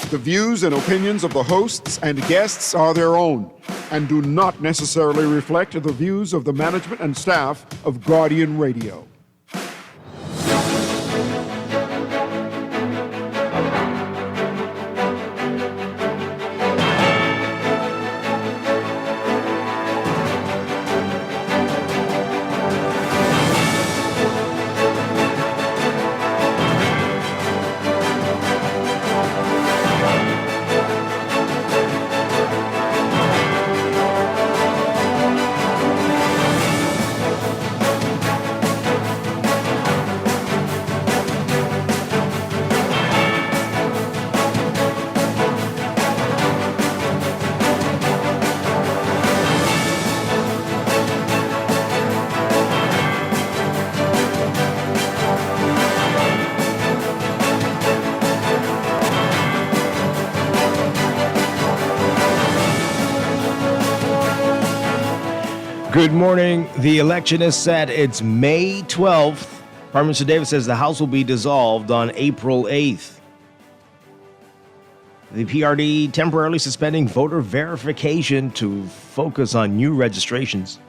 The views and opinions of the hosts and guests are their own and do not necessarily reflect the views of the management and staff of Guardian Radio. Good morning. The election is set. It's May 12th. Prime Minister Davis says the House will be dissolved on April 8th. The PRD temporarily suspending voter verification to focus on new registrations.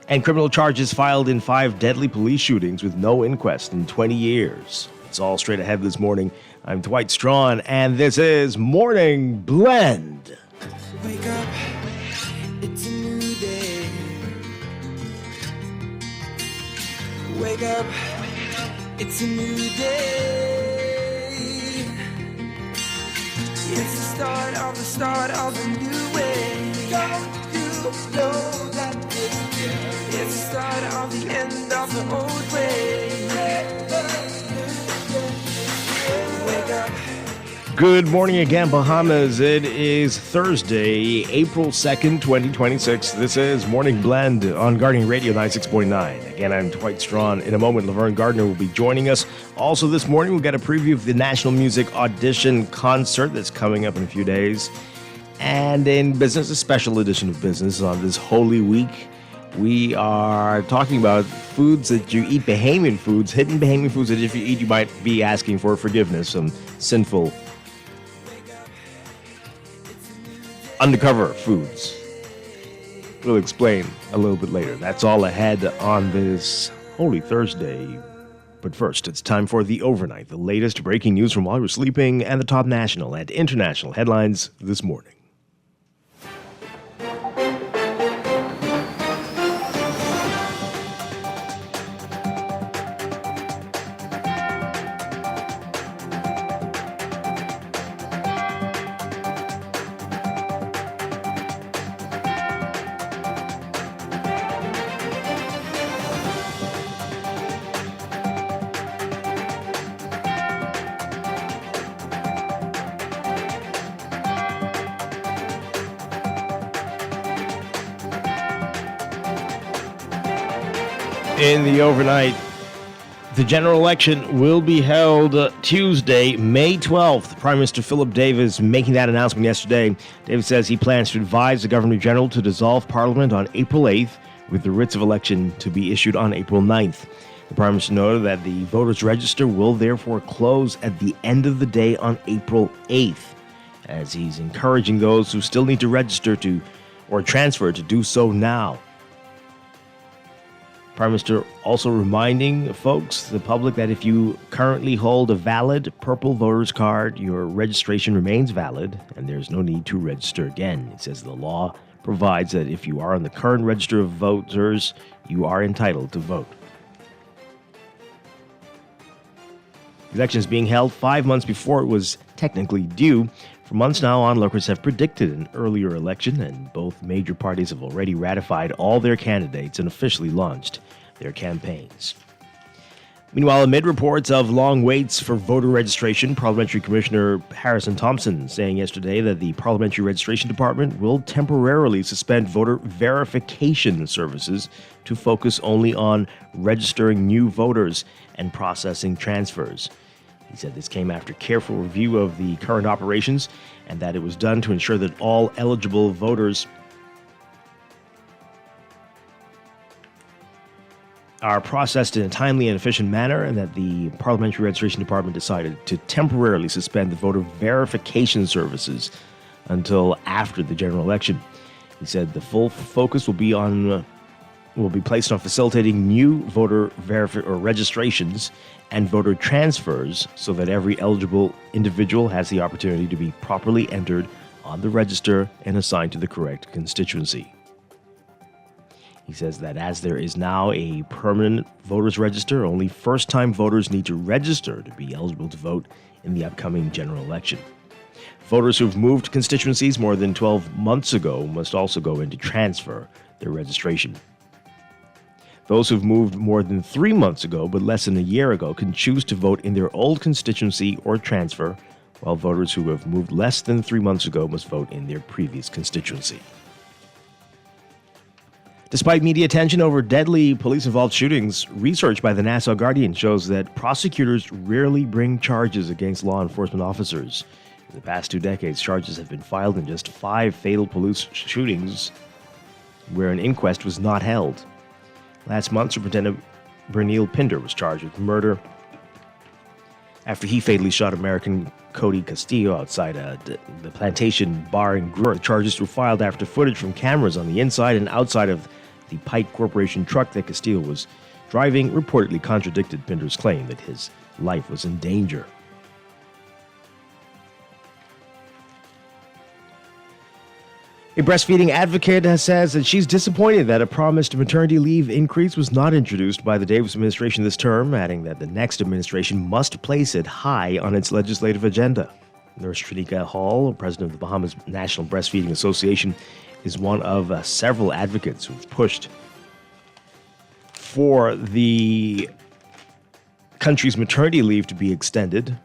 And criminal charges filed in 5 deadly police shootings with no inquest in 20 years. It's all straight ahead this morning. I'm Dwight Strachan, and this is Morning Blend. Wake up. It's a new day. Wake up, it's a new day. It's the start of a new way. Don't you know that it's the start of the end of the old way. Wake up. Good morning again, Bahamas. It is Thursday, April 2nd, 2026. This is Morning Blend on Guardian Radio 96.9. Again, I'm Dwight Strachan. In a moment, Laverne Gardner will be joining us. Also this morning, we'll get a preview of the National Music Audition Concert that's coming up in a few days. And in business, a special edition of business on this Holy Week. We are talking about foods that you eat, Bahamian foods, hidden Bahamian foods that if you eat, you might be asking for forgiveness, some sinful undercover foods. We'll explain a little bit later. That's all ahead on this Holy Thursday. But first, it's time for the overnight, the latest breaking news from while you were sleeping, and the top national and international headlines this morning. In the overnight, the general election will be held Tuesday, May 12th. Prime Minister Philip Davis making that announcement yesterday. Davis says he plans to advise the Governor General to dissolve Parliament on April 8th, with the writs of election to be issued on April 9th. The Prime Minister noted that the voters' register will therefore close at the end of the day on April 8th, as he's encouraging those who still need to register or transfer to do so now. Prime Minister also reminding folks, the public, that if you currently hold a valid purple voter's card, your registration remains valid and there's no need to register again. It says the law provides that if you are on the current register of voters, you are entitled to vote. The election is being held 5 months before it was technically due. For months now, onlookers have predicted an earlier election, and both major parties have already ratified all their candidates and officially launched their campaigns. Meanwhile, amid reports of long waits for voter registration, Parliamentary Commissioner Harrison Thompson saying yesterday that the Parliamentary Registration Department will temporarily suspend voter verification services to focus only on registering new voters and processing transfers. He said this came after careful review of the current operations and that it was done to ensure that all eligible voters are processed in a timely and efficient manner, and that the Parliamentary Registration Department decided to temporarily suspend the voter verification services until after the general election. He said the full focus will be placed on facilitating new voter registrations and voter transfers so that every eligible individual has the opportunity to be properly entered on the register and assigned to the correct constituency. He says that as there is now a permanent voters register, only first-time voters need to register to be eligible to vote in the upcoming general election. Voters who've moved constituencies more than 12 months ago must also go in to transfer their registration. Those who've moved more than 3 months ago but less than a year ago can choose to vote in their old constituency or transfer, while voters who have moved less than 3 months ago must vote in their previous constituency. Despite media attention over deadly police-involved shootings, research by the Nassau Guardian shows that prosecutors rarely bring charges against law enforcement officers. In the past 2 decades, charges have been filed in just 5 fatal police shootings where an inquest was not held. Last month, Superintendent Bernil Pinder was charged with murder after he fatally shot American Cody Castillo outside the Plantation Bar in Brewer. The charges were filed after footage from cameras on the inside and outside of the Pike Corporation truck that Castillo was driving reportedly contradicted Pinder's claim that his life was in danger. A breastfeeding advocate says that she's disappointed that a promised maternity leave increase was not introduced by the Davis administration this term, adding that the next administration must place it high on its legislative agenda. Nurse Trinika Hall, president of the Bahamas National Breastfeeding Association, is one of several advocates who've pushed for the country's maternity leave to be extended.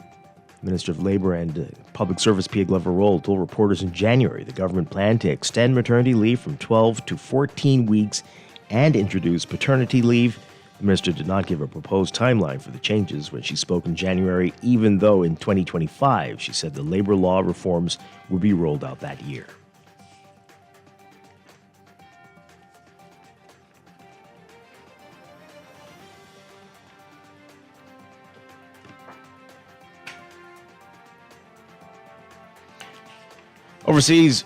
Minister of Labor and Public Service Pia Glover-Roll told reporters in January the government planned to extend maternity leave from 12 to 14 weeks and introduce paternity leave. The minister did not give a proposed timeline for the changes when she spoke in January, even though in 2025 she said the labor law reforms would be rolled out that year. Overseas,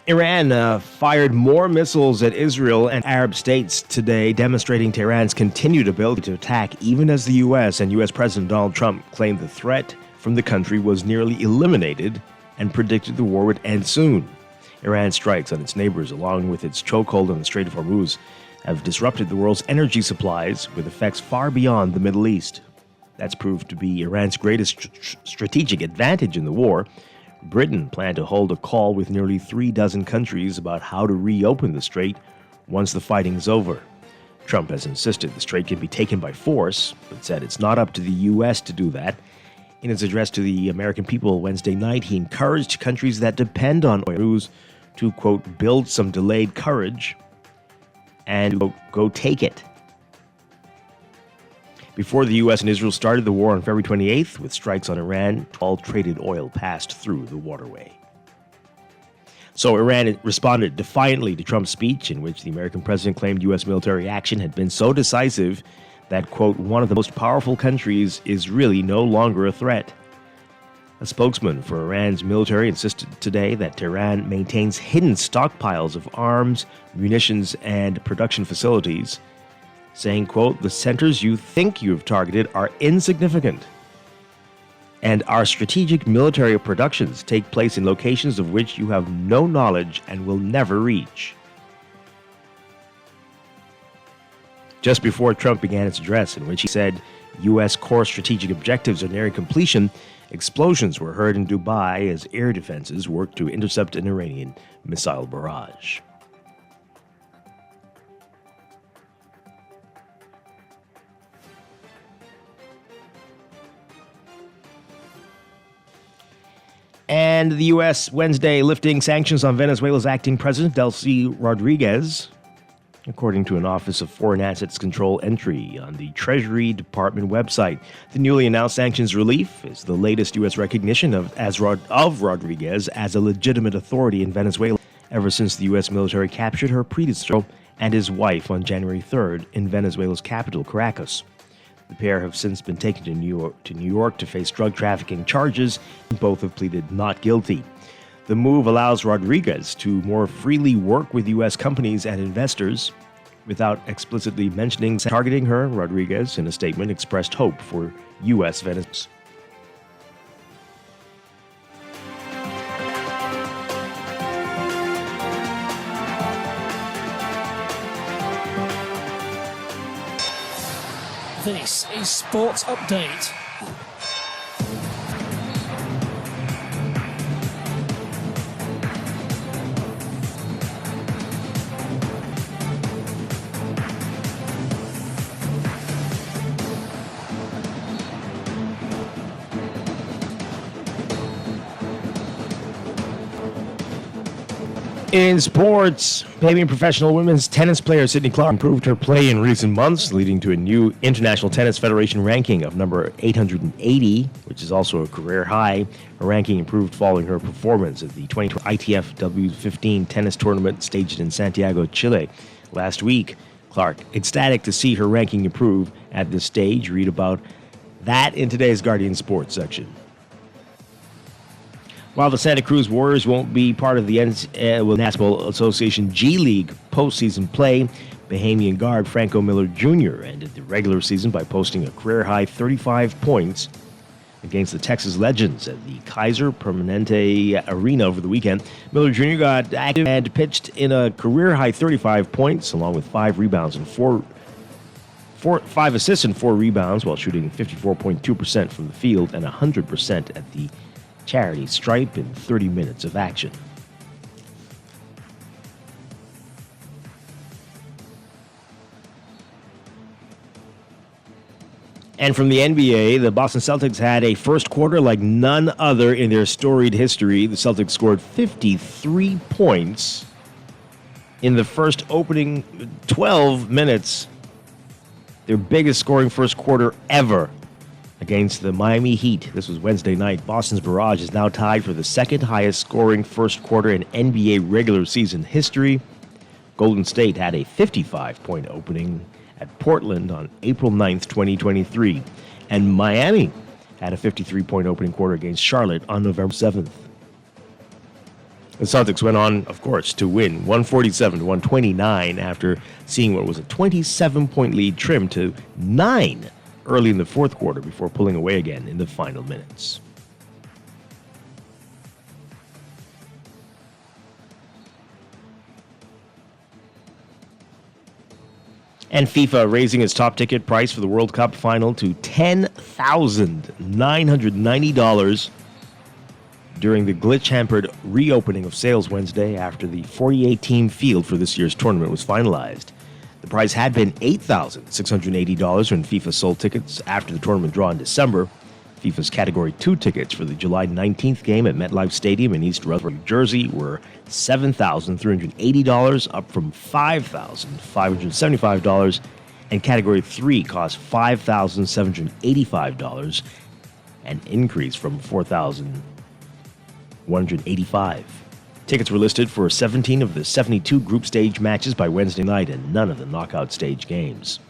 Iran fired more missiles at Israel and Arab states today, demonstrating Tehran's continued ability to attack, even as the U.S. and U.S. President Donald Trump claimed the threat from the country was nearly eliminated and predicted the war would end soon. Iran's strikes on its neighbors, along with its chokehold on the Strait of Hormuz, have disrupted the world's energy supplies with effects far beyond the Middle East. That's proved to be Iran's greatest strategic advantage in the war. Britain planned to hold a call with nearly 3 dozen countries about how to reopen the strait once the fighting is over. Trump has insisted the strait can be taken by force, but said it's not up to the U.S. to do that. In his address to the American people Wednesday night, he encouraged countries that depend on oil to, quote, build some delayed courage and, quote, go take it. Before the U.S. and Israel started the war on February 28th, with strikes on Iran, all traded oil passed through the waterway. So Iran responded defiantly to Trump's speech, in which the American president claimed U.S. military action had been so decisive that, quote, one of the most powerful countries is really no longer a threat. A spokesman for Iran's military insisted today that Tehran maintains hidden stockpiles of arms, munitions, and production facilities, saying, quote, the centers you think you've targeted are insignificant, and our strategic military productions take place in locations of which you have no knowledge and will never reach. Just before Trump began his address, in which he said U.S. core strategic objectives are nearing completion, explosions were heard in Dubai as air defenses worked to intercept an Iranian missile barrage. And the U.S. Wednesday lifting sanctions on Venezuela's acting president, Delcy Rodriguez, according to an Office of Foreign Assets Control entry on the Treasury Department website. The newly announced sanctions relief is the latest U.S. recognition of Rodriguez as a legitimate authority in Venezuela ever since the U.S. military captured her predecessor and his wife on January 3rd in Venezuela's capital, Caracas. The pair have since been taken to New York to face drug trafficking charges, and both have pleaded not guilty. The move allows Rodriguez to more freely work with U.S. companies and investors. Without explicitly mentioning targeting her, Rodriguez, in a statement, expressed hope for U.S. Venezuela. This is Sports Update. In sports, Canadian professional women's tennis player Sydney Clark improved her play in recent months, leading to a new International Tennis Federation ranking of number 880, which is also a career high. Her ranking improved following her performance at the 2020 ITF W15 tennis tournament staged in Santiago, Chile last week. Clark, ecstatic to see her ranking improve at this stage. Read about that in today's Guardian Sports section. While the Santa Cruz Warriors won't be part of the National Association G League postseason play, Bahamian guard Franco Miller Jr. ended the regular season by posting a career-high 35 points against the Texas Legends at the Kaiser Permanente Arena over the weekend. Miller Jr. got active and pitched in a career-high 35 points, along with 5 rebounds and 5 assists and 4 rebounds, while shooting 54.2% from the field and 100% at the charity stripe in 30 minutes of action. And from the NBA, the Boston Celtics had a first quarter like none other in their storied history. The Celtics scored 53 points in the first opening 12 minutes, their biggest scoring first quarter ever against the Miami Heat. This was Wednesday night. Boston's barrage is now tied for the second highest scoring first quarter in NBA regular season history. Golden State had a 55-point opening at Portland on April 9th, 2023. And Miami had a 53-point opening quarter against Charlotte on November 7th. The Celtics went on, of course, to win 147-129 after seeing what was a 27-point lead trimmed to 9 early in the fourth quarter before pulling away again in the final minutes. And FIFA raising its top ticket price for the World Cup final to $10,990 during the glitch-hampered reopening of sales Wednesday after the 48-team field for this year's tournament was finalized. The price had been $8,680 when FIFA sold tickets after the tournament draw in December. FIFA's Category 2 tickets for the July 19th game at MetLife Stadium in East Rutherford, New Jersey were $7,380, up from $5,575, and Category 3 cost $5,785, an increase from $4,185. Tickets were listed for 17 of the 72 group stage matches by Wednesday night and none of the knockout stage games.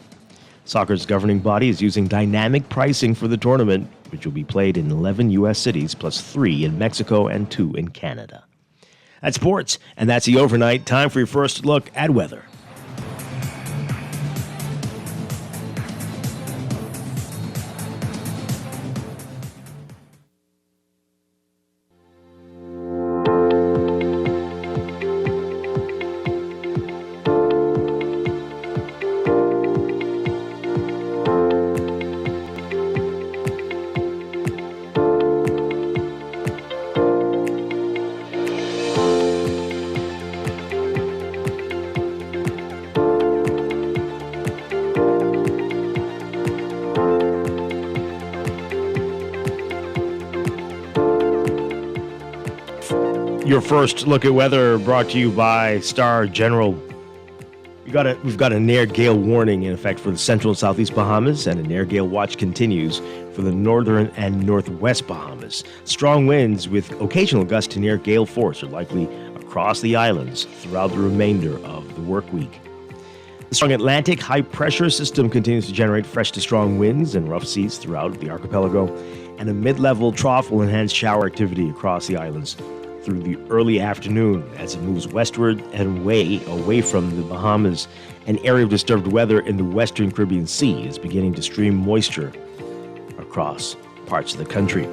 Soccer's governing body is using dynamic pricing for the tournament, which will be played in 11 U.S. cities, plus 3 in Mexico and 2 in Canada. That's sports, and that's the overnight. Time for your first look at weather. Your first look at weather brought to you by Star General. We've got a near gale warning in effect for the central and southeast Bahamas, and a near gale watch continues for the northern and northwest Bahamas. Strong winds with occasional gusts to near gale force are likely across the islands throughout the remainder of the work week. The strong Atlantic high-pressure system continues to generate fresh to strong winds and rough seas throughout the archipelago, and a mid-level trough will enhance shower activity across the islands through the early afternoon as it moves westward and away from the Bahamas. An area of disturbed weather in the western Caribbean Sea is beginning to stream moisture across parts of the country.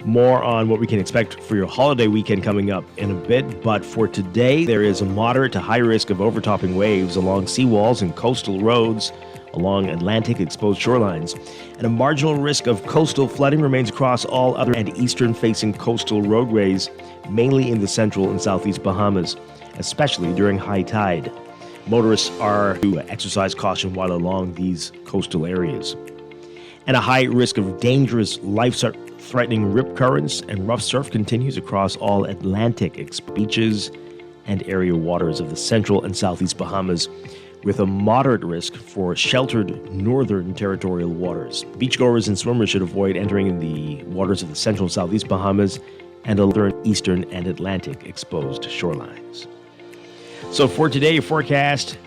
More on what we can expect for your holiday weekend coming up in a bit, but for today, there is a moderate to high risk of overtopping waves along seawalls and coastal roads along Atlantic exposed shorelines, and a marginal risk of coastal flooding remains across all other and eastern-facing coastal roadways, mainly in the central and southeast Bahamas, especially during high tide. Motorists are to exercise caution while along these coastal areas. And a high risk of dangerous life-threatening rip currents and rough surf continues across all Atlantic beaches and area waters of the central and southeast Bahamas, with a moderate risk for sheltered northern territorial waters. Beachgoers and swimmers should avoid entering in the waters of the central and southeast Bahamas and northern, eastern, and Atlantic exposed shorelines. So for today, forecast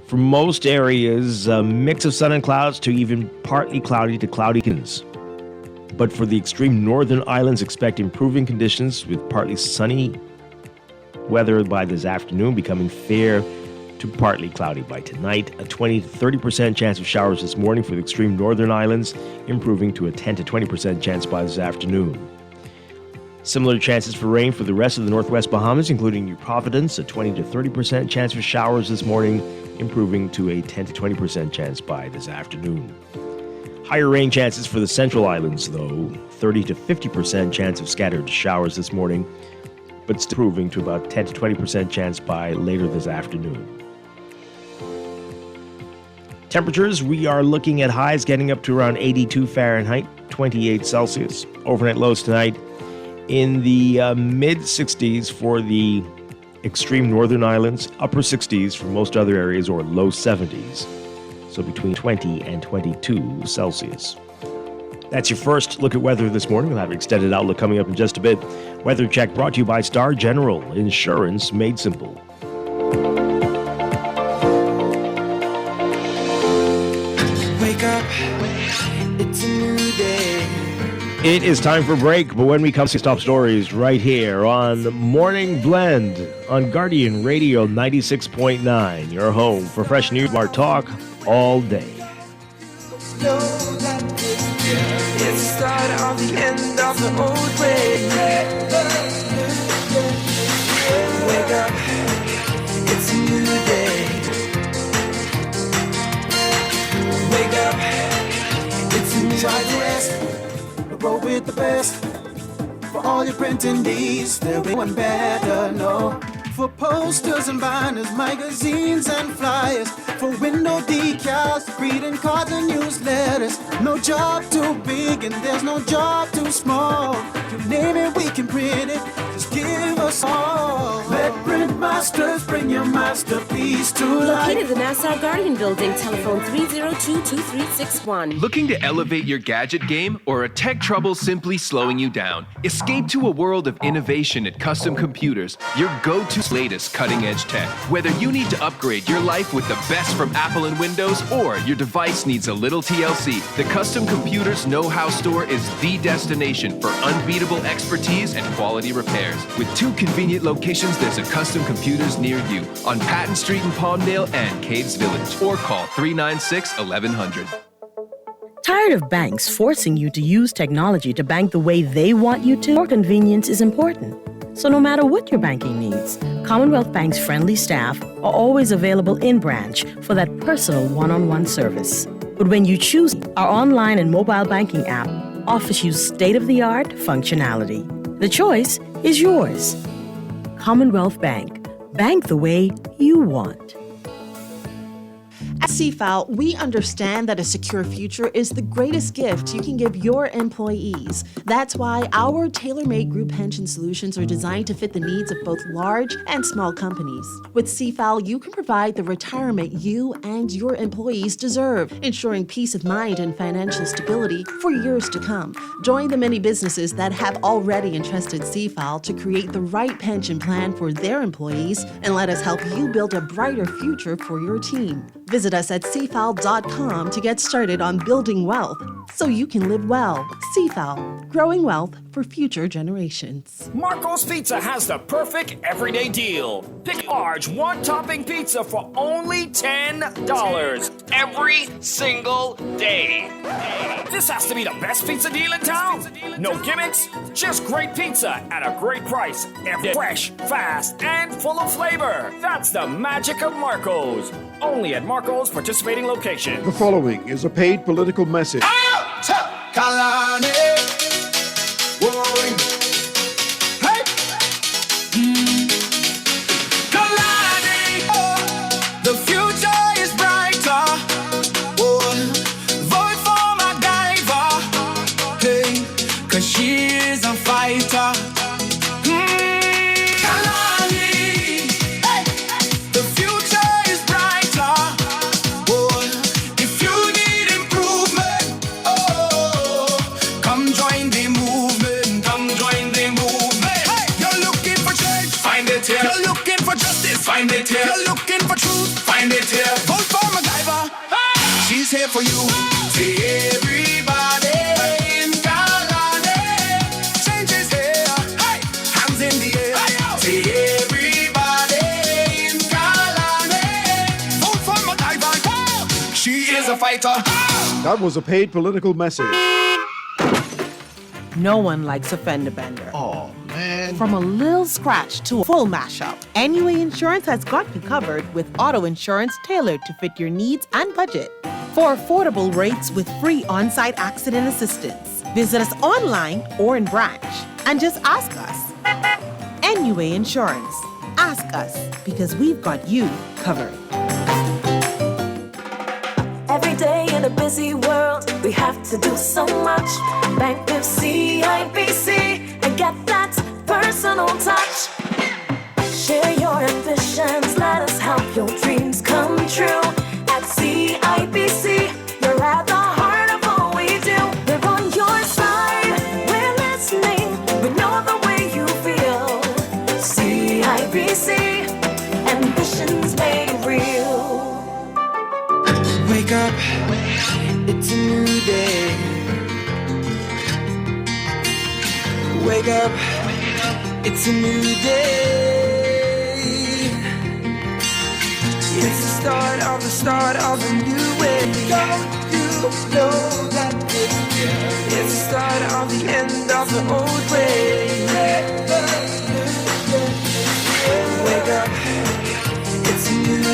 for most areas, a mix of sun and clouds to even partly cloudy to cloudy conditions. But for the extreme northern islands, expect improving conditions with partly sunny weather by this afternoon, becoming fair to partly cloudy by tonight. A 20 to 30% chance of showers this morning for the extreme northern islands, improving to a 10 to 20% chance by this afternoon. Similar chances for rain for the rest of the northwest Bahamas, including New Providence, a 20 to 30% chance for showers this morning, improving to a 10 to 20% chance by this afternoon. Higher rain chances for the central islands, though, 30 to 50% chance of scattered showers this morning, but still improving to about 10 to 20% chance by later this afternoon. Temperatures, we are looking at highs getting up to around 82 Fahrenheit, 28 Celsius. Overnight lows tonight in the mid-60s for the extreme northern islands, upper 60s for most other areas, or low 70s. So between 20 and 22 Celsius. That's your first look at weather this morning. We'll have an extended outlook coming up in just a bit. Weather check brought to you by Star General Insurance Made Simple. Wake up, it's a new day. It is time for a break, but when we come to top stories right here on Morning Blend on Guardian Radio 96.9, your home for fresh news, smart talk all day. It's the start of the end of the old way. Wake up, it's a new day. Wake up, it's a new day. Roll with the best. For all your printing needs, there ain't one better, no. For posters and banners, magazines and flyers, for window decals, greeting cards and newsletters. No job too big and there's no job too small. You name it, we can print it. Just give us all. Let Print Masters bring your masterpiece to life. Located in the Nassau Guardian Building, telephone 302-2361. Looking to elevate your gadget game, or a tech trouble simply slowing you down? Escape to a world of innovation at Custom Computers, your go-to latest cutting-edge tech. Whether you need to upgrade your life with the best from Apple and Windows, or your device needs a little TLC, the Custom Computers Know-How Store is the destination for unbeatable expertise and quality repairs. With 2 convenient locations, there's a Custom Computers near you on Patton Street in Palmdale and Caves Village, or call 396-1100. Tired of banks forcing you to use technology to bank the way they want you to? More convenience is important. So no matter what your banking needs, Commonwealth Bank's friendly staff are always available in branch for that personal one-on-one service. But when you choose, our online and mobile banking app offers you state-of-the-art functionality. The choice is yours. Commonwealth Bank. Bank the way you want. At CFAL, we understand that a secure future is the greatest gift you can give your employees. That's why our tailor-made group pension solutions are designed to fit the needs of both large and small companies. With CFAL, you can provide the retirement you and your employees deserve, ensuring peace of mind and financial stability for years to come. Join the many businesses that have already entrusted CFAL to create the right pension plan for their employees, and let us help you build a brighter future for your team. Visit us at cfal.com to get started on building wealth so you can live well. CFAL, growing wealth for future generations. Marco's Pizza has the perfect everyday deal. Pick large one-topping pizza for only $10 every single day. This has to be the best pizza deal in town. No gimmicks, just great pizza at a great price. Every fresh, fast, and full of flavor. That's the magic of Marco's. Only at Marco's participating location. The following is a paid political message. Kalani. Whoa. Hey. Kalani. The future is brighter. Oh. Vote for MacGyver. Hey. 'Cause she is a fighter. Kalani. Hey. The future is brighter. Oh. If you need improvement, come join the movement. Come join the movement. Hey, you're looking for change, find it here. You're looking for justice, find it here. You're looking for truth, find it here. Vote for MacGyver. Hey, she's here for you. See everybody in Kalani. Change is here. Hey, hands in the air. See everybody in Kalani. Vote for MacGyver. She is a fighter. That was a paid political message. No one likes a fender bender. Oh, man. From a little scratch to a full mashup, NUA Insurance has got you covered with auto insurance tailored to fit your needs and budget. For affordable rates with free on-site accident assistance, visit us online or in branch and just ask us. NUA Insurance. Ask us because we've got you covered. Every day in a busy world, we have to do so much. Bank with CIBC and get that personal touch. Share your ambitions, let us help your dreams come true. At CIBC, you're at the heart of all we do. We're on your side, we're listening, we know the way you feel. CIBC, ambitions made real. Wake up, it's a new day. Wake up, it's a new day. It's the start of a new way. Don't you know that it's the start of the end of the old way? Wake up, it's a new day.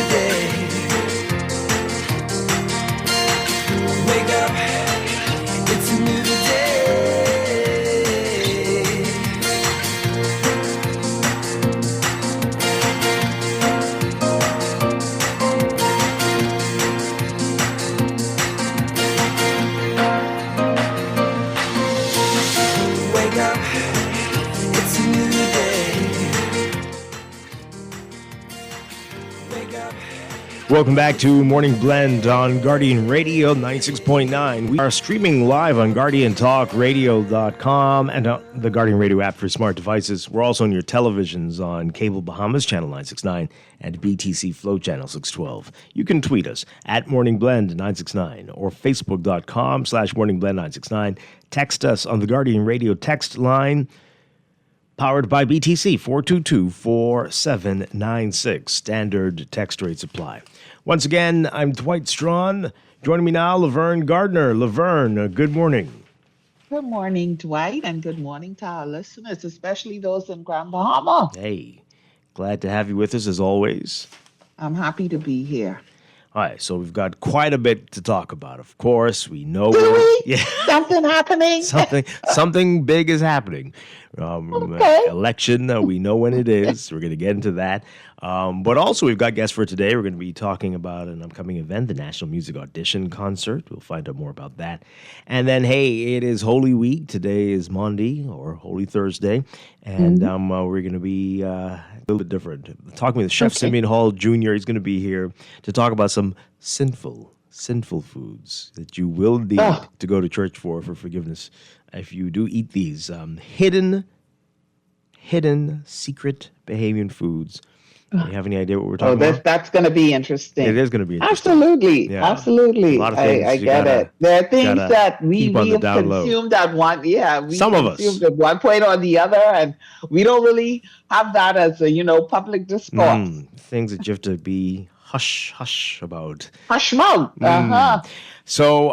Wake up, it's a new day. Wake up, it's a new day. Wake up. Welcome back to Morning Blend on Guardian Radio 96.9. We are streaming live on GuardianTalkRadio.com and the Guardian Radio app for smart devices. We're also on your televisions on Cable Bahamas, Channel 969, and BTC Flow, Channel 612. You can tweet us at Morning Blend 969 or Facebook.com/Morning Blend 969. Text us on the Guardian Radio text line, powered by BTC, 422-4796. Standard text rates apply. Once again, I'm Dwight Strachan. Joining me now, Laverne Gardner. Laverne, good morning. Good morning, Dwight, and good morning to our listeners, especially those in Grand Bahama. Hey, glad to have you with us as always. I'm happy to be here. All right, so we've got quite a bit to talk about. Of course, we know something happening. something big is happening. Okay. Election, we know when it is. We're going to get into that. But also, we've got guests for today. We're going to be talking about an upcoming event, the National Music Audition Concert. We'll find out more about that. And then, hey, it is Holy Week. Today is Monday or Holy Thursday. And we're going to be a little bit different. Talking with Chef Simeon Hall Jr. He's going to be here to talk about some sinful foods that you will need to go to church for forgiveness if you do eat these hidden secret Bahamian foods. Do you have any idea what we're talking about? That's going to be interesting. It is going to be interesting. Absolutely. Yeah. Absolutely. A lot of things I get it. There are things that we have consumed at one. Yeah, we consumed at one point or the other, and we don't really have that as a public discourse. Things that you have to be hush about. Hush mouth. So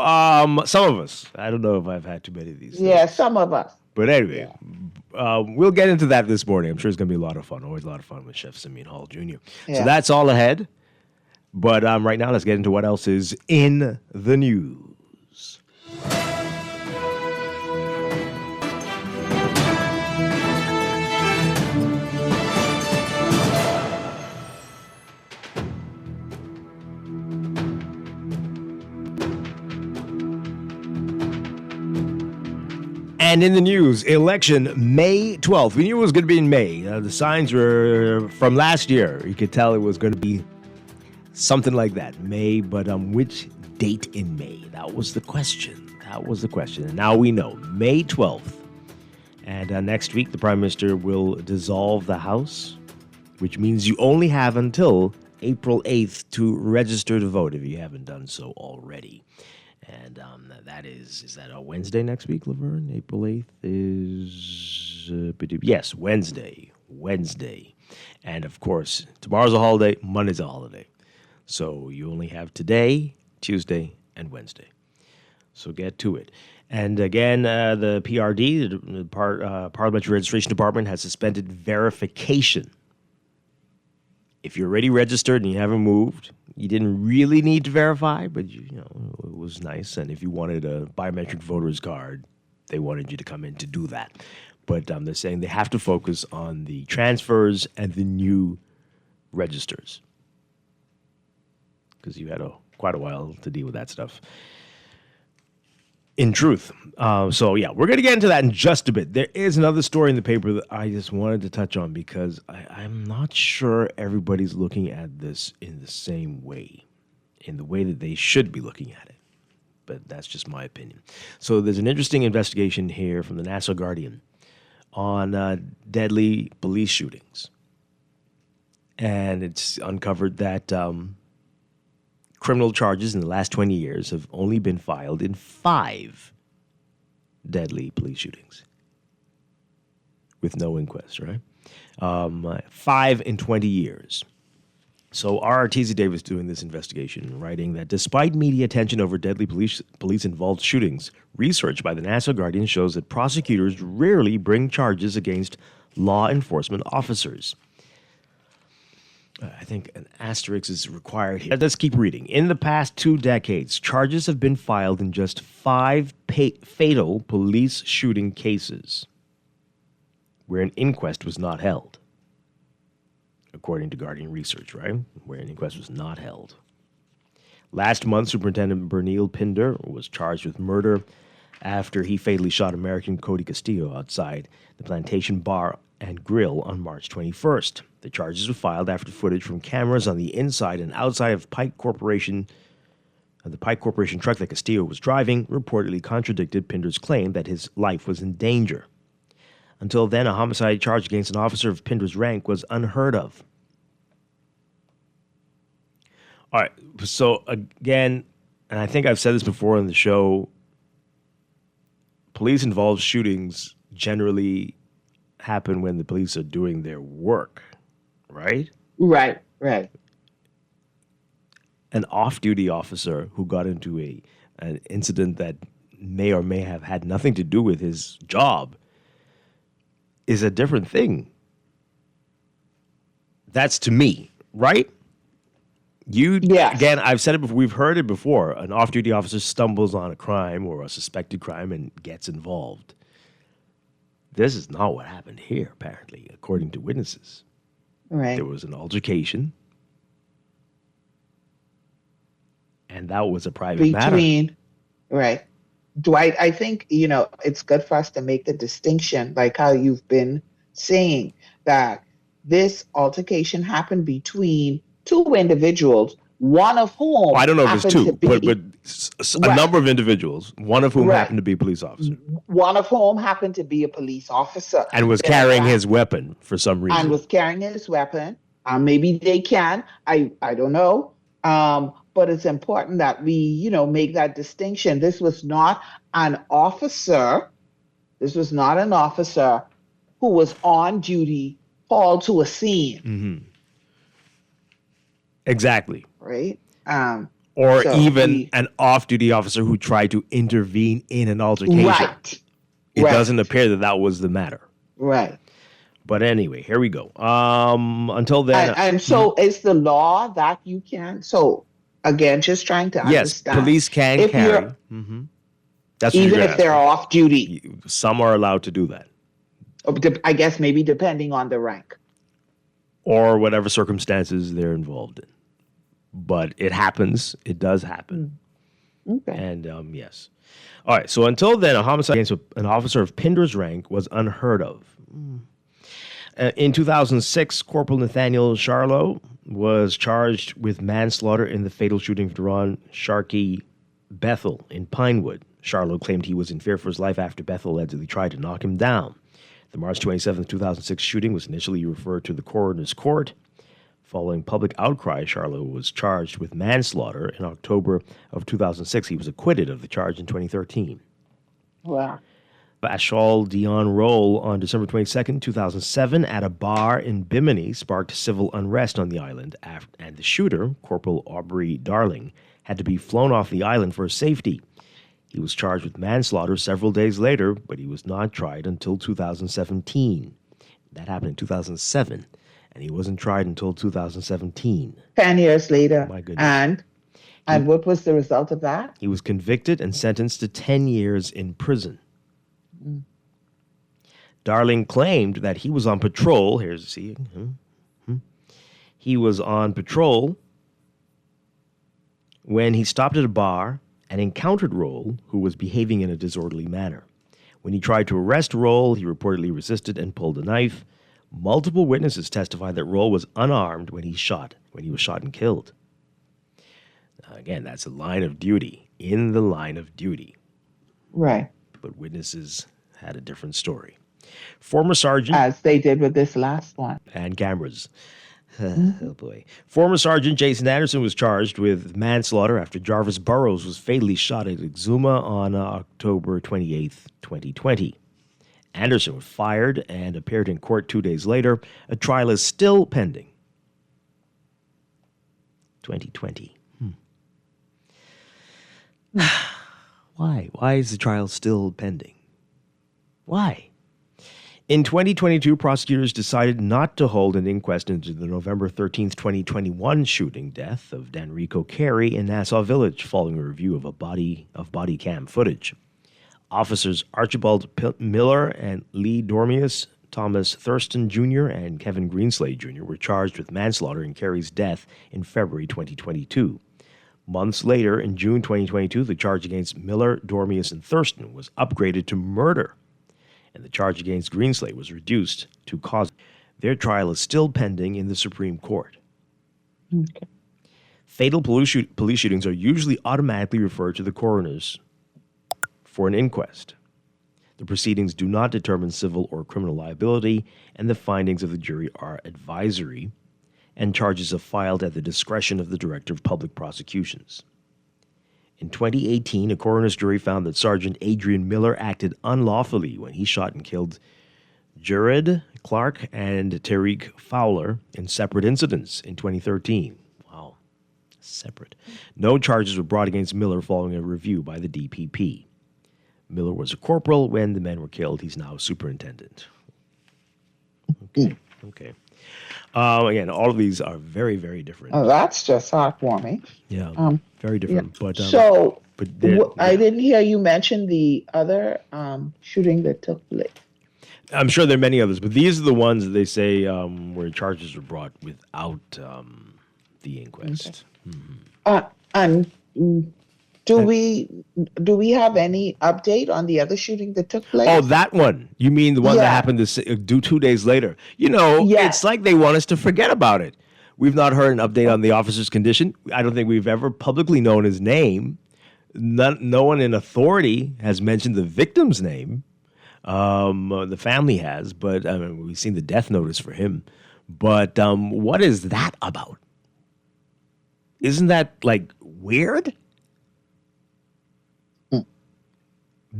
some of us. I don't know if I've had too many of these. Yeah, some of us. But anyway, we'll get into that this morning. I'm sure it's going to be a lot of fun. Always a lot of fun with Chef Simeon Hall Jr. Yeah. So that's all ahead. But right now, let's get into what else is in the news. And in the news, election May 12th. We knew it was going to be in May. The signs were from last year. You could tell it was going to be something like that, May. But which date in May? That was the question. And now we know, May 12th. And next week, the Prime Minister will dissolve the House, which means you only have until April 8th to register to vote if you haven't done so already. And that is that a Wednesday next week, Laverne? April 8th is, yes, Wednesday. And of course, tomorrow's a holiday, Monday's a holiday. So you only have today, Tuesday, and Wednesday. So get to it. And again, the PRD, the Parliamentary Registration Department, has suspended verification. If you're already registered and you haven't moved, you didn't really need to verify, but it was nice. And if you wanted a biometric voter's card, they wanted you to come in to do that. But they're saying they have to focus on the transfers and the new registers, because you had quite a while to deal with that stuff. In truth. So, yeah, we're going to get into that in just a bit. There is another story in the paper that I just wanted to touch on because I'm not sure everybody's looking at this in the same way, in the way that they should be looking at it. But that's just my opinion. So there's an interesting investigation here from the National Guardian on deadly police shootings. And it's uncovered that criminal charges in the last 20 years have only been filed in 5 deadly police shootings with no inquest, right? 5 in 20 years. So RRTZ Davis doing this investigation, writing that despite media attention over deadly police-involved shootings, research by the National Guardian shows that prosecutors rarely bring charges against law enforcement officers. I think an asterisk is required here. Let's keep reading. In the past 2 decades, charges have been filed in just 5 fatal police shooting cases where an inquest was not held. According to Guardian research, right? Where an inquest was not held. Last month, Superintendent Berniel Pinder was charged with murder after he fatally shot American Cody Castillo outside the Plantation Bar and Grill on March 21st. The charges were filed after footage from cameras on the inside and outside of the Pike Corporation truck that Castillo was driving reportedly contradicted Pinder's claim that his life was in danger. Until then, a homicide charge against an officer of Pinder's rank was unheard of. All right, so again, and I think I've said this before on the show, police-involved shootings generally happen when the police are doing their work, right? Right. An off-duty officer who got into an incident that may or may have had nothing to do with his job is a different thing. That's to me, right? Again, I've said it before, we've heard it before. An off-duty officer stumbles on a crime or a suspected crime and gets involved. This is not what happened here, apparently, according to witnesses. Right. There was an altercation. And that was a private matter. Right. Dwight, I think, it's good for us to make the distinction, like how you've been saying, that this altercation happened between two individuals, one of whom I don't know if it's two, but a number of individuals, one of whom happened to be a police officer. One of whom happened to be a police officer. And was carrying his weapon for some reason. And was carrying his weapon. Maybe they can. I don't know. But it's important that we, make that distinction. This was not an officer. This was not an officer who was on duty, called to a scene. Mm-hmm. Exactly. Right. Or even an off-duty officer who tried to intervene in an altercation. Right. It doesn't appear that was the matter. Right. But anyway, here we go. Until then. And so it's the law that you can. So again, just trying to understand. Yes, police can carry. Mm-hmm. That's even if they're off duty. Some are allowed to do that. I guess maybe depending on the rank. Or whatever circumstances they're involved in. But it happens. It does happen. Okay. And yes. All right. So until then, a homicide against an officer of Pinder's rank was unheard of. In 2006, Corporal Nathaniel Charlo was charged with manslaughter in the fatal shooting of Duran Sharkey Bethel in Pinewood. Charlo claimed he was in fear for his life after Bethel allegedly tried to knock him down. The March 27, 2006 shooting was initially referred to the coroner's court. Following public outcry, Charlo was charged with manslaughter in October of 2006. He was acquitted of the charge in 2013. Wow. Bashal Dion Roll on December 22, 2007, at a bar in Bimini sparked civil unrest on the island, and the shooter, Corporal Aubrey Darling, had to be flown off the island for safety. He was charged with manslaughter several days later, but he was not tried until 2017. That happened in 2007, and he wasn't tried until 2017. 10 years later. My goodness. And what was the result of that? He was convicted and sentenced to 10 years in prison. Darling claimed that he was on patrol. He was on patrol when he stopped at a bar and encountered Roll, who was behaving in a disorderly manner. When he tried to arrest Roll, he reportedly resisted and pulled a knife. Multiple witnesses testified that Roll was unarmed when he was shot and killed. Now, again, that's a line of duty, in the line of duty. Right. But witnesses had a different story. Former Sergeant... As they did with this last one. And cameras. Oh, boy. Former Sergeant Jason Anderson was charged with manslaughter after Jarvis Burrows was fatally shot at Exuma on October 28, 2020. Anderson was fired and appeared in court 2 days later. A trial is still pending. 2020. Why? Why is the trial still pending? Why? In 2022, prosecutors decided not to hold an inquest into the November 13, 2021 shooting death of Danrico Carey in Nassau Village following a review of body cam footage. Officers Archibald Miller and Lee Dormius, Thomas Thurston Jr., and Kevin Greenslade Jr. were charged with manslaughter in Carey's death in February 2022. Months later, in June 2022, the charge against Miller, Dormius, and Thurston was upgraded to murder, and the charge against Greenslade was reduced to cause. Their trial is still pending in the Supreme Court. Okay. Fatal police shootings are usually automatically referred to the coroners for an inquest. The proceedings do not determine civil or criminal liability, and the findings of the jury are advisory, and charges are filed at the discretion of the Director of Public Prosecutions. In 2018, a coroner's jury found that Sergeant Adrian Miller acted unlawfully when he shot and killed Jared Clark and Tariq Fowler in separate incidents in 2013. Wow, separate. No charges were brought against Miller following a review by the DPP. Miller was a corporal when the men were killed. He's now a superintendent. Okay. Again, all of these are very, very different. Oh, that's just heartwarming. Yeah, very different. Yeah. But I didn't hear you mention the other shooting that took place. I'm sure there are many others, but these are the ones that they say where charges were brought without the inquest. Okay. And do we have any update on the other shooting that took place? Oh, that one. You mean the one that happened 2 days later? It's like they want us to forget about it. We've not heard an update on the officer's condition. I don't think we've ever publicly known his name. No one in authority has mentioned the victim's name. The family has, but we've seen the death notice for him. But what is that about? Isn't that weird?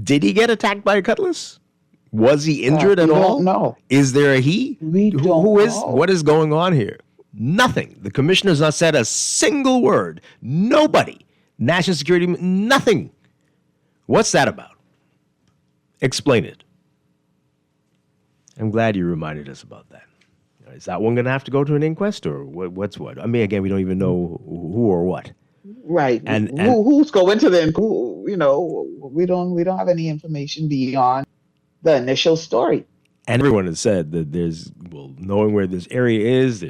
Did he get attacked by a cutlass? Was he injured at all? No. Is there a he? We don't Who is? know. What is going on here? Nothing. The commissioner's not said a single word. Nobody. National security, nothing. What's that about? Explain it. I'm glad you reminded us about that. Is that one going to have to go to an inquest, or what's what? I mean, again, we don't even know who or what. Right. And who's going to the? We don't have any information beyond the initial story. And everyone has said that knowing where this area is,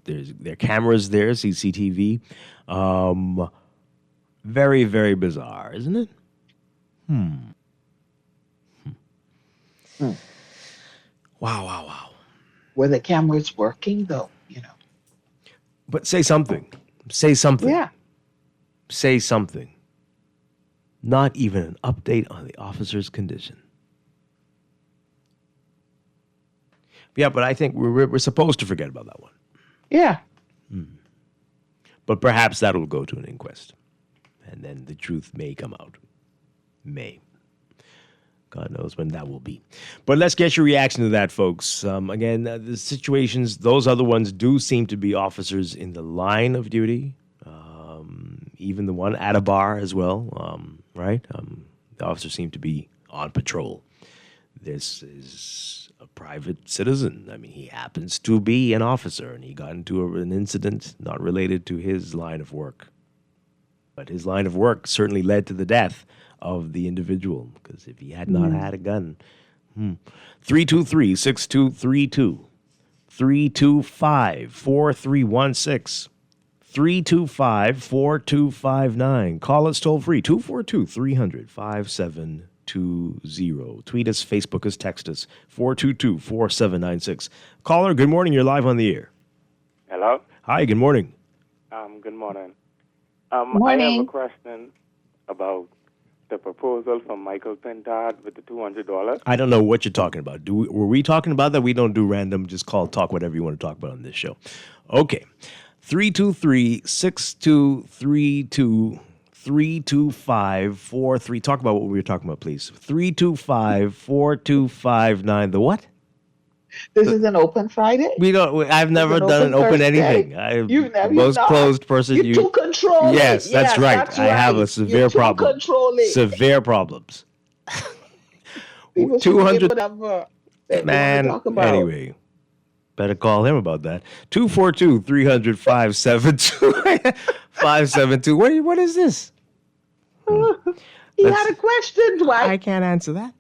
there are cameras there, CCTV. Very, very bizarre, isn't it? Wow. Were the cameras working though? But say something. Yeah. Say something. Not even an update on the officer's condition. Yeah, but I think we're supposed to forget about that one. Yeah. But perhaps that'll go to an inquest. And then the truth may come out. May. God knows when that will be. But let's get your reaction to that, folks. Again, the situations, those other ones do seem to be officers in the line of duty. Even the one at a bar as well, right? The officer seemed to be on patrol. This is a private citizen. I mean, he happens to be an officer, and he got into an incident not related to his line of work. But his line of work certainly led to the death of the individual, because if he had not had a gun. 323-6232. 325-4316. 325-4259. Call us toll free, 242-300-5720. Tweet us, Facebook us, text us, 422-4796. Caller, good morning. You're live on the air. Hello? Hi, good morning. Good morning. Morning. I have a question about the proposal from Michael Pintard with the $200. I don't know what you're talking about. Were we talking about that? We don't do random, just talk whatever you want to talk about on this show. Okay. 323-6232. 325-43. Talk about what we were talking about, please. 325-4259. The what? This is an open Friday? We don't. I've never done an open anything. You've never. Most closed person. You're too controlling. Yes, that's right. I have a severe problem. Controlling. Severe problems. 200. Man. Anyway, better call him about that. 242-300-572. 572. What is this? He had a question, Dwight. I can't answer that.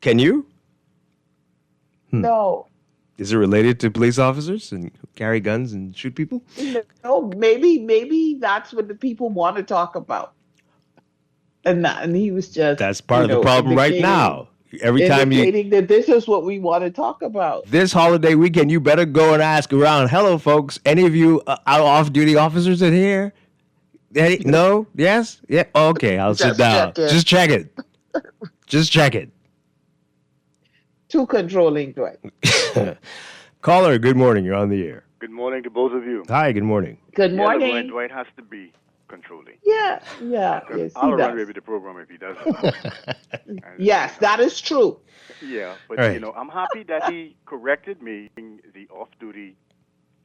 Can you? No. Is it related to police officers and who carry guns and shoot people? No, maybe that's what the people want to talk about. And he was just that's part of the problem right now. Every time indicating that this is what we want to talk about. This holiday weekend, you better go and ask around. Hello, folks. Any of you off-duty officers in here? No? Yes? Yeah. Okay, I'll sit down. Just check it. Just check it. Too controlling, Dwight. Caller, good morning. You're on the air. Good morning to both of you. Hi, good morning. Good morning. Dwight has to be controlling. Yeah. Yes, I'll run away with the program if he doesn't. Yes, that is true. Yeah, but right. I'm happy that he corrected me in the off-duty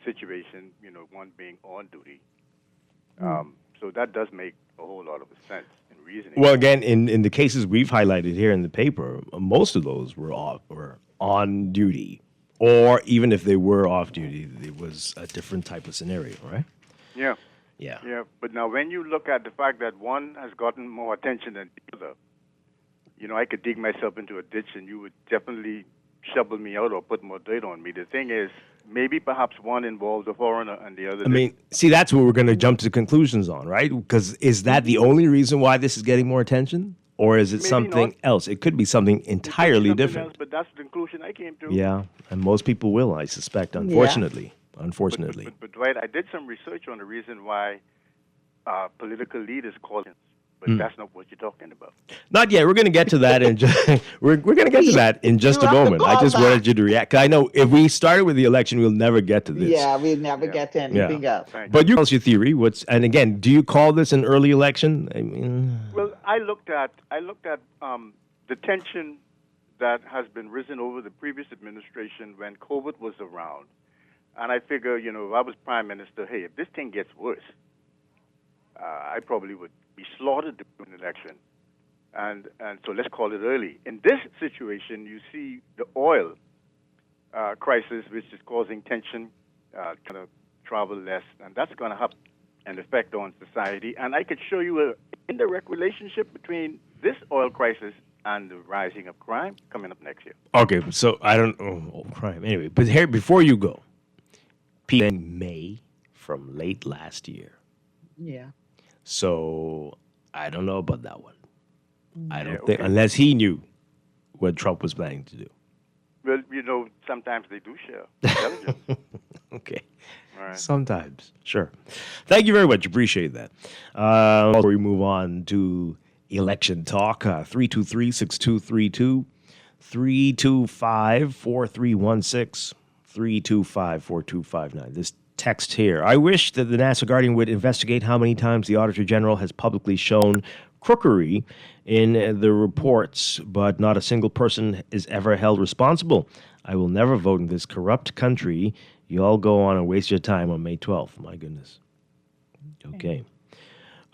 situation. One being on duty. So that does make a whole lot of sense in reasoning. Well, again, in the cases we've highlighted here in the paper, most of those were on duty, or even if they were off duty, it was a different type of scenario, right? Yeah. Yeah. Yeah, but now when you look at the fact that one has gotten more attention than the other, I could dig myself into a ditch and you would definitely shovel me out or put more dirt on me. The thing is, maybe perhaps one involves a foreigner and the other. I mean, see, that's what we're going to jump to conclusions on, right? Because is that the only reason why this is getting more attention? Or is it Maybe something not. else? It could be something entirely different. Else, but that's the conclusion I came to. Yeah, and most people will, I suspect, unfortunately. Unfortunately. But Dwight, I did some research on the reason why political leaders call it, but that's not what you're talking about. Not yet. We're going to get to that in we're going to get to that in just a moment. I just wanted you to react. 'Cause I know if we started with the election, we'll never get to this. Yeah, we'll never get to anything else. But you tell us your theory. And again, do you call this an early election? I mean, well, I looked at the tension that has been risen over the previous administration when COVID was around, and I figure, if I was prime minister, hey, if this thing gets worse, I probably would be slaughtered during an election. And so let's call it early. In this situation, you see the oil crisis, which is causing tension, kind of travel less, and that's going to have an effect on society. And I could show you an indirect relationship between this oil crisis and the rising of crime coming up next year. okay, so I don't crime. Anyway, but here, before you go, in May from late last year. Yeah. So I don't know about that one. I don't think, unless he knew what Trump was planning to do. Well, sometimes they do share intelligence. Okay. All right. Sometimes, sure. Thank you very much. Appreciate that. Before we move on to election talk, 323-6232, 325-4316, 325-4259. This text here. I wish that the National Guardian would investigate how many times the Auditor General has publicly shown crookery in the reports, but not a single person is ever held responsible. I will never vote in this corrupt country. You all go on and waste your time on May 12th. My goodness. Okay.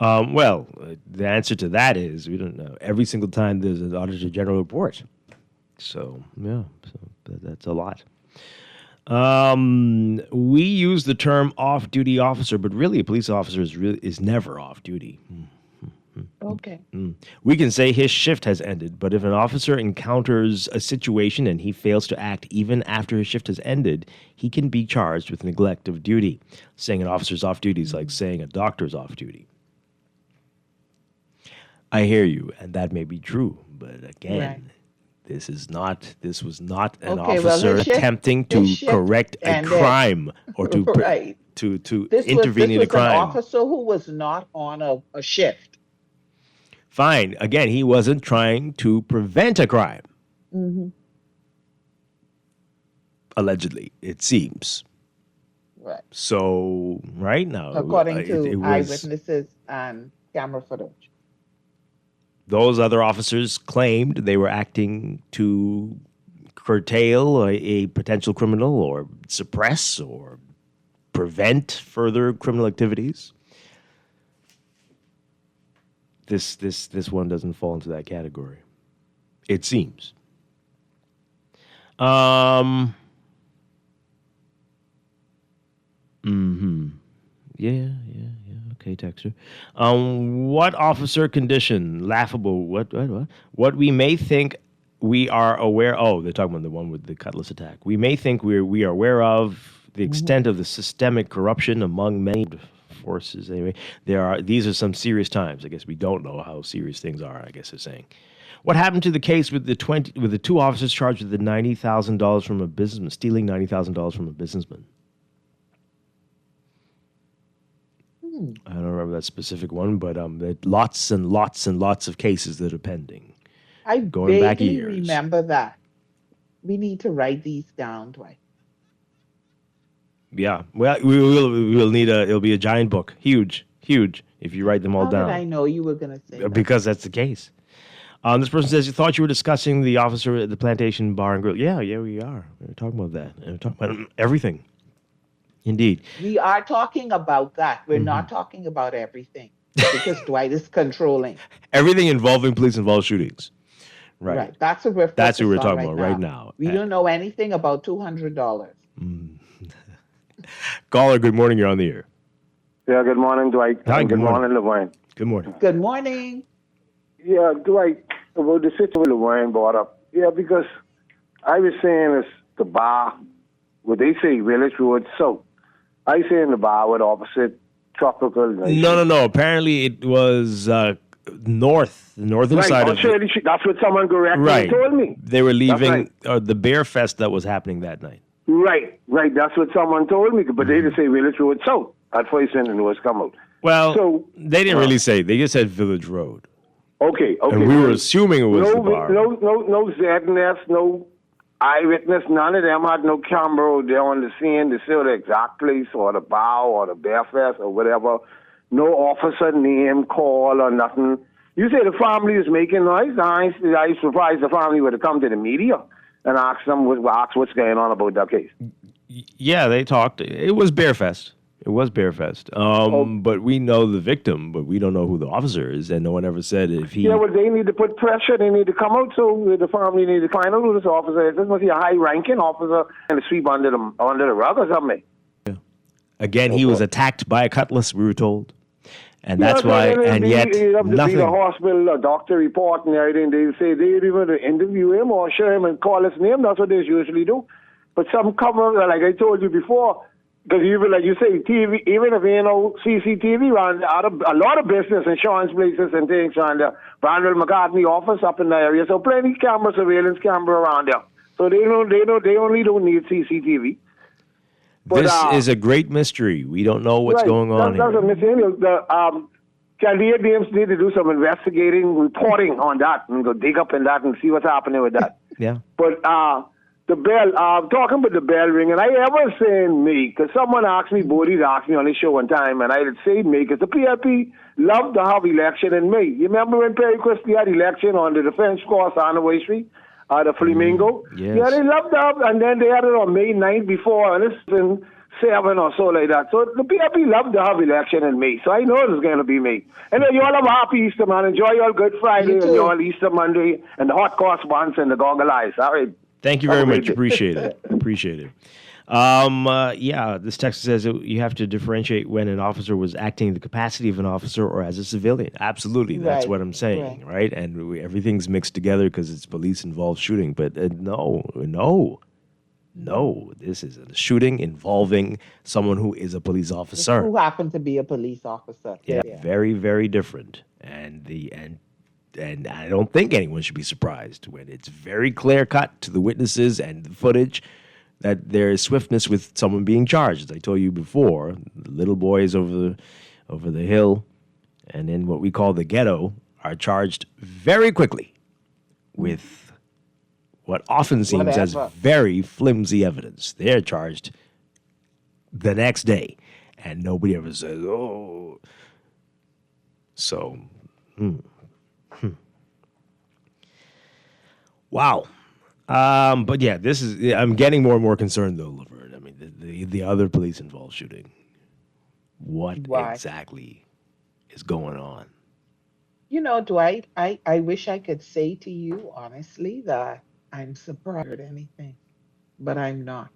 Well, the answer to that is we don't know. Every single time there's an Auditor General report. So, yeah, that's a lot. We use the term off-duty officer, but really a police officer is never off-duty. Okay. We can say his shift has ended, but if an officer encounters a situation and he fails to act even after his shift has ended, he can be charged with neglect of duty. Saying an officer's off-duty is like saying a doctor's off-duty. I hear you, and that may be true, but again, this was not an officer attempting to correct a crime or to intervene in a crime. An officer who was not on a shift. Fine. Again, he wasn't trying to prevent a crime. Mm-hmm. Allegedly, it seems. Right. So, right now, according to eyewitnesses and camera footage. Those other officers claimed they were acting to curtail a potential criminal or suppress or prevent further criminal activities. This one doesn't fall into that category. It seems. Yeah. Okay, texter. What officer condition? Laughable. What we may think we are aware. Oh, they're talking about the one with the cutlass attack. We may think we are aware of the extent of the systemic corruption among many forces. Anyway, these are some serious times. I guess we don't know how serious things are. I guess they're saying. What happened to the case with the two officers charged with the $90,000 from a businessman, stealing $90,000 from a businessman? I don't remember that specific one, but there are lots and lots and lots of cases that are pending. I going back vaguely years. remember that. We need to write these down, Dwight. Yeah, well, we'll need it'll be a giant book, huge, if you write them all down. How did I know you were going to say that? Because that's the case. This person says, you thought you were discussing the officer at the Plantation Bar and Grill. Yeah, we are. We're talking about that. We're talking about everything. Indeed. We are talking about that. We're not talking about everything because Dwight is controlling. Everything involving police involves shootings. Right. That's what we're talking about right now. We don't know anything about $200. Caller, good morning. You're on the air. Yeah, good morning, Dwight. Hi, good morning, Levine. Good morning. Good morning. Yeah, Dwight, about the situation Warren brought up. Yeah, because I was saying it's the bar, what they say, Village Road South. I say in the bar with opposite Tropical Nation. No. Apparently it was northern right. side of Shirley Street. That's what someone correctly right. told me. They were leaving right. the Bear Fest that was happening that night. Right. That's what someone told me. But they just say Village Road South. At first, and it was come out. Well, so, they didn't really say. They just said Village Road. Okay. And we were assuming it was the bar. No ZNS, no eyewitness. None of them had no camera there on the scene to see the exact place or the bar or the Bear Fest or whatever. No officer name call or nothing. You say the family is making noise. I surprised the family would have come to the media and asked what's going on about that case. Yeah, they talked. It was Bear Fest. It was Bear Fest. But we know the victim, but we don't know who the officer is, and no one ever said if he... Yeah, well, they need to put pressure. They need to come out, so the family need to find out who this officer is. This must be a high-ranking officer and sweep under the rug or something. Yeah. Again, he was attacked by a cutlass, we were told. And that's why, and yet, nothing... The hospital, a doctor report and everything, they say they even interview him or show him and call his name. That's what they usually do. But some cover, like I told you before... Because even like you say, TV, even if you know CCTV around a lot of business, insurance places and things around there. Brandon McCartney office up in the area, so plenty camera, surveillance camera around there. So they only don't need CCTV. But, this is a great mystery. We don't know what's going on here. That's a mystery. Candidate James need to do some investigating, reporting on that, and go dig up in that and see what's happening with that. Yeah. But the bell, talking about the bell ring, and I ever saying me, because someone asked me, Bodie's asked me on his show one time, and I would say me, because the PLP loved to have election in May. You remember when Perry Christie had election on the defense course on the Way Street, the Flamingo? Yes. Yeah, they loved that, and then they had it on May 9th before, and it's been 7 or so like that. So the PLP loved to have election in May, so I know it's going to be May. And then you all have a happy Easter, man. Enjoy your Good Friday, and your Easter Monday, and the hot cross buns and the goggle eyes. All right. Thank you very much. Appreciate it. This text says you have to differentiate when an officer was acting in the capacity of an officer or as a civilian. Absolutely. That's what I'm saying, right? And everything's mixed together because it's police-involved shooting. But no. This is a shooting involving someone who is a police officer. Who happened to be a police officer. Yeah. Very, very different. And I don't think anyone should be surprised when it's very clear-cut to the witnesses and the footage that there is swiftness with someone being charged. As I told you before, the little boys over the hill and in what we call the ghetto are charged very quickly with what often seems as very flimsy evidence. They're charged the next day, and nobody ever says, oh. So, Wow. But yeah, I'm getting more and more concerned though, Laverne. I mean, the other police involved shooting. What exactly is going on? You know, Dwight, I wish I could say to you honestly that I'm surprised at anything, but I'm not.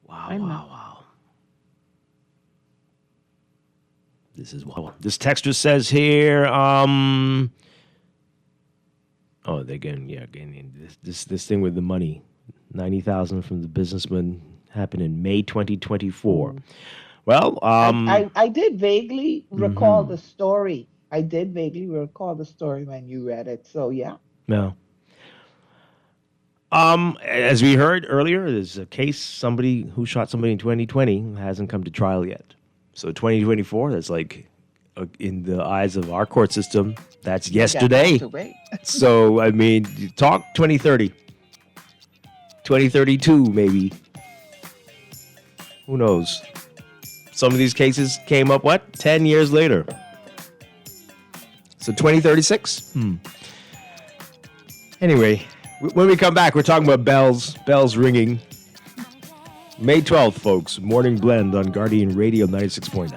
Wow. This is wild. This texter says here, they're getting this thing with the money. 90,000 from the businessman happened in May 2024. Well, I did vaguely recall the story. I did vaguely recall the story when you read it. So yeah. No. As we heard earlier, there's a case, somebody who shot somebody in 2020 hasn't come to trial yet. So 2024, that's like, in the eyes of our court system, that's yesterday. So, I mean, talk 2030. 2032, maybe. Who knows? Some of these cases came up, 10 years later. So 2036? Anyway, when we come back, we're talking about bells ringing. May 12th, folks, Morning Blend on Guardian Radio 96.9.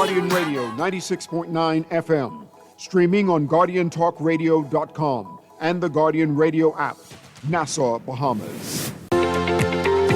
Guardian Radio 96.9 FM, streaming on GuardianTalkRadio.com and the Guardian Radio app, Nassau, Bahamas.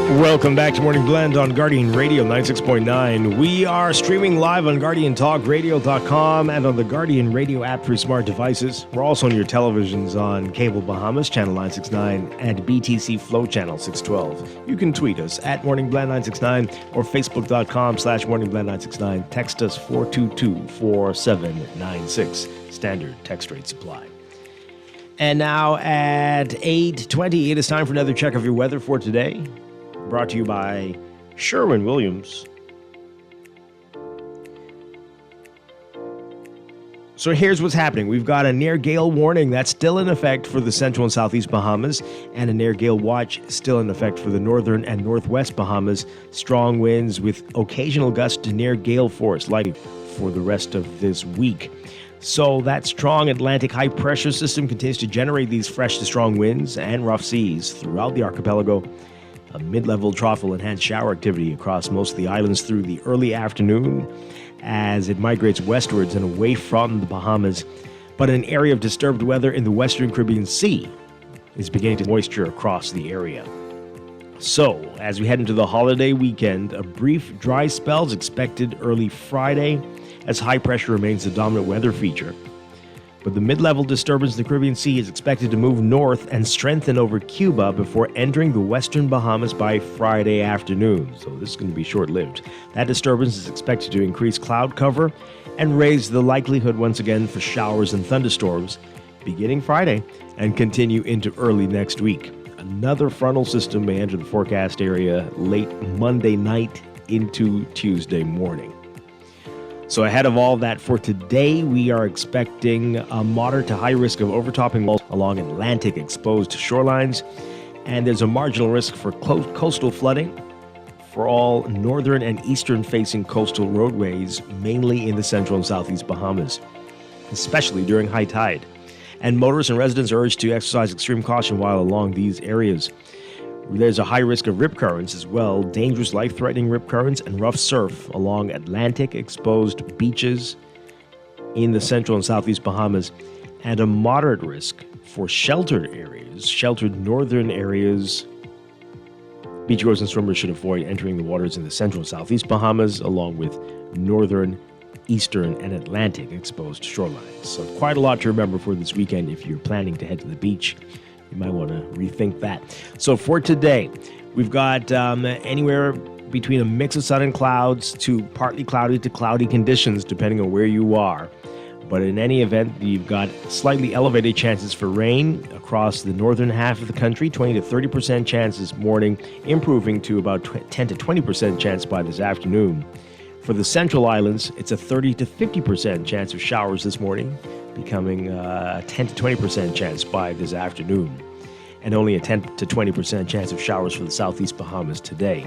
Welcome back to Morning Blend on Guardian Radio 96.9. We are streaming live on GuardianTalkRadio.com and on the Guardian Radio app for smart devices. We're also on your televisions on Cable Bahamas, Channel 969, and BTC Flow Channel 612. You can tweet us at MorningBlend969 or Facebook.com/MorningBlend969. Text us 422-4796. Standard text rate supply. And now at 8:20, it is time for another check of your weather for today. Brought to you by Sherwin-Williams. So here's what's happening. We've got a near gale warning that's still in effect for the central and southeast Bahamas, and a near gale watch still in effect for the northern and northwest Bahamas. Strong winds with occasional gusts to near gale force likely for the rest of this week. So that strong Atlantic high pressure system continues to generate these fresh to strong winds and rough seas throughout the archipelago. A mid-level trough will enhance shower activity across most of the islands through the early afternoon as it migrates westwards and away from the Bahamas. But an area of disturbed weather in the western Caribbean Sea is beginning to moisture across the area. So, as we head into the holiday weekend, a brief dry spell is expected early Friday as high pressure remains the dominant weather feature. But the mid-level disturbance in the Caribbean Sea is expected to move north and strengthen over Cuba before entering the western Bahamas by Friday afternoon. So this is going to be short-lived. That disturbance is expected to increase cloud cover and raise the likelihood once again for showers and thunderstorms beginning Friday and continue into early next week. Another frontal system may enter the forecast area late Monday night into Tuesday morning. So ahead of all that for today, we are expecting a moderate to high risk of overtopping along Atlantic exposed shorelines, and there's a marginal risk for coastal flooding for all northern and eastern facing coastal roadways, mainly in the central and southeast Bahamas, especially during high tide. And motorists and residents are urged to exercise extreme caution while along these areas. There's a high risk of rip currents as well, dangerous life-threatening rip currents and rough surf along Atlantic-exposed beaches in the central and southeast Bahamas, and a moderate risk for sheltered areas, sheltered northern areas. Beachgoers and swimmers should avoid entering the waters in the central and southeast Bahamas, along with northern, eastern, and Atlantic-exposed shorelines. So quite a lot to remember for this weekend if you're planning to head to the beach. You might want to rethink that. So for today, we've got anywhere between a mix of sun and clouds to partly cloudy to cloudy conditions, depending on where you are. But in any event, you've got slightly elevated chances for rain across the northern half of the country, 20 to 30% chance this morning, improving to about 10 to 20% chance by this afternoon. For the central islands, it's a 30 to 50% chance of showers this morning, becoming a 10 to 20% chance by this afternoon, and only a 10 to 20% chance of showers for the southeast Bahamas today.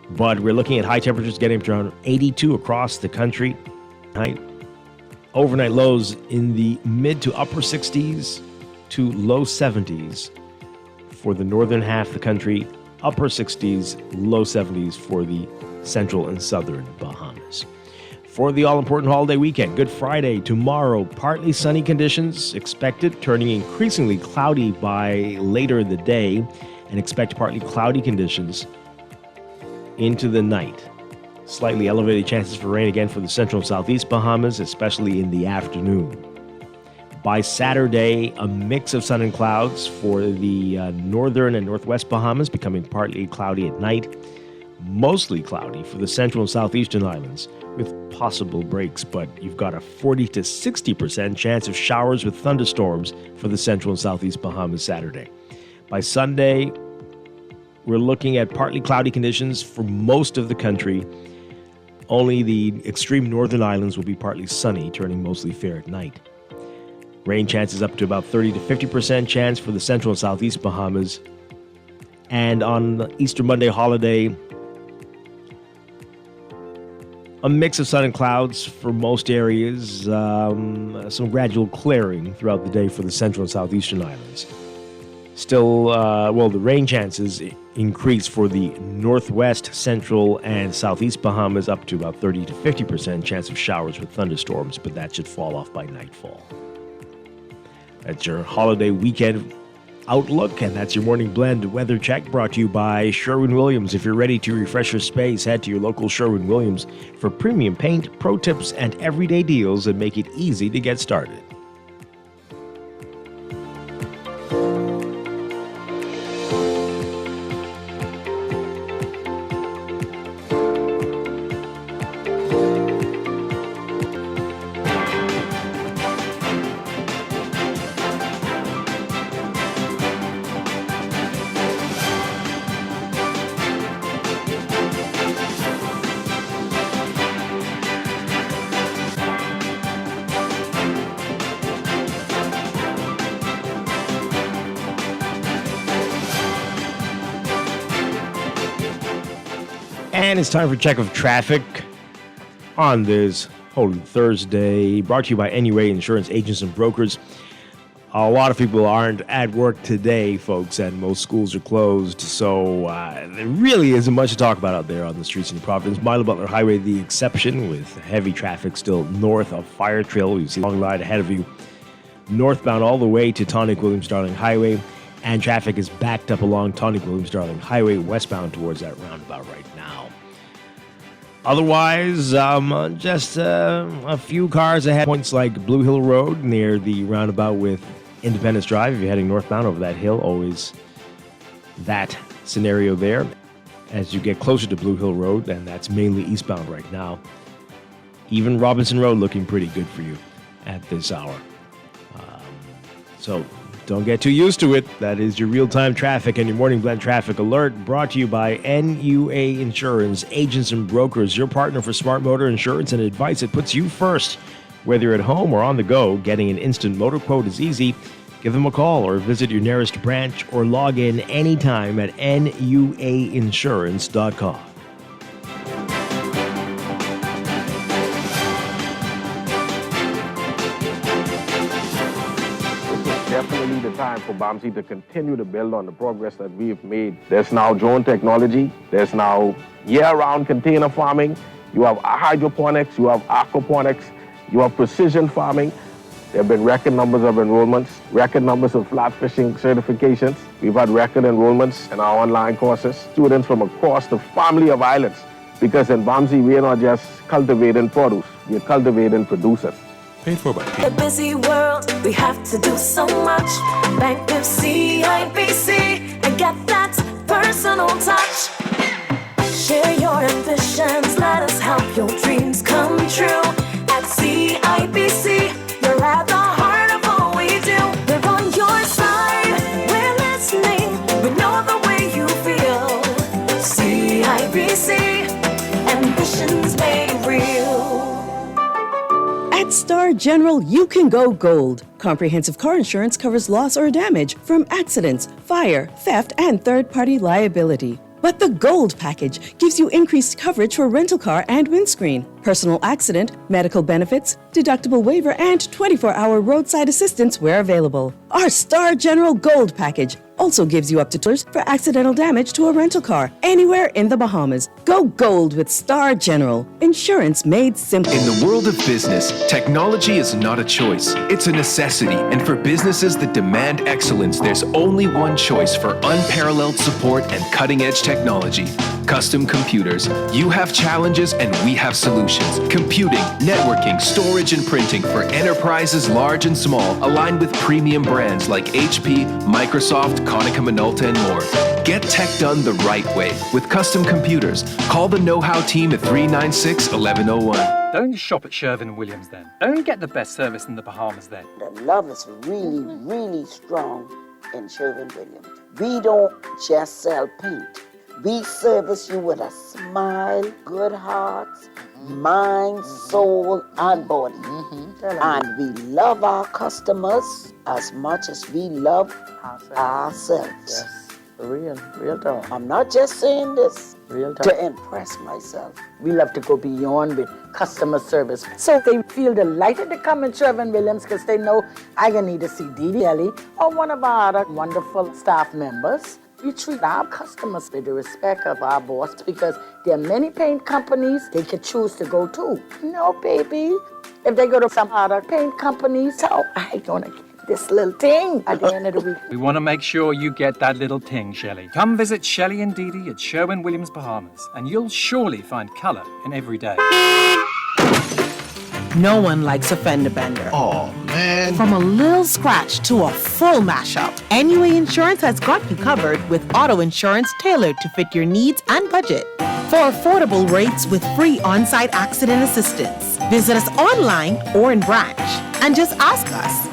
But we're looking at high temperatures getting up to around 82 across the country. Overnight lows in the mid to upper 60s to low 70s for the northern half of the country, upper 60s, low 70s for the central and southern Bahamas. For the all-important holiday weekend, Good Friday, tomorrow, partly sunny conditions expected, turning increasingly cloudy by later in the day, and expect partly cloudy conditions into the night. Slightly elevated chances for rain again for the central and southeast Bahamas, especially in the afternoon. By Saturday, a mix of sun and clouds for the northern and northwest Bahamas, becoming partly cloudy at night. Mostly cloudy for the central and southeastern islands, with possible breaks, but you've got a 40 to 60% chance of showers with thunderstorms for the central and southeast Bahamas Saturday. By Sunday, we're looking at partly cloudy conditions for most of the country. Only the extreme northern islands will be partly sunny, turning mostly fair at night. Rain chances up to about 30 to 50% chance for the central and southeast Bahamas. And on the Easter Monday holiday, a mix of sun and clouds for most areas, some gradual clearing throughout the day for the central and southeastern islands. Still, the rain chances increase for the northwest, central, and southeast Bahamas up to about 30 to 50% chance of showers with thunderstorms, but that should fall off by nightfall. That's your holiday weekend outlook, and that's your morning blend weather check brought to you by Sherwin-Williams. If you're ready to refresh your space, head to your local Sherwin-Williams for premium paint, pro tips, and everyday deals that make it easy to get started. And it's time for check of traffic on this Holy Thursday, brought to you by NUA Insurance Agents and Brokers. A lot of people aren't at work today, folks, and most schools are closed, so there really isn't much to talk about out there on the streets in Providence. Milo Butler Highway, the exception, with heavy traffic still north of Fire Trail. You see a long line ahead of you, northbound all the way to Tonic-Williams-Darling Highway, and traffic is backed up along Tonic-Williams-Darling Highway, westbound towards that roundabout right now. Otherwise, just a few cars ahead. Points like Blue Hill Road near the roundabout with Independence Drive. If you're heading northbound over that hill, always that scenario there. As you get closer to Blue Hill Road, and that's mainly eastbound right now. Even Robinson Road looking pretty good for you at this hour. So don't get too used to it. That is your real-time traffic and your morning blend traffic alert, brought to you by NUA Insurance Agents and Brokers, your partner for smart motor insurance and advice that puts you first. Whether you're at home or on the go, getting an instant motor quote is easy. Give them a call or visit your nearest branch or log in anytime at nuainsurance.com. Definitely the time for BAMSI to continue to build on the progress that we've made. There's now drone technology. There's now year-round container farming. You have hydroponics. You have aquaponics. You have precision farming. There have been record numbers of enrollments, record numbers of flat fishing certifications. We've had record enrollments in our online courses. Students from across the family of islands. Because in BAMSI, we are not just cultivating produce. We're cultivating producers. Paid for by a busy world, we have to do so much. Bank with CIBC and get that personal touch. Share your ambitions, let us help your dreams come true. At CIBC, you're at the heart of all we do. We're on your side, we're listening, we know the way you feel. CIBC, ambitions made real. At Star General, you can go gold. Comprehensive car insurance covers loss or damage from accidents, fire, theft, and third-party liability. But the Gold package gives you increased coverage for rental car and windscreen, personal accident, medical benefits, deductible waiver, and 24-hour roadside assistance where available. Our Star General Gold package also gives you up to $2 for accidental damage to a rental car anywhere in the Bahamas. Go gold with Star General. Insurance made simple. In the world of business, technology is not a choice. It's a necessity. And for businesses that demand excellence, there's only one choice for unparalleled support and cutting-edge technology. Custom Computers. You have challenges and we have solutions. Computing, networking, storage, and printing for enterprises large and small, aligned with premium brands like HP, Microsoft, Konica Minolta, and more. Get tech done the right way with Custom Computers. Call the know-how team at 396-1101. Don't shop at Sherwin-Williams then. Don't get the best service in the Bahamas then. The love is really, really strong in Sherwin-Williams. We don't just sell paint. We service you with a smile, good hearts, mind, soul, and body. And we love our customers as much as we love ourselves. Real talk. I'm not just saying this to impress myself. We love to go beyond with customer service. So they feel delighted to come in Sherwin-Williams because they know I can either see Dee Dee Ellie or one of our other wonderful staff members. We treat our customers with the respect of our boss because there are many paint companies they could choose to go to. No, baby. If they go to some other paint companies, so I gonna get this little thing at the end of the week. We want to make sure you get that little ting, Shelley. Come visit Shelley and Dee Dee at Sherwin-Williams, Bahamas, and you'll surely find colour in every day. No one likes a fender bender. Oh, man. From a little scratch to a full mashup, NUA Insurance has got you covered with auto insurance tailored to fit your needs and budget. For affordable rates with free on-site accident assistance, visit us online or in branch and just ask us.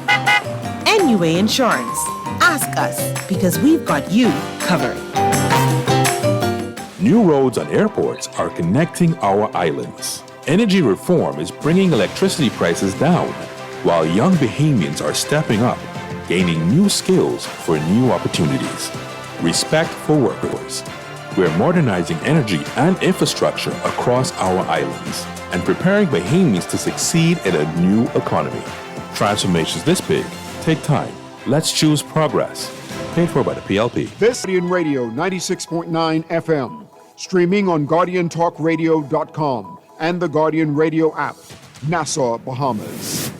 NUA Insurance. Ask us because we've got you covered. New roads and airports are connecting our islands. Energy reform is bringing electricity prices down, while young Bahamians are stepping up, gaining new skills for new opportunities. Respect for workers. We're modernizing energy and infrastructure across our islands and preparing Bahamians to succeed in a new economy. Transformations this big take time. Let's choose progress. Paid for by the PLP. This Guardian Radio 96.9 FM, streaming on GuardianTalkRadio.com and the Guardian Radio app, Nassau, Bahamas.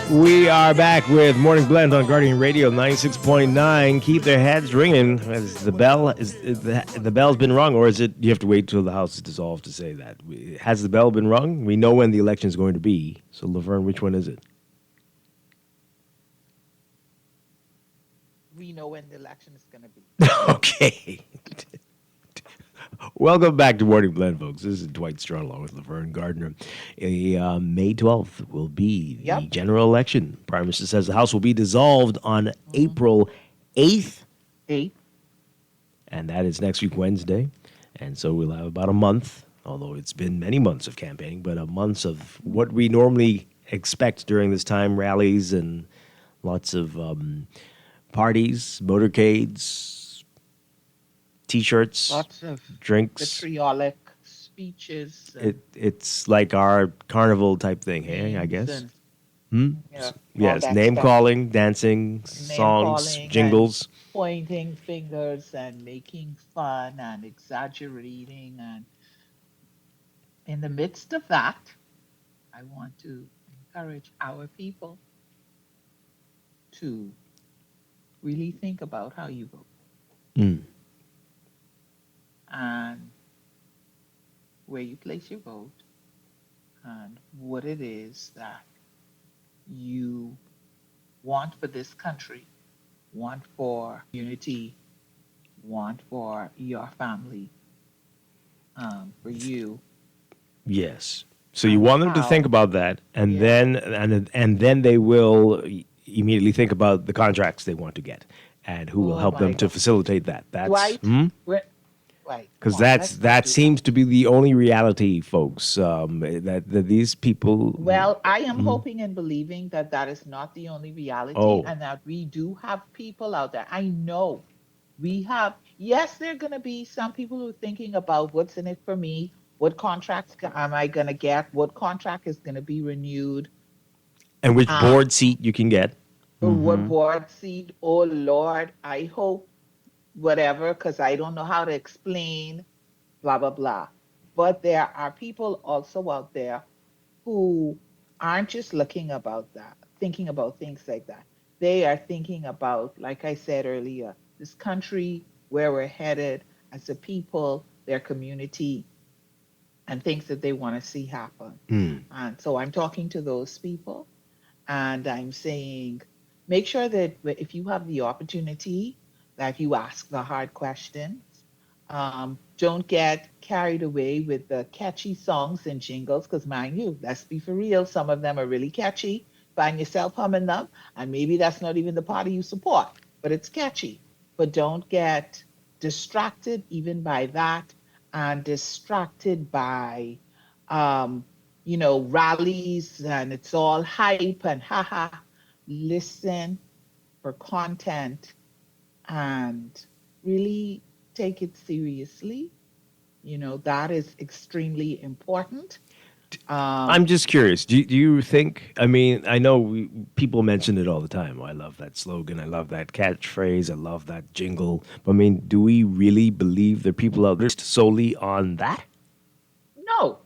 We are back with Morning Blend on Guardian Radio 96.9. Keep their heads ringing. Is the bell's been rung, or is it you have to wait till the House is dissolved to say that? Has the bell been rung? We know when the election is going to be. So, Laverne, which one is it? We know when the election is going to be. Okay. Welcome back to Morning Blend, folks. This is Dwight Strachan along with Laverne Gardner. May 12th will be the general election. Prime Minister says the House will be dissolved on April 8th. And that is next week, Wednesday. And so we'll have about a month, although it's been many months of campaigning, but a month of what we normally expect during this time, rallies and lots of parties, motorcades, T-shirts, lots of drinks, vitriolic speeches. It's like our carnival type thing, hey, I guess. Yes, name calling, dancing, songs, jingles. Pointing fingers and making fun and exaggerating. And in the midst of that, I want to encourage our people to really think about how you vote. And where you place your vote and what it is that you want for this country, want for unity, want for your family, for you. Yes. So you want them to think about that, and then they will immediately think about the contracts they want to get and who will help them to facilitate that. That's Dwight, because that seems to be the only reality, folks. That these people. Well, I am hoping and believing that that is not the only reality, and that we do have people out there. I know we have. Yes, there are going to be some people who are thinking about what's in it for me. What contracts am I going to get? What contract is going to be renewed? And which board seat you can get? What board seat? Oh Lord, I hope. Whatever, because I don't know how to explain, blah, blah, blah. But there are people also out there who aren't just thinking about things like that. They are thinking about, like I said earlier, this country, where we're headed as a people, their community, and things that they want to see happen. And so I'm talking to those people, and I'm saying, make sure that if you have the opportunity, that you ask the hard questions. Don't get carried away with the catchy songs and jingles, because mind you, let's be for real, some of them are really catchy. Find yourself humming them, and maybe that's not even the party you support, but it's catchy. But don't get distracted even by that, and distracted by, rallies, and it's all hype and haha. Listen for content and really take it seriously. That is extremely important. I'm just curious. Do you think? I mean, I know people mention it all the time. I love that slogan. I love that catchphrase. I love that jingle. But I mean, do we really believe there are people out there solely on that? No.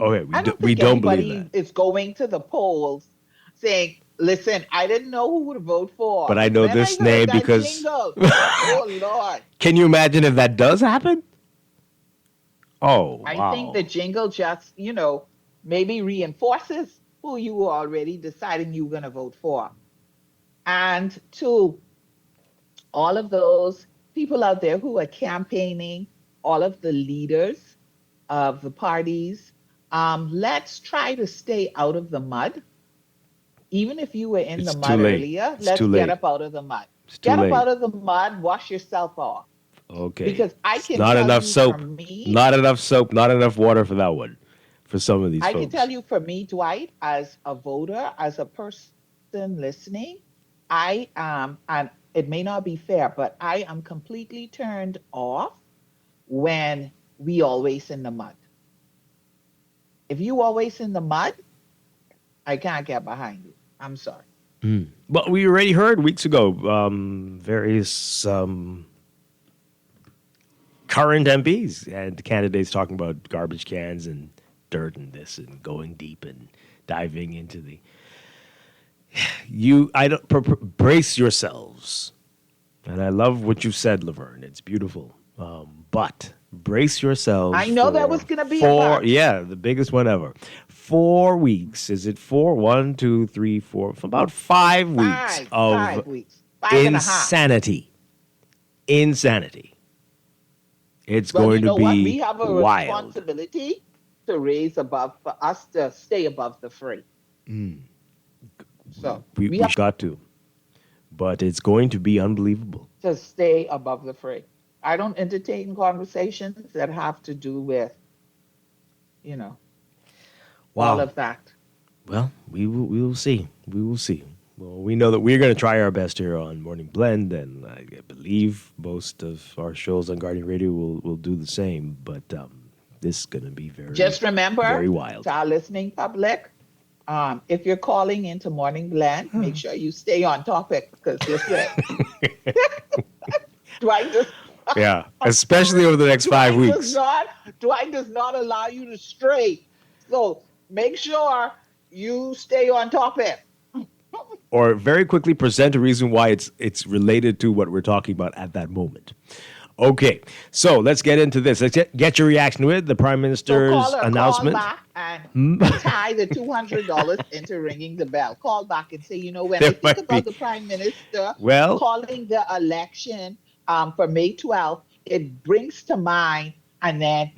Okay, we think don't believe anybody that. is going to the polls saying, "Listen, I didn't know who to vote for, But I know when this I heard name that because. jingle." Oh Lord! Can you imagine if that does happen? Oh, I wow. think the jingle just, maybe reinforces who you were already deciding you were going to vote for. And to all of those people out there who are campaigning, all of the leaders of the parties, let's try to stay out of the mud. Even if you were in the mud earlier, let's get up out of the mud. Get up out of the mud, wash yourself off. Okay. Because I can not tell enough you soap. for me, Not enough soap. Not enough water for that one. For some of these I folks. can tell you for me, Dwight, as a voter, as a person listening, I am, and it may not be fair, but I am completely turned off when we always in the mud. If you always in the mud, I can't get behind you. I'm sorry. But we already heard weeks ago various current MPs and candidates talking about garbage cans and dirt and this and going deep and diving into the. Brace yourselves, and I love what you said, Laverne. It's beautiful, but brace yourselves. I know that was going to be the biggest one ever. 4 weeks. Is it 4? 1, 2, 3, 4. About 5 weeks of 5 weeks. 5 and a half. insanity. Insanity. It's Well, going you know to be what? We have a wild. responsibility to raise above, for us to stay above the fray. So We have got to. But it's going to be unbelievable. to stay above the fray. I don't entertain conversations that have to do with, all of that. Well, we will see. We will see. Well, we know that we're going to try our best here on Morning Blend, and I believe most of our shows on Guardian Radio will do the same. But this is going to be Just remember, very wild. to our listening public, if you're calling into Morning Blend, make sure you stay on topic, because listen, Dwight just Yeah, especially over the next 5 weeks. Dwight does not allow you to stray. So make sure you stay on topic. Or very quickly present a reason why it's related to what we're talking about at that moment. Okay, so let's get into this. Let's get your reaction to it. The Prime Minister's announcement. Call back and tie the $200 into ringing the bell. Call back and say, when I think about the Prime Minister calling the election for May 12th, it brings to mind, and then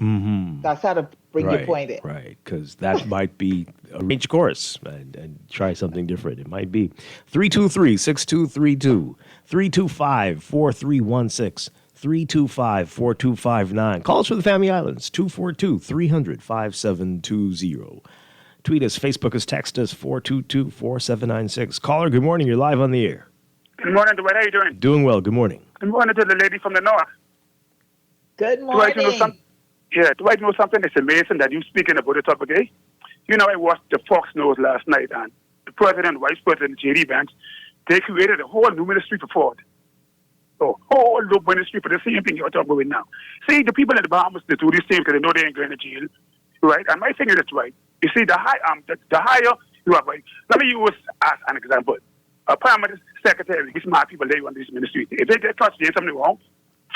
that's how to bring your point in. Right, because that might be a range course and try something different. It might be 323-6232, 325-4316, 325-4259. Call us from the Family Islands, 242-300-5720. Tweet us, Facebook us, text us, 422-4796. Caller, good morning. You're live on the air. Good morning, Dwight. How you doing? Doing well. Good morning. Good morning to the lady from the north. Good morning. Dwight, know something? It's amazing that you speaking about the topic, eh? I watched the Fox News last night, and the president, vice president, J.D. Vance, they created a whole new ministry for Ford. So, whole new ministry for the same thing you're talking about now. See, the people in the Bahamas, they do this thing because they know they ain't going to jail, right? And my thing is this, right? You see, the higher you are, right? Let me use as an example. A prime minister, secretary, these smart people, they run this ministry. If they get caught doing something wrong,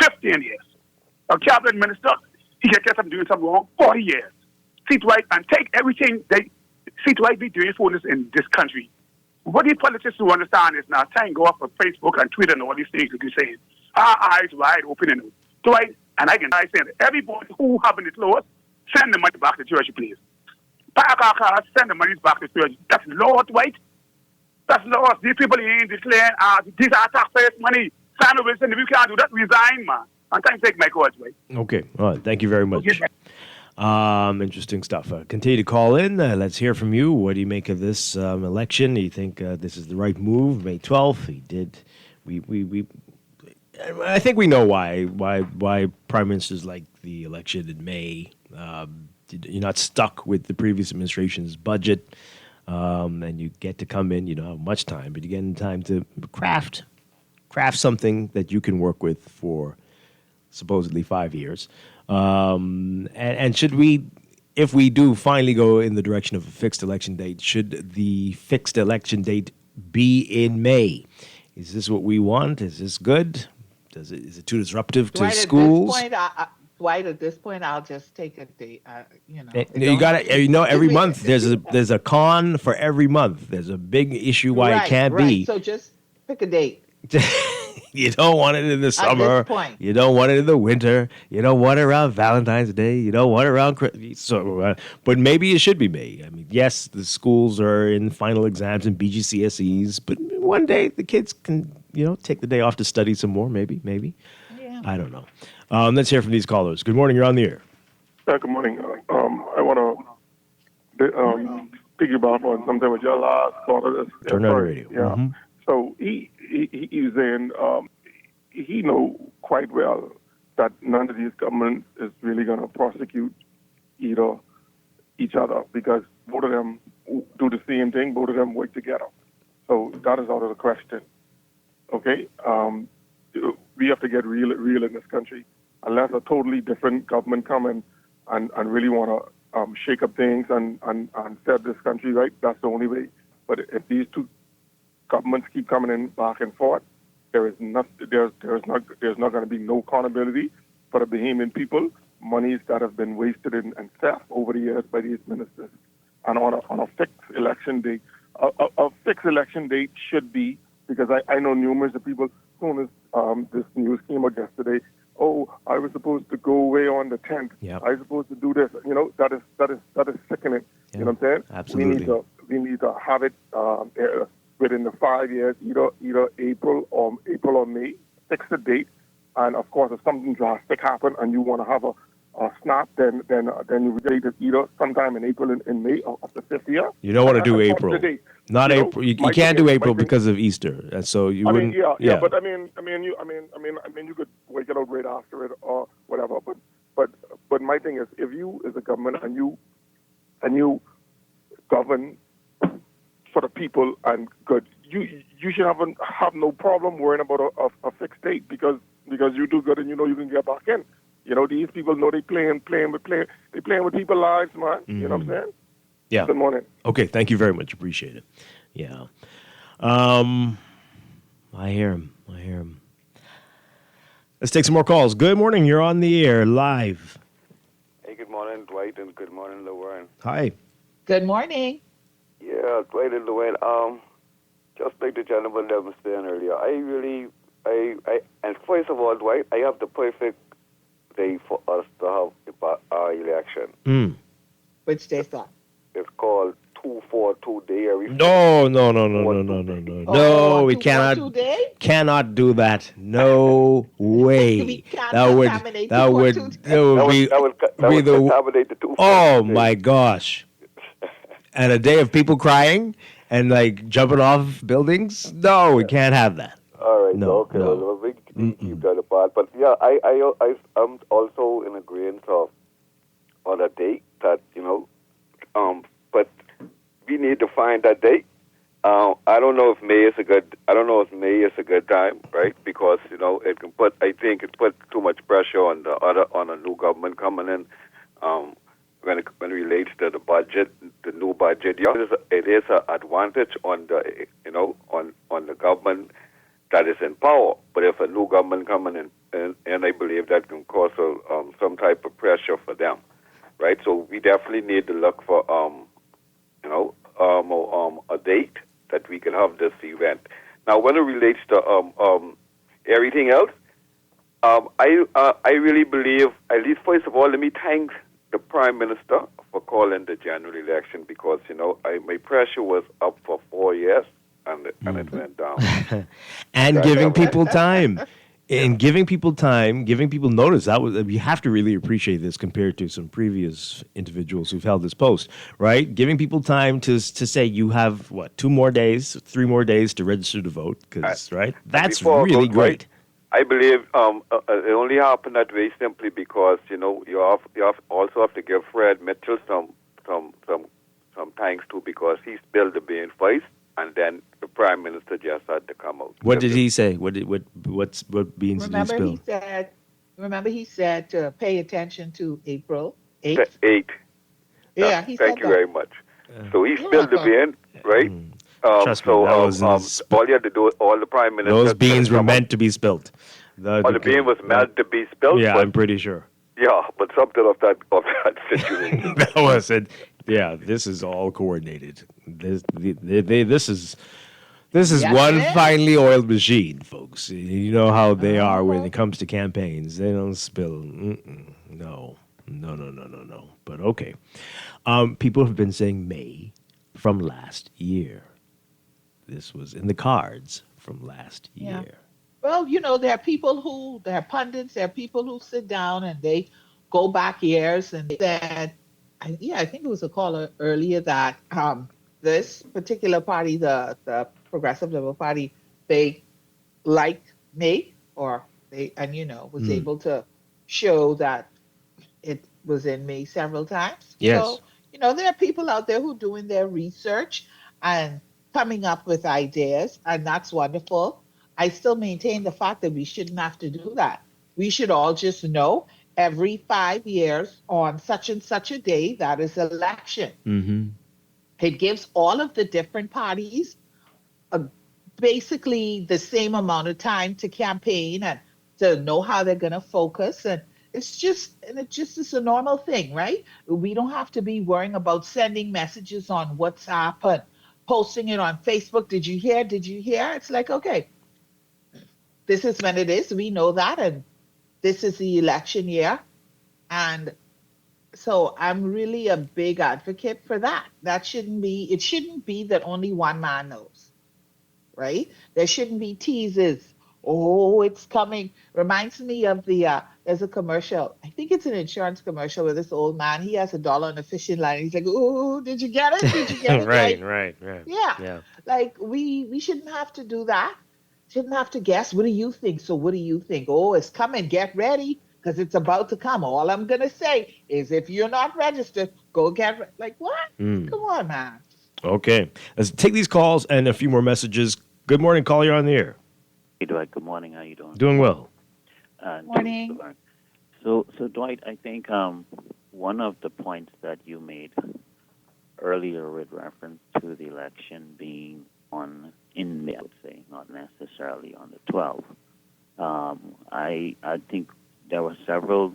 15 years. A cabinet minister, he can get them doing something wrong, 40 years. See, Dwight, and take everything Dwight be doing for us in this country. What these politicians do understand is now, thank God for Facebook and Twitter and all these things that you're saying. Our eyes wide open and Dwight, and I can say that everybody who having it closed, send the money back to church, please. park our cars, send the money back to church. That's law, Dwight. That's law. These people in this land, these are taxpayers' money. Simon Wilson, if you can't do that, resign, man. I'm trying to take my call, Dwight. Okay. All right. Thank you very much. Interesting stuff. Continue to call in. Let's hear from you. What do you make of this election? Do you think this is the right move? May 12th, he did. I think we know why prime ministers like the election in May. You're not stuck with the previous administration's budget, and you get to come in. You don't have much time, but you get in time to craft something that you can work with for supposedly 5 years. And should we, if we do finally go in the direction of a fixed election date, should the fixed election date be in May? Is this what we want? Is this good? Is it too disruptive to schools? Dwight, at this point, I'll just take a date. You got to, every month there's a con for every month. There's a big issue why it can't be. So just pick a date. You don't want it in the summer. At this point. You don't want it in the winter. You don't want it around Valentine's Day. You don't want it around Christmas. So, but maybe it should be May. I mean, yes, the schools are in final exams and BGCSEs, but one day the kids can, take the day off to study some more. Maybe. Yeah. I don't know. Let's hear from these callers. Good morning. You're on the air. Good morning. I want to piggyback on something with your last caller. Turn on the radio. Yeah. Mm-hmm. So he was saying he know quite well that none of these governments is really going to prosecute either each other because both of them do the same thing. Both of them work together. So that is out of the question. Okay, we have to get real in this country. Unless a totally different government come in and really want to shake up things and set this country right, that's the only way. But if these two governments keep coming in back and forth, there's not going to be no accountability for the Bahamian people. Monies that have been wasted and theft over the years by these ministers, and on a fixed election date, a fixed election date should be, because I know numerous of people. As soon as this news came out yesterday, I was supposed to go away on the 10th. Yep. I was supposed to do this. That is sickening. Yep. You know what I'm saying? Absolutely. We need to have it within the 5 years, either April or May. Fix the date, and of course, if something drastic happens and you want to have a snap, then you date it either sometime in April and May of the 5th year. You don't want to do April. Not April. You can't do April because of Easter, and so you wouldn't. Yeah. But I mean, you could wake it out right after it or whatever. But my thing is, if you as a government and you govern for the people and good, you should have no problem worrying about a fixed date because you do good and you can get back in. These people know they playing with people's lives, man. Mm-hmm. You know what I'm saying? Yeah. Good morning. Okay, thank you very much. Appreciate it. Yeah. I hear him. Let's take some more calls. Good morning. You're on the air live. Hey, good morning, Dwight, and good morning, Lorraine. Hi. Good morning. Yeah, Dwight and Lorraine. Just like the gentleman that was saying earlier, and first of all, Dwight, I have the perfect day for us to have our election. Which day is that? It's called 242 day. No, we cannot do that. No way. That would contaminate the 242. Oh my gosh. And a day of people crying and like jumping off buildings? No, we can't have that. All right. No. Okay. Well, we can keep that apart. But yeah, I'm also in agreement on a date that but we need to find that date. I don't know if May is a good time, right? Because it can put too much pressure on a new government coming in. When it relates to the budget, the new budget, it is an advantage on the on the government that is in power. But if a new government coming in, and I believe that can cause some type of pressure for them, right? So we definitely need to look for a date that we can have this event. Now, when it relates to everything else, I really believe, at least first of all, let me thank the Prime Minister for calling the general election because, my pressure was up for 4 years and it went down. And giving people time. And giving people time, giving people notice. You have to really appreciate this compared to some previous individuals who've held this post, right? Giving people time to say you have, 2 more days, 3 more days to register to vote, because, right? That's really great. I believe it only happened that way simply because, you also have to give Fred Mitchell some thanks too because he spilled the beans first. And then the Prime Minister just had to come out. What did he say? What beans did he spill? Remember he said to pay attention to April 8th? 8th. Yeah, he said that. Thank you very much. So he spilled the beans, right? Trust me, that was all you had to do, all the Prime Minister... Those beans were meant to be spilled. The bean was meant to be spilled? Yeah, I'm pretty sure. Yeah, but something of that situation. That was it. Yeah, this is all coordinated. This is one finely oiled machine, folks. You know how they are when it comes to campaigns. They don't spill. No. But okay. People have been saying May from last year. This was in the cards from last year. Well, there are pundits, there are people who sit down and they go back years and they said, I think it was a caller earlier that this particular party, the Progressive Liberal Party, they liked May, was able to show that it was in May several times. Yes. So, there are people out there who are doing their research and coming up with ideas, and that's wonderful. I still maintain the fact that we shouldn't have to do that. We should all just know every 5 years on such and such a day, that is election. Mm-hmm. It gives all of the different parties basically the same amount of time to campaign and to know how they're going to focus. And it just is a normal thing, right? We don't have to be worrying about sending messages on WhatsApp and posting it on Facebook. Did you hear? It's like, okay, this is when it is. We know that. And this is the election year. And so I'm really a big advocate for that. It shouldn't be that only one man knows, right? There shouldn't be teases. Oh, it's coming. Reminds me of there's a commercial. I think it's an insurance commercial where this old man, he has $1 on a fishing line. He's like, oh, did you get it? Did you get it? Right. Yeah. Like we shouldn't have to do that. Shouldn't have to guess. What do you think? So what do you think? Oh, it's coming. Get ready because it's about to come. All I'm going to say is if you're not registered, go get like what? Come on, man. Okay. Let's take these calls and a few more messages. Good morning, call. You're on the air. Hey, Dwight. Good morning. How you doing? Doing well. Morning. So Dwight, I think one of the points that you made earlier with reference to the election being in May, I would say, not necessarily on the 12th. I think there were several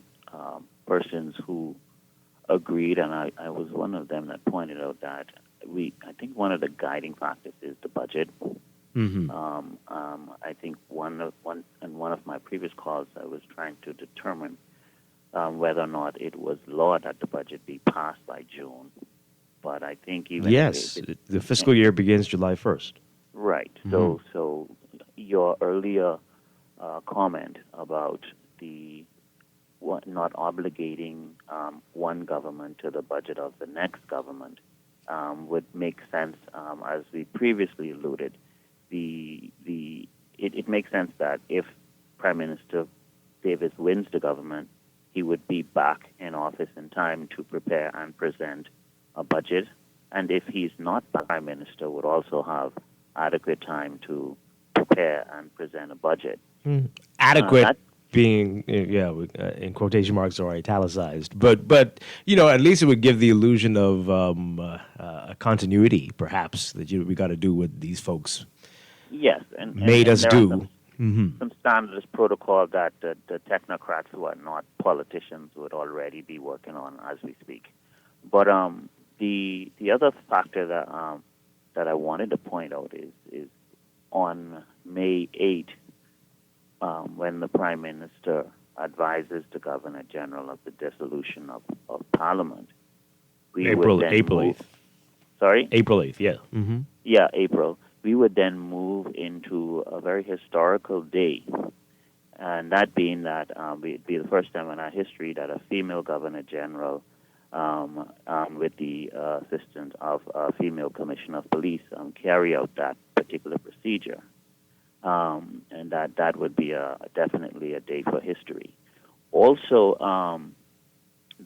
persons who agreed, and I was one of them that pointed out that I think one of the guiding factors is the budget. Mm-hmm. I think one of my previous calls, I was trying to determine whether or not it was law that the budget be passed by June. But I think even the fiscal year begins July 1st. Right. Mm-hmm. So your earlier comment about not obligating one government to the budget of the next government would make sense, as we previously alluded. It makes sense that if Prime Minister Davis wins the government, he would be back in office in time to prepare and present a budget, and if he's not Prime Minister, would also have adequate time to prepare and present a budget. Adequate being, in quotation marks or italicized, but at least it would give the illusion of a continuity, perhaps, that we got to do what these folks made us do. Some standardist protocol that the technocrats who are not politicians would already be working on as we speak. But the other factor that I wanted to point out is on May 8th, when the Prime Minister advises the Governor General of the dissolution of Parliament, we April would then April move, 8th. Sorry? April 8th, yeah. Mm-hmm. Yeah, April. We would then move into a very historical day, and that being that it'd be the first time in our history that a female Governor General, with the assistance of a female Commissioner of Police, carry out that particular procedure. And that would be definitely a day for history. Also,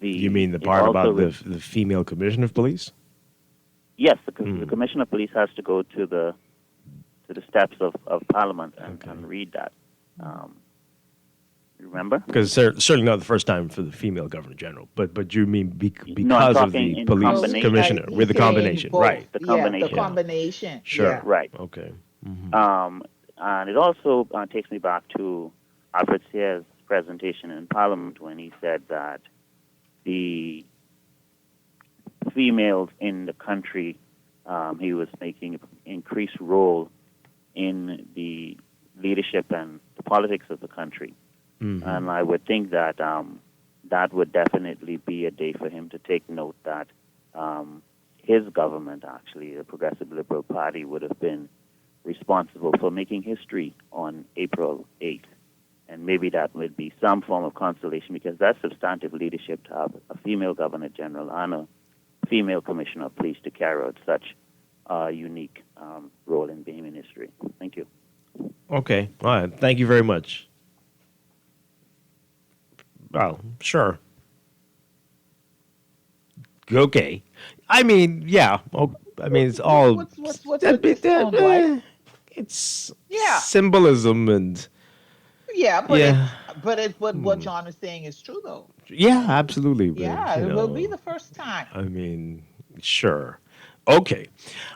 You mean the part about the female Commissioner of Police? Yes, the Commissioner of Police has to go to the steps of Parliament and read that. Remember? Because it's certainly not the first time for the female Governor General, but you mean because I'm of the talking police combination. commissioner with the combination, right? The combination. The combination. Sure. Yeah. Right. Okay. And it also takes me back to Alfred Sears' presentation in Parliament when he said that the females in the country, he was making increased role in the leadership and the politics of the country. Mm-hmm. And I would think that that would definitely be a day for him to take note that his government, actually, the Progressive Liberal Party, would have been responsible for making history on April 8th. And maybe that would be some form of consolation, because that's substantive leadership to have a female Governor General and a female Commissioner of Police to carry out such a unique role in Bahamian history. Thank you. Okay. All right. Thank you very much. Well, sure. Okay. I mean, yeah. I mean, it's all. What's with this tone, Dwight? It's symbolism and. Yeah, but Yeah. what John is saying is true, though. Yeah, absolutely. But, Yeah, you it will know, be the first time. I mean, sure. Okay.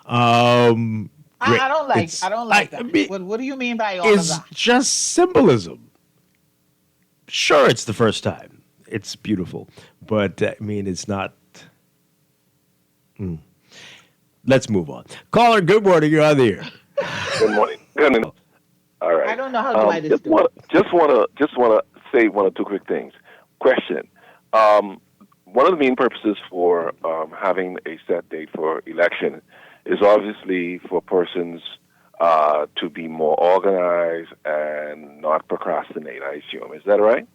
Great. I don't like that. I mean, what do you mean by all of it's that? just symbolism. Sure, it's the first time. It's beautiful. But, I mean, it's not. Let's move on. Caller, good morning. You're on the air. Good morning. Good morning. All right. I don't know how Dwight is doing. Just want to say one or two quick things. Question. One of the main purposes for having a set date for election is obviously for persons to be more organized and not procrastinate, I assume. Is that right?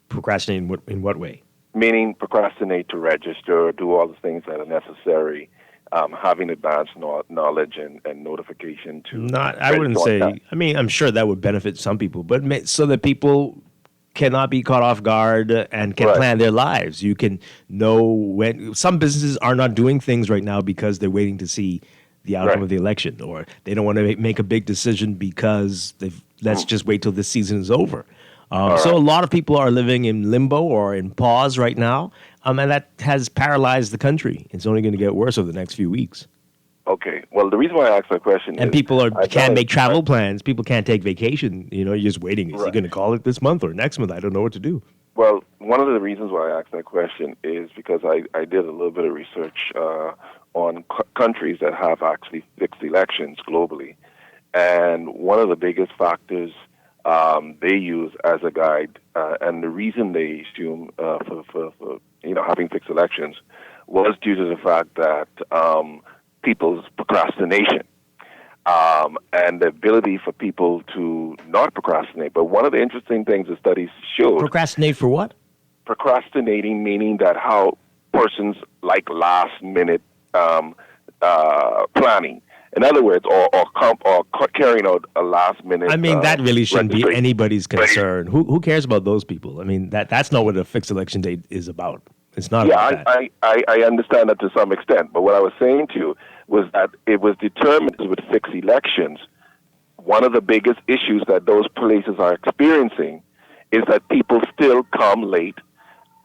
Procrastinate in what way? Meaning procrastinate to register, do all the things that are necessary, having advanced knowledge and notification to... I wouldn't say... I mean, I'm sure that would benefit some people, but so that people cannot be caught off guard and can plan their lives. You can know when... Some businesses are not doing things right now because they're waiting to see the outcome of the election, or they don't want to make a big decision because let's just wait till this season is over. So a lot of people are living in limbo or in pause right now, and that has paralyzed the country. It's only going to get worse over the next few weeks. Okay. Well, the reason why I asked that question and is... people can't make travel plans. People can't take vacation. You know, you're just waiting. Is he going to call it this month or next month? I don't know what to do. Well, one of the reasons why I asked that question is because I did a little bit of research on countries that have actually fixed elections globally. And one of the biggest factors they use as a guide, and the reason they assume for having fixed elections was due to the fact that people's procrastination and the ability for people to not procrastinate. But one of the interesting things the studies showed... Procrastinate for what? Procrastinating, meaning that how persons like last-minute planning. In other words, or carrying out a last-minute... I mean, that really shouldn't be anybody's concern. Who cares about those people? I mean, that's not what a fixed election date is about. It's not about that. I understand that to some extent. But what I was saying to you was that it was determined with fixed elections, one of the biggest issues that those places are experiencing is that people still come late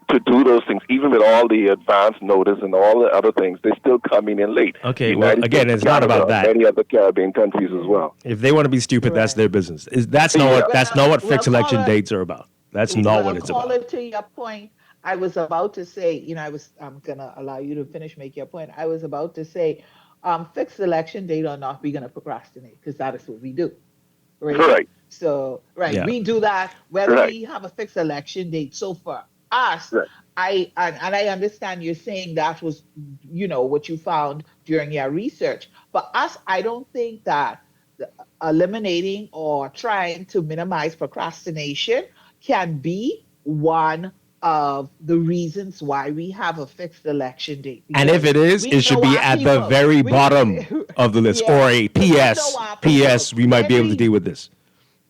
to do those things, even with all the advance notice and all the other things. They're still coming in late. Okay, well, again, it's not about that. Many other Caribbean countries as well. If they want to be stupid, that's their business. That's not what fixed election dates are about. That's not what it's about. Caller, to your point, I was about to say, I'm going to allow you to make your point. I was about to say, fixed election date or not, we're going to procrastinate because that is what we do. Right? Correct. So, right, Yeah. we do that whether Right. we have a fixed election date. So for us, Right. and I understand you're saying that was, what you found during your research. For us, I don't think that eliminating or trying to minimize procrastination can be one of the reasons why we have a fixed election date. And if Because it is, we it should know be our at the people. very We, bottom of the list, or yeah, a because we PS. know our people. PS, we might be able to deal with this.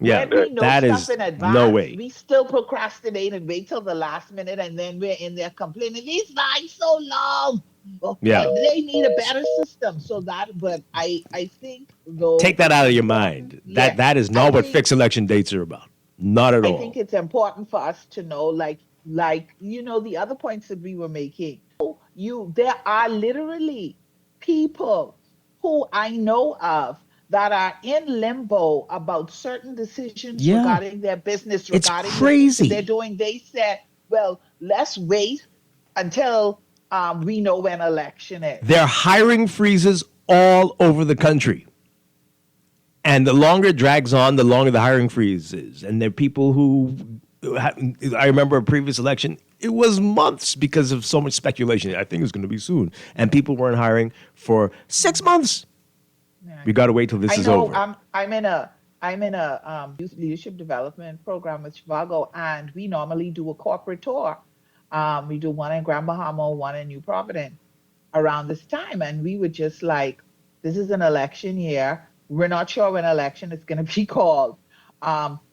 Yeah, When we know that stuff is in no advance, way. we still procrastinate and wait till the last minute, and then we're in there complaining, these lines so long. Well, Yeah. they need a better system. So that, but I think Take though that it's out of your important. mind. Yeah, That is I not what think fixed election dates are about. Not at I think all. it's important for us to know, like the other points that we were making. There are literally people who I know of that are in limbo about certain decisions Yeah. regarding their business, It's regarding the things that they're crazy. doing. They said, well, let's wait until we know when election is. There are hiring freezes all over the country. And the longer it drags on, the longer the hiring freeze is. And there are people who, I remember a previous election, it was months because of so much speculation. I think it's going to be soon. And people weren't hiring for 6 months. We got to wait till this I is know over. I'm in a youth leadership development program with Chicago, and we normally do a corporate tour. We do one in Grand Bahama, one in New Providence around this time, and we were just like, this is an election year. We're not sure when election is going to be called.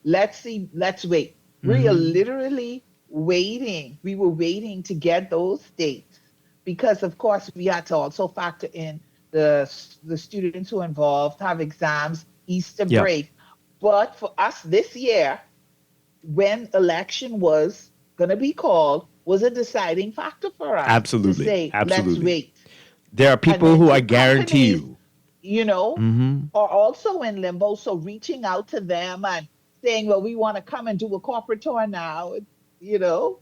Let's see. Let's wait. We are literally waiting. We were waiting to get those dates because, of course, we had to also factor in the students who are involved have exams, Easter Yeah. break. But for us this year, when election was going to be called, was a deciding factor for us to Absolutely. say, let's Absolutely. wait. There are And people then who I some guarantee companies, you. are also in limbo. So reaching out to them and saying, well, we want to come and do a corporate tour now, you know.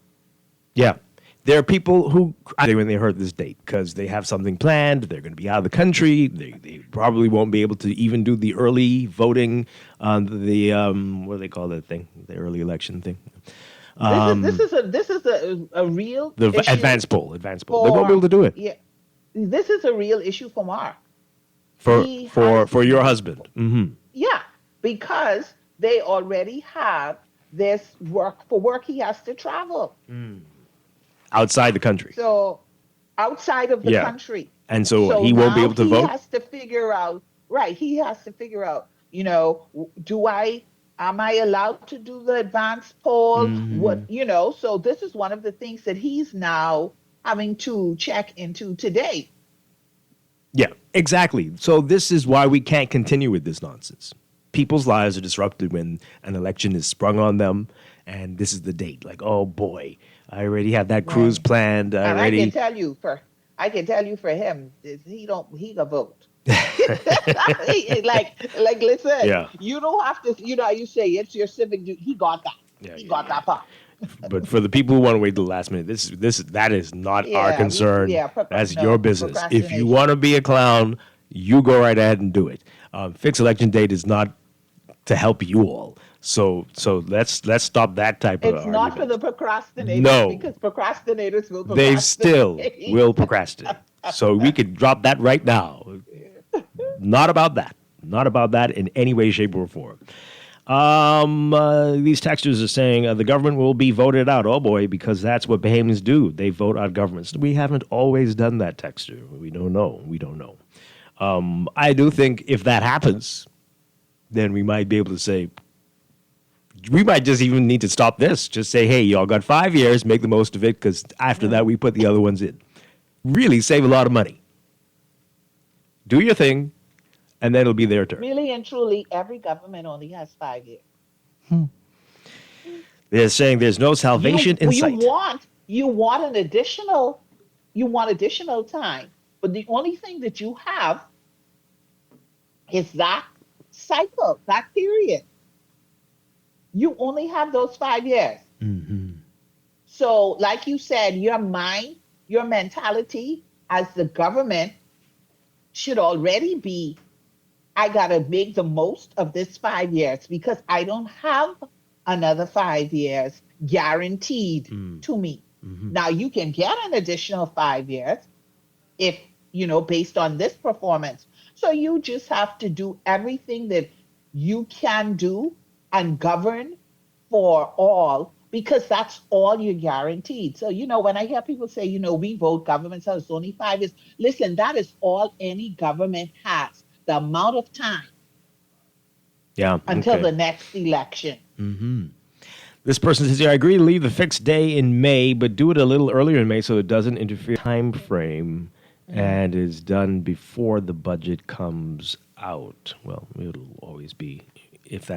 Yeah. There are people who, when they heard this date, because they have something planned, they're going to be out of the country, they probably won't be able to even do the early voting on what do they call that thing? The early election thing. This is a real The issue advance poll. They won't be able to do it yeah. This is a real issue for Mark. for He for has- for your husband. Yeah, because they already have this work he has to travel. Outside the country. So outside of the Yeah. country. And so he won't be now able to he vote? has to figure out, right, he has to figure out, am I allowed to do the advance poll? What, so this is one of the things that he's now having to check into today. Yeah, exactly. So this is why we can't continue with this nonsense. People's lives are disrupted when an election is sprung on them, and this is the date. Like, oh boy, I already have that cruise planned. And I Already. can tell you for him, he can vote. like listen, Yeah. you don't have to, you say it's your civic duty. He got that. He got that part. But for the people who want to wait till the last minute, that is not our concern. That's your business. If you procrastination. want to be a clown, you go right ahead and do it. Fixed election date is not to help you all. So let's stop that type of It's not for the procrastinators, No. because procrastinators will They still procrastinate. will procrastinate. So we could drop that right now. Not about that. Not about that in any way, shape, or form. These texters are saying the government will be voted out. Oh boy, because that's what Bahamians do. They vote out governments. We haven't always done that, texter. We don't know. I do think if that happens, then we might be able to say, we might just even need to stop this. Just say, hey, y'all got 5 years, make the most of it, because after that, we put the other ones in. Really save a lot of money. Do your thing, and then it'll be their turn. Really and truly, every government only has 5 years. They're saying there's no salvation in sight. You want additional time, but the only thing that you have is that cycle, that period. You only have those 5 years. So, like you said, your mind, your mentality as the government should already be I got to make the most of this 5 years because I don't have another 5 years guaranteed to me. Now, you can get an additional 5 years if, based on this performance. So you just have to do everything that you can do and govern for all, because that's all you're guaranteed. So, when I hear people say, we vote, government says it's only 5 years, listen, that is all any government has, the amount of time until the next election. This person says here, I agree to leave the fixed day in May, but do it a little earlier in May so it doesn't interfere with the time frame and is done before the budget comes out. Well, it'll always be, if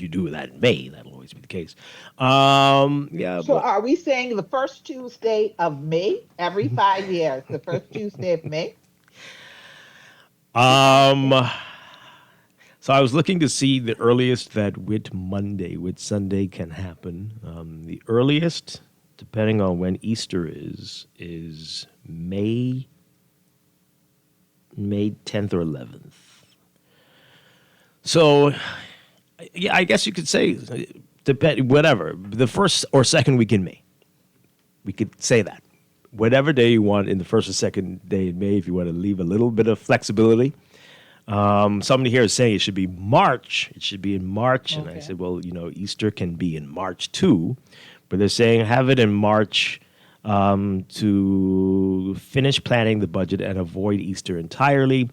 you do that in May, that'll always be the case. So are we saying the first Tuesday of May every 5 years, the first Tuesday of May? So I was looking to see the earliest that Whit Sunday can happen. The earliest, depending on when Easter is May 10th or 11th. So, yeah, I guess you could say, whatever, the first or second week in May. We could say that. Whatever day you want in the first or second day in May, if you want to leave a little bit of flexibility. Somebody here is saying it should be March. It should be in March. And I said, well, Easter can be in March too. But they're saying have it in March to finish planning the budget and avoid Easter entirely.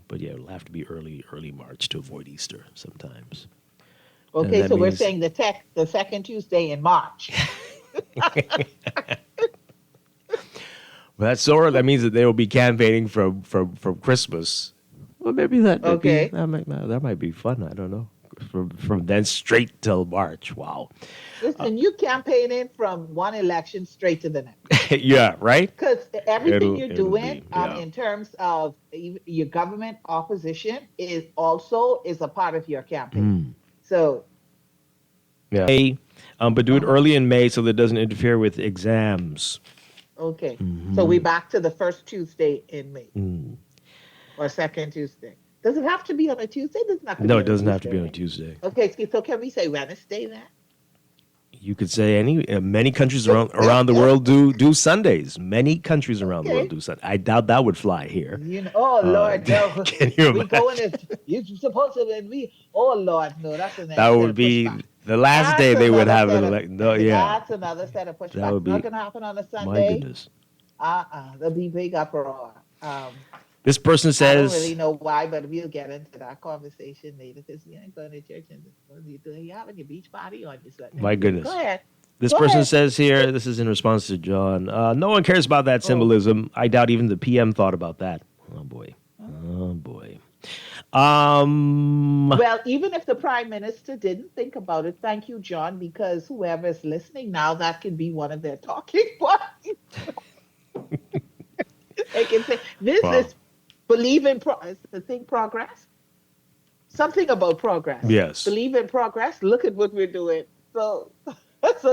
But yeah, it'll have to be early March to avoid Easter sometimes. Okay, so we're saying the second Tuesday in March. Well, that means that they will be campaigning from Christmas. Well, maybe that might be fun. I don't know. From then straight till March. Wow. Listen, you campaigning from one election straight to the next. Yeah, right? Because everything you're doing in terms of your government opposition is a part of your campaign. So. Yeah. But do it early in May so that it doesn't interfere with exams. Okay. So we back to the first Tuesday in May. Or second Tuesday. Does it have to be on a Tuesday? No, it doesn't have to be on a Tuesday. Okay, so can we say Wednesday then? You could say many countries around the world do Sundays. Many countries around the world do Sundays. I doubt that would fly here. Lord, no. Can you imagine? We going you're supposed to, and Lord, no, that's an that would be the last day they would have an election. No, yeah. That's another set of pushback. That would be, not going to happen on a Sunday. My goodness. There'll be big uproar. This person says, I don't really know why, but we'll get into that conversation later because you ain't going to church and you're having your beach party on your Sunday. My goodness. Go ahead. This person says here, this is in response to John, no one cares about that symbolism. I doubt even the PM thought about that. Oh, boy. Oh, boy. Well, even if the prime minister didn't think about it, thank you, John, because whoever is listening now, that can be one of their talking points. They can say, this is believe in progress. Something about progress. Yes. Believe in progress. Look at what we're doing. So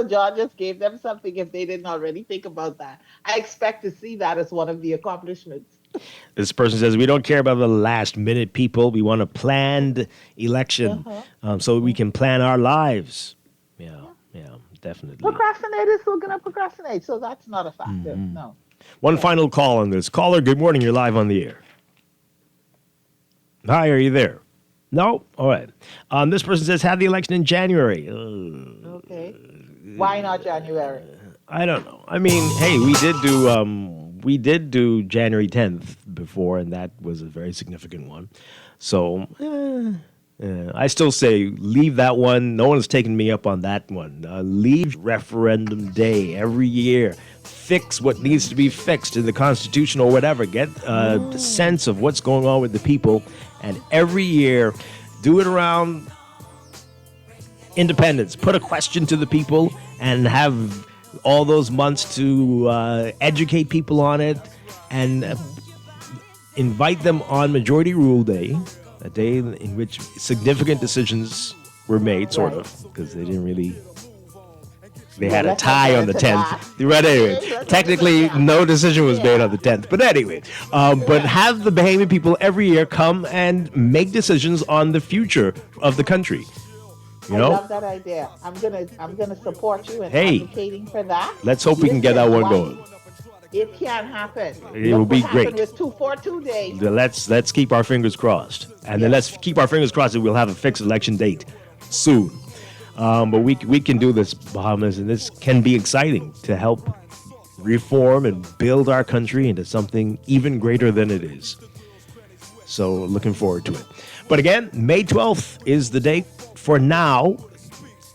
John just gave them something if they didn't already think about that. I expect to see that as one of the accomplishments. This person says, we don't care about the last minute people. We want a planned election so we can plan our lives. Yeah, definitely. Procrastinators are going to procrastinate, so that's not a factor. No. One final call on this. Caller, good morning. You're live on the air. Hi, are you there? No? All right. This person says, have the election in January. Okay. Why not January? I don't know. I mean, hey, we did do January 10th before, and that was a very significant one. So I still say leave that one. No one's taken me up on that one. Leave referendum day every year. Fix what needs to be fixed in the Constitution or whatever. Get a sense of what's going on with the people. And every year, do it around independence. Put a question to the people and have all those months to educate people on it and invite them on Majority Rule Day, a day in which significant decisions were made, sort of, because they didn't really They had a let's not tie get on the into 10th. that. But anyway, technically, no decision was made on the 10th. But anyway, but have the Bahamian people every year come and make decisions on the future of the country. You know? I love that idea. I'm gonna support you in Hey. advocating for that. Let's hope we can get that one Listen, going. It can happen. It will be great. With 242 days. Let's keep our fingers crossed, and then let's keep our fingers crossed that we'll have a fixed election date soon. But we can do this, Bahamas, and this can be exciting to help reform and build our country into something even greater than it is. So looking forward to it. But again, May 12th is the date for now,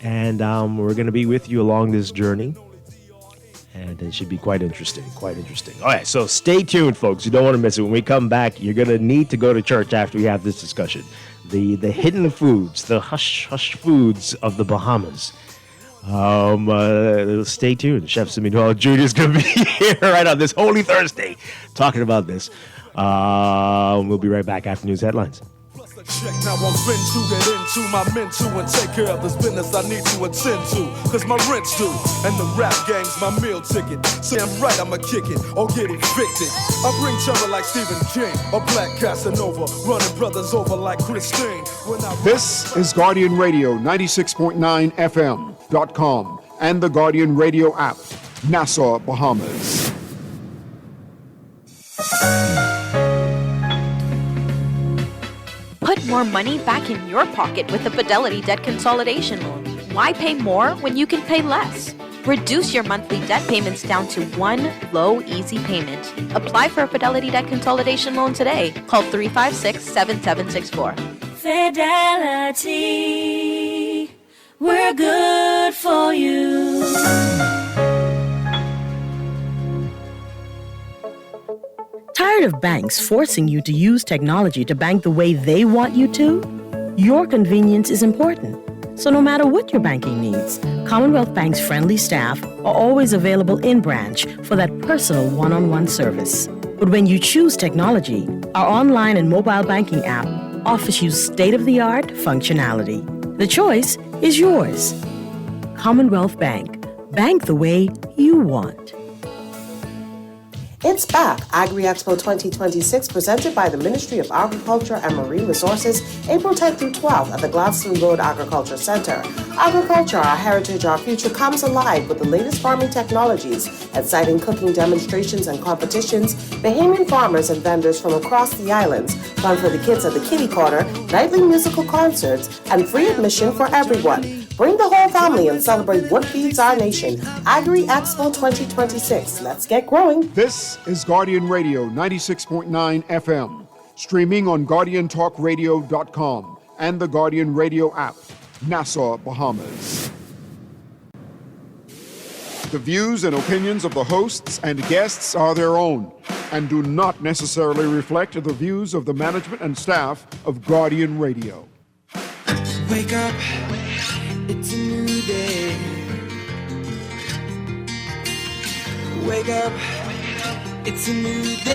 and we're going to be with you along this journey. And it should be quite interesting, All right, so stay tuned, folks. You don't want to miss it. When we come back, you're going to need to go to church after we have this discussion. The hidden foods, the hush foods of the Bahamas. Stay tuned. Chef Simeon Jr. is going to be here right on this Holy Thursday talking about this. We'll be right back after news headlines. Check, now I'm fin to get into my mental and take care of this business I need to attend to. Cause my rent's due, and the rap game's my meal ticket. So I'm right, I'ma kick it or get evicted. I bring terror like Stephen King, or Black Casanova, running brothers over like Christine. This is Guardian Radio 96.9 FM.com and the Guardian Radio app, Nassau, Bahamas. Put more money back in your pocket with a Fidelity debt consolidation loan. Why pay more when you can pay less? Reduce your monthly debt payments down to one low, easy payment. Apply for a Fidelity debt consolidation loan today. Call 356-7764. Fidelity, we're good for you. Tired of banks forcing you to use technology to bank the way they want you to? Your convenience is important. So no matter what your banking needs, Commonwealth Bank's friendly staff are always available in branch for that personal one-on-one service. But when you choose technology, our online and mobile banking app offers you state-of-the-art functionality. The choice is yours. Commonwealth Bank. Bank the way you want. It's back, Agri-Expo 2026, presented by the Ministry of Agriculture and Marine Resources, April 10th through 12th at the Gladstone Road Agriculture Center. Agriculture, our heritage, our future, comes alive with the latest farming technologies, exciting cooking demonstrations and competitions, Bahamian farmers and vendors from across the islands, fun for the kids at the kiddie corner, nightly musical concerts, and free admission for everyone. Bring the whole family and celebrate what feeds our nation. Agri-Expo 2026. Let's get growing. This is Guardian Radio 96.9 FM, streaming on GuardianTalkRadio.com and the Guardian Radio app, Nassau, Bahamas. The views and opinions of the hosts and guests are their own and do not necessarily reflect the views of the management and staff of Guardian Radio. Wake up, it's a new day. Wake up, it's a new day.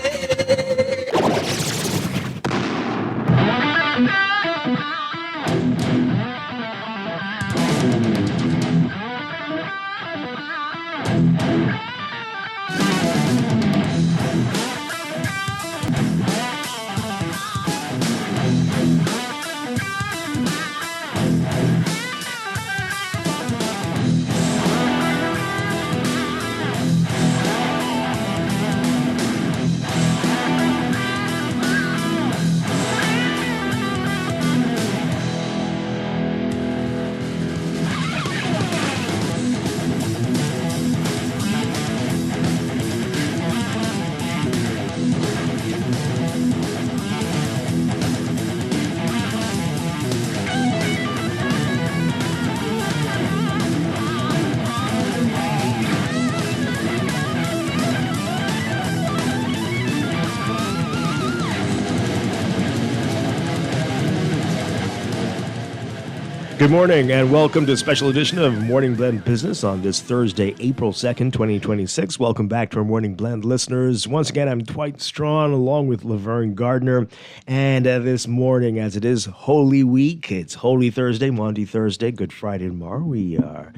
Good morning and welcome to a special edition of Morning Blend Business on this Thursday, April 2nd, 2026. Welcome back to our Morning Blend listeners. Once again, I'm Dwight Strachan along with Laverne Gardner. And this morning, as it is Holy Week, it's Holy Thursday, Maundy Thursday, Good Friday tomorrow. We are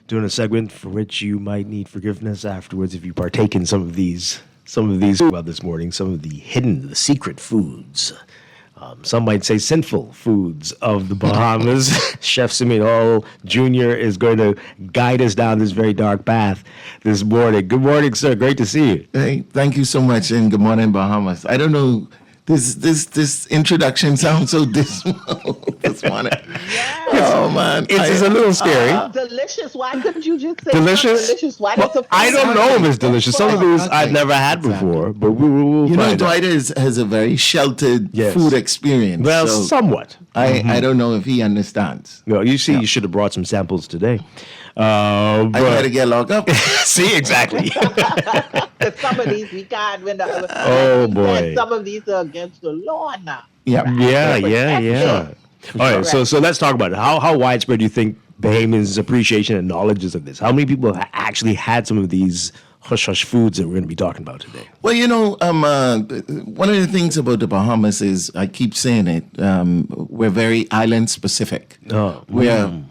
doing a segment for which you might need forgiveness afterwards if you partake in some of these about this morning, some of the hidden, the secret foods. Some might say sinful foods of the Bahamas. Chef Simeon Hall Jr. is going to guide us down this very dark path this morning. Good morning, sir. Great to see you. Hey, thank you so much, and good morning, Bahamas. I don't know, this introduction sounds so dismal this morning. Oh, man. It's a little scary. Delicious. Why couldn't you just say Delicious? delicious? Why Well, does it I don't know if it's delicious. Some of these I've never had before, but we'll You know, find out. Dwight has a very sheltered food experience. Well, so somewhat. I don't know if he understands. No, you see, you should have brought some samples today. I better get locked up. See, exactly. Some of these we can't. Oh, boy. Some of these are against the law now. Yeah. All right, so let's talk about it. How widespread do you think Bahamians' appreciation and knowledge is of this? How many people actually had some of these hush-hush foods that we're going to be talking about today? Well, you know, one of the things about the Bahamas is, I keep saying it, we're very island-specific. We're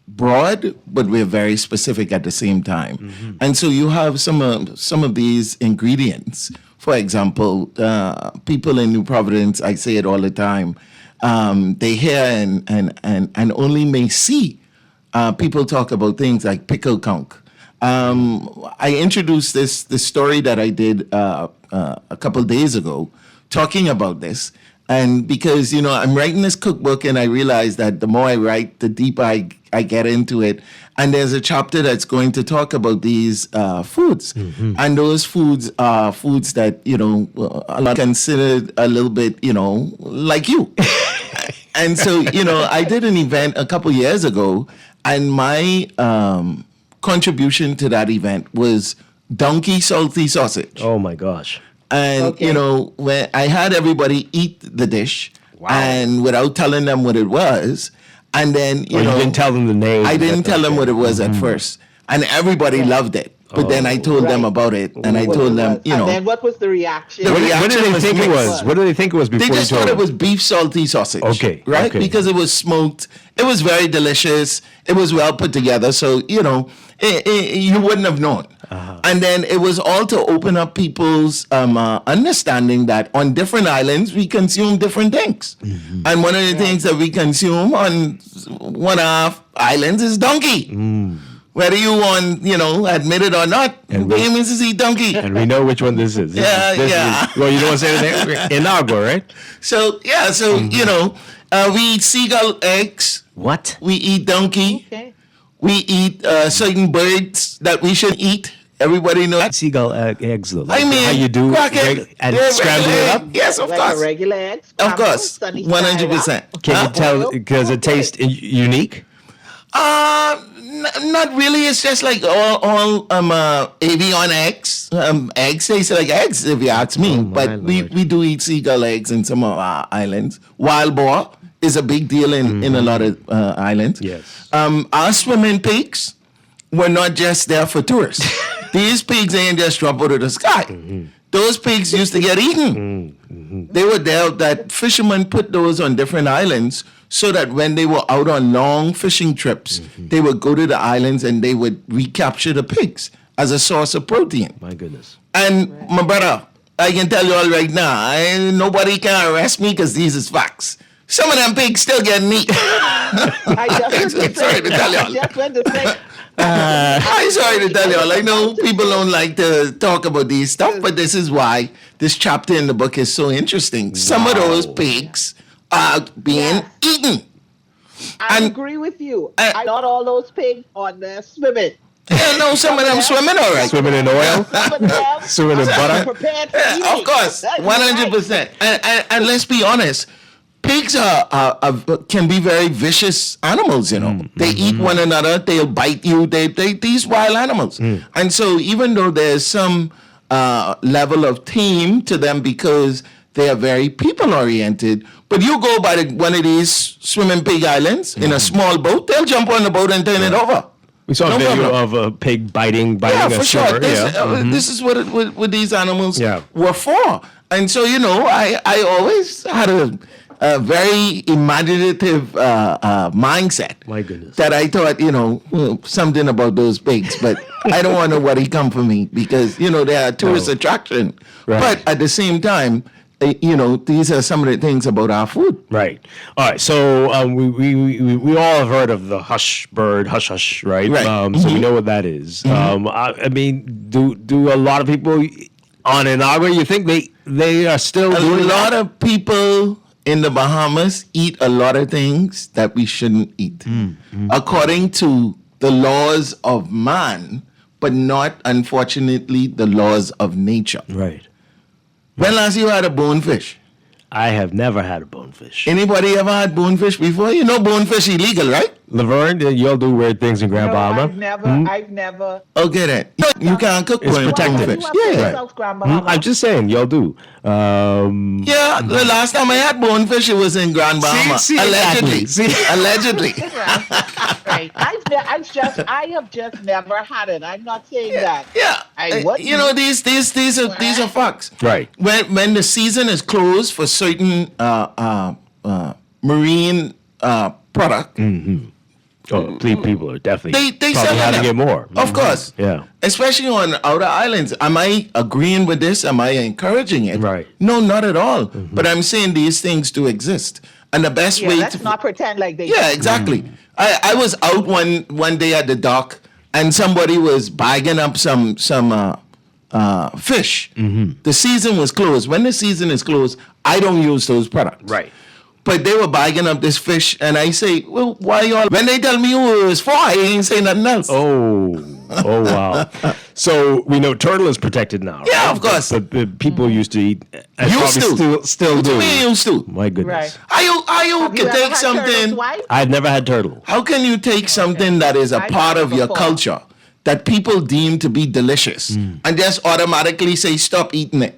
broad, but we're very specific at the same time. And so you have some of these ingredients. For example, people in New Providence, I say it all the time, they hear and only may see people talk about things like pickle conch. I introduced this story that I did a couple days ago, talking about this. And because, you know, I'm writing this cookbook, and I realize that the more I write, the deeper I get into it. And there's a chapter that's going to talk about these foods. And those foods are foods that, you know, are considered a little bit, you know, like you. And so, you know, I did an event a couple years ago, and my contribution to that event was donkey salty sausage. Oh, my gosh. And, you know, when I had everybody eat the dish, and without telling them what it was, and then, you know. You didn't tell them the name. I didn't tell them what it was at first. And everybody loved it. But then I told them about it, and I told them, you know. And then what was the reaction? The reaction what did they think it was? What did they think it was before They just you told thought it them? was beef salty sausage. Okay. Right? Okay. Because it was smoked. It was very delicious. It was well put together. So, you know, you wouldn't have known. And then it was all to open up people's understanding that on different islands, we consume different things. And one of the things that we consume on one of our islands is donkey. Whether you want, you know, admit it or not, Bahamians is eat donkey. And we know which one this is. This is, well, you don't want to say anything? Inaugural, right? So, you know, we eat seagull eggs. What? We eat donkey. Okay. We eat certain birds that we should eat. Everybody knows. Seagull eggs, though. I mean, how you do crack it. and Yeah, scramble it up? Yes, of Like course. a regular egg? Of course. 100%. Can you tell, because it tastes unique? Not really. It's just like all avian eggs. Eggs taste like eggs, if you ask me. But we do eat seagull eggs in some of our islands. Wild boar is a big deal in a lot of islands. Yes. Our swimming pigs were not just there for tourists. These pigs ain't just drop out of the sky. Those pigs used to get eaten. They were there that fishermen put those on different islands so that when they were out on long fishing trips, they would go to the islands and they would recapture the pigs as a source of protein. My goodness. And my brother, I can tell you all right now, nobody can arrest me because these is facts. Some of them pigs still getting eat. I'm sorry to tell y'all. I'm sorry to tell y'all. I know people don't like to talk about these stuff, but this is why this chapter in the book is so interesting. Some of those pigs are being eaten. I agree with you. Not all those pigs on there swimming. Yeah, no, some of them swimming all right. Swimming in oil? Swimming in butter? Prepared for eating. Of course, 100%. And let's be honest, pigs can be very vicious animals, you know. They eat one another, they'll bite you, these wild animals. And so even though there's some level of tame to them because they are very people-oriented, but you go by one of these swimming pig islands in a small boat, they'll jump on the boat and turn it over. We saw a video of a pig biting Yeah, a for swimmer. sure. This is what these animals Yeah. were for. And so, you know, I always had a a very imaginative mindset. My goodness. That I thought, something about those pigs, but I don't want nobody come for me because, they are tourist attraction. Right. But at the same time, these are some of the things about our food. Right. All right. So we all have heard of the hush bird, hush hush, right? Right. So we know what that is. I mean, do a lot of people on Inagua, you think they are still doing a lot that? of people in the Bahamas eat a lot of things that we shouldn't eat, according to the laws of man, but not, unfortunately, the laws of nature. Right. When last you had a bonefish? I have never had a bonefish. Anybody ever had bonefish before? You know bonefish illegal, right? Laverne, y'all do weird things in Grand Bahama. I've never. Okay then. You can't cook It's protected. bonefish. Yeah. I'm just saying, y'all do. Yeah, the last time I had bonefish, it was in Grand Bahama. Allegedly. Allegedly. Right. I have just never had it. I'm not saying that. Yeah. These are facts. Right. When the season is closed for certain marine product. Oh, people are definitely they probably having it more. Of course. Yeah. Especially on outer islands. Am I agreeing with this? Am I encouraging it? Right. No, not at all. But I'm saying these things do exist. And the best way let's not pretend like they Yeah, exactly. I was out one day at the dock and somebody was bagging up some fish. The season was closed. When the season is closed, I don't use those products. Right. But they were bagging up this fish, and I say, well, why y'all? When they tell me who it was for, I ain't say nothing else. Oh, wow. So we know turtle is protected now, Yeah, right? of course. But people used to eat, and Used probably to. still What do. you mean used to? My goodness. How you can ever take had something? turtles, Dwight? I've never had turtle. How can you take something that is a I've part had of it your before. culture that people deem to be delicious and just automatically say stop eating it?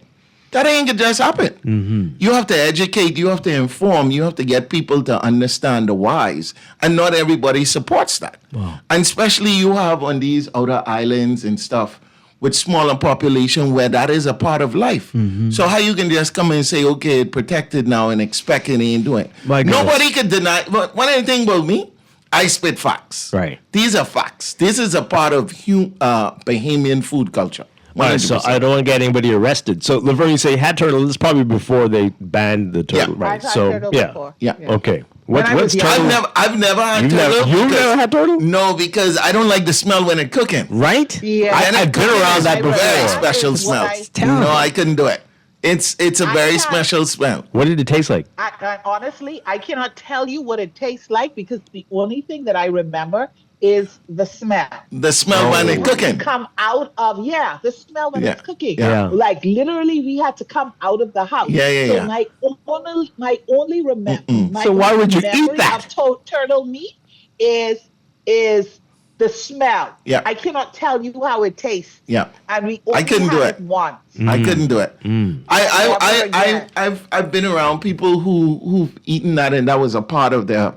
That ain't just happen. You have to educate, you have to inform, you have to get people to understand the whys, and not everybody supports that. Wow. And especially you have on these outer islands and stuff with smaller population where that is a part of life. So how you can just come and say, okay, it's protected now and expect it ain't doing it. My goodness. Nobody can deny. But one of the things about me, I spit facts. Right. These are facts. This is a part of Bahamian food culture. All right, so I don't want to get anybody arrested. So Laverne, you say had turtle. This is probably before they banned the turtle, right? I've had so turtle yeah, before. Yeah. okay. When I was What's young- turtle? I've never had You've turtle. You've because- never had turtle, No, because I don't like the smell when it's cooking. right? Yeah. I've been around that before. Very special It's what smell. I- terrible. No, I couldn't do it. It's a very special smell. What did it taste like? I honestly, I cannot tell you what it tastes like because the only thing that I remember is the smell. The smell when it's We cooking. come out of the smell when Yeah. it's cooking. Yeah. Like literally, we had to come out of the house. Yeah. So my only memory. So why would you eat that? Of turtle meat is the smell. Yeah. I cannot tell you how it tastes. Yeah. And we I only couldn't do had it. once. I couldn't do it. Never again. I've been around people who've eaten that and that was a part of their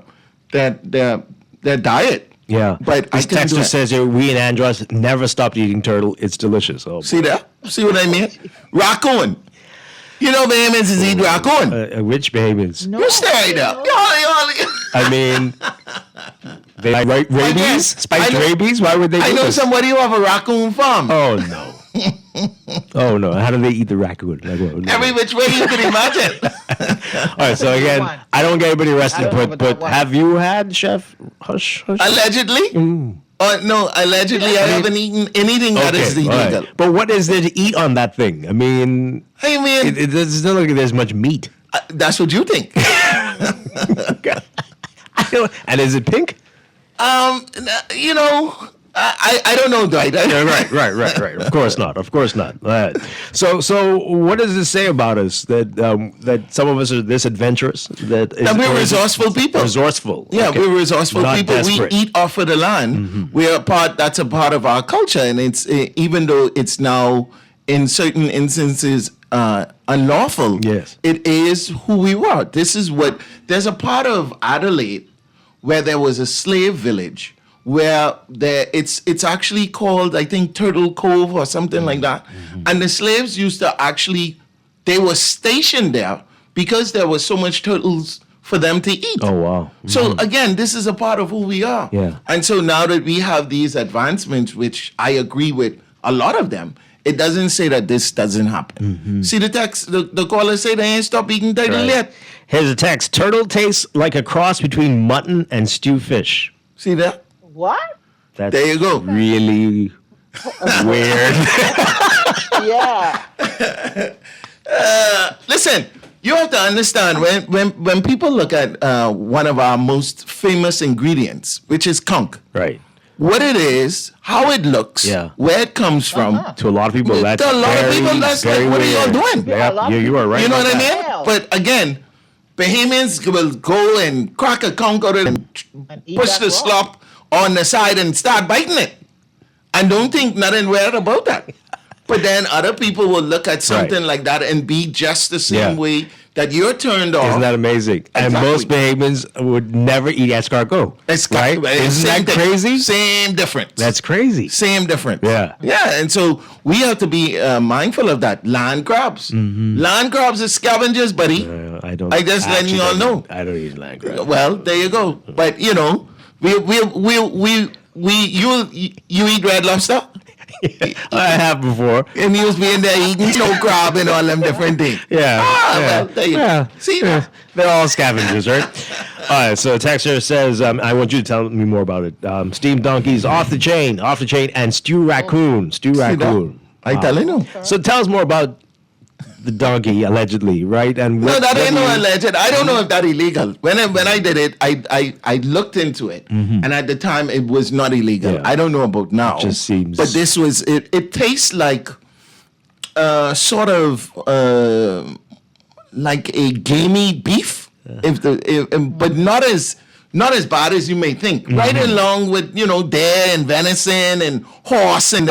diet. Yeah. But I this couldn't do texter it. says here, we in Andros never stopped eating turtle. It's delicious. Oh, See that? See what I mean? Raccoon. You know Bahamians is eat raccoon. which Bahamians? You stay there. I mean, they like rabies, spiked rabies. Why would they? I do know this? somebody who have a raccoon farm. Oh no. Oh no! How do they eat the raccoon? Like, what? No. Every which way you can imagine. All right. So again, I don't get anybody arrested, but have you had Chef Hush? Allegedly. No, allegedly I haven't eaten anything that is all illegal. right. But what is there to eat on that thing? I mean, it doesn't look like there's much meat. That's what you think. And is it pink? You know, I don't know, Dwight. Right. Of course not. All right. So what does this say about us that some of us are this adventurous? That we're resourceful people. Resourceful. Yeah, okay. we're resourceful Not people. desperate. We eat off of the land. We're that's a part of our culture, and it's even though it's now in certain instances unlawful. Yes, it is who we were. There's a part of Adelaide where there was a slave village where it's actually called, I think, Turtle Cove or something like that. And the slaves used to they were stationed there because there was so much turtles for them to eat. Oh, wow. So again, this is a part of who we are. Yeah. And so now that we have these advancements, which I agree with a lot of them, it doesn't say that this doesn't happen. See the text, the caller say they ain't stop eating turtle yet. Here's a text. Turtle tastes like a cross between mutton and stew fish. See that? What? That's there you go. Really weird. Yeah. Listen, you have to understand when people look at one of our most famous ingredients, which is conch. Right. What it is, how it looks, where it comes from. To a lot of people, that's to a lot very, of people, that's very like, what are y'all weird. doing? Yeah, you are right. You know about what I that. mean? But again, Bahamians will go and crack a conch out of it and push the slop on the side and start biting it. And don't think nothing weird about that. But then other people will look at something like that and be just the same way that you're turned off. Isn't that amazing? And most Bahamians would never eat escargot. Right? Isn't that crazy? Same difference. That's crazy. Same difference. Yeah. Yeah, and so we have to be mindful of that. Land crabs. Land crabs are scavengers, buddy. I don't. I just letting you all know. I don't eat land crabs. Well, there you go. But you know, you eat red lobster. I have before. And he was being there eating snow crab and all them different things. Yeah. Well, there you go. See, they're all scavengers, right? All right. So Texter says, I want you to tell me more about it. Steamed donkeys, off the chain, and stew raccoon. I telling you. So tell us more about the donkey, allegedly, right? And no, that ain't no alleged. I don't know if that's illegal. When I did it, I looked into it, and at the time it was not illegal. Yeah. I don't know about now. It just seems. But this was it. It tastes like, sort of, like a gamey beef, but not as bad as you may think. Right along with deer and venison and horse and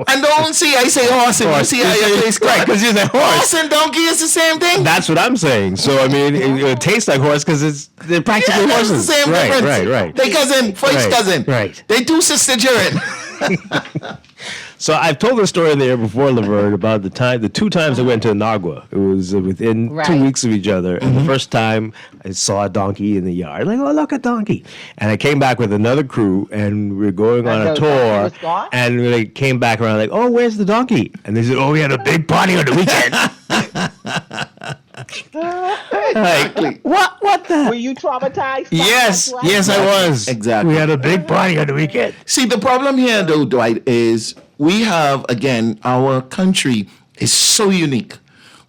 and don't see I say horse and you see how your face right, because you say horse and donkey is the same thing. That's what I'm saying. So I mean, it tastes like horse because they're practically horses. It's the same difference. Right. They cousin, first cousin. Right. They two sister children. So I've told the story in the air before, Laverne, about the 2 times I went to Inagua. It was within 2 weeks of each other. And the first time I saw a donkey in the yard. Like, oh, look, a donkey. And I came back with another crew, and we were going on a tour. And they came back around like, oh, where's the donkey? And they said, oh, we had a big party on the weekend. Exactly. What the? Were you traumatized? Yes, I was. Exactly. We had a big party on the weekend. See, the problem here, though, Dwight, is we have, again, our country is so unique.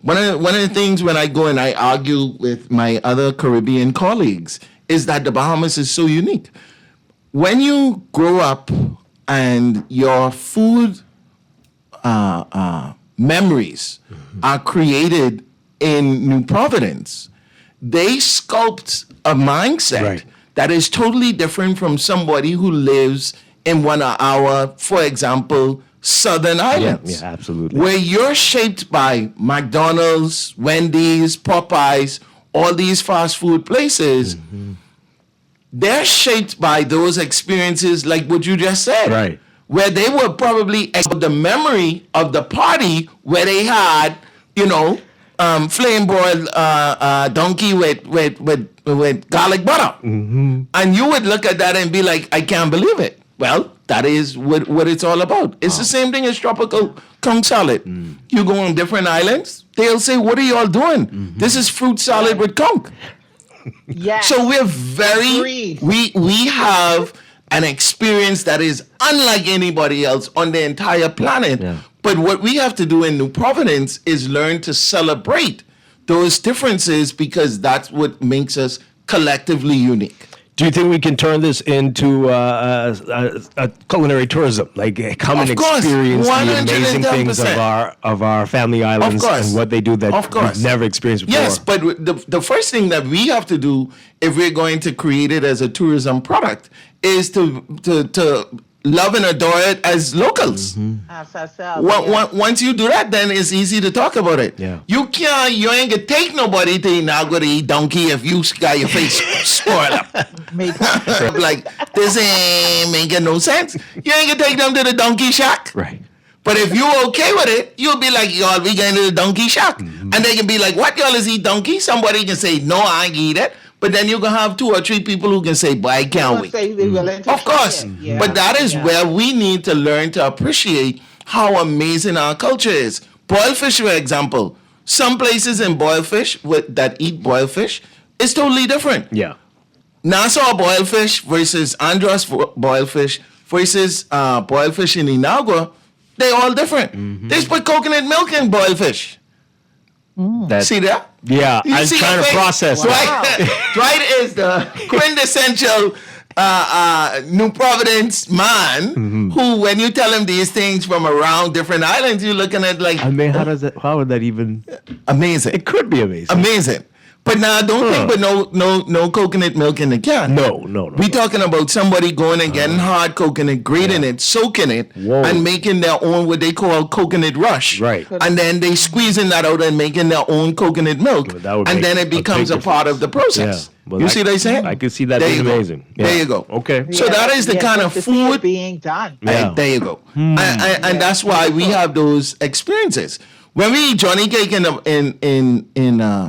One of the things when I go and I argue with my other Caribbean colleagues is that the Bahamas is so unique. When you grow up and your food memories are created in New Providence, they sculpt a mindset that is totally different from somebody who lives in one of our, for example, southern islands. Yeah, absolutely. Where you're shaped by McDonald's, Wendy's, Popeyes, all these fast food places. They're shaped by those experiences like what you just said. Right. Where they were probably the memory of the party where they had, flame broiled donkey with garlic butter. And you would look at that and be like, I can't believe it. Well, that is what it's all about. It's the same thing as tropical conch salad. You go on different islands, they'll say, what are y'all doing? This is fruit salad with conch. Yes. So we're we have an experience that is unlike anybody else on the entire planet. Yeah. But what we have to do in New Providence is learn to celebrate those differences because that's what makes us collectively unique. Do you think we can turn this into a culinary tourism, like come and experience the amazing things of our family islands and what they do that we've never experienced before? Yes, but the first thing that we have to do if we're going to create it as a tourism product is to love and adore it as locals. As ourselves. Once you do that, then it's easy to talk about it. Yeah. You ain't gonna take nobody to now go to eat donkey if you got your face spoiled up. Like, this ain't making no sense. You ain't gonna take them to the donkey shack. Right. But if you're okay with it, you'll be like, y'all, we going to the donkey shack. And they can be like, what, y'all is eat donkey? Somebody can say, no, I ain't eat it. But then you can have 2 or 3 people who can say, boy, I can't wait. Of course. Yeah. But that is where we need to learn to appreciate how amazing our culture is. Boiled fish, for example. Some places in boiled fish that eat boiled fish is totally different. Yeah. Nassau boiled fish versus Andros boiled fish versus boiled fish in Inagua, they're all different. They put coconut milk in boiled fish. See that? Yeah, You I was see trying the to face? process it. Dwight is the quintessential New Providence man who, when you tell him these things from around different islands, you're looking at like, I mean, how would that even? Amazing. It could be amazing. Amazing. But now don't think with no coconut milk in the can. No. We're talking about somebody going and getting hard coconut, grating it, soaking it, and making their own what they call coconut rush. Right. And then they squeezing that out and making their own coconut milk. And then it becomes a part of the process. Yeah. Well, you see what I'm saying? I could see that There being you go. amazing. Yeah. There you go. Okay. So that is the kind of food being done. Yeah. There you go. And that's why we have those experiences. When we eat Johnny cake in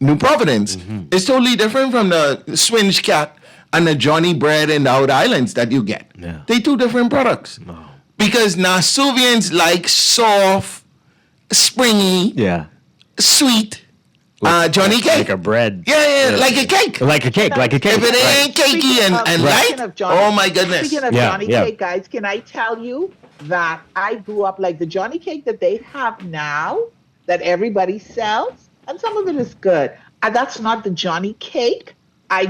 New Providence, it's totally different from the Swinge cat and the Johnny bread in the Out Islands that you get. Yeah. They 2 different products. Because Nassauvians like soft, springy, sweet Johnny cake. Like a bread. Yeah, like a cake. Like a cake. If it ain't cakey and light, oh my goodness. Speaking of Johnny cake, guys, can I tell you that I grew up like the Johnny cake that they have now, that everybody sells, and some of it is good. And that's not the Johnny cake. I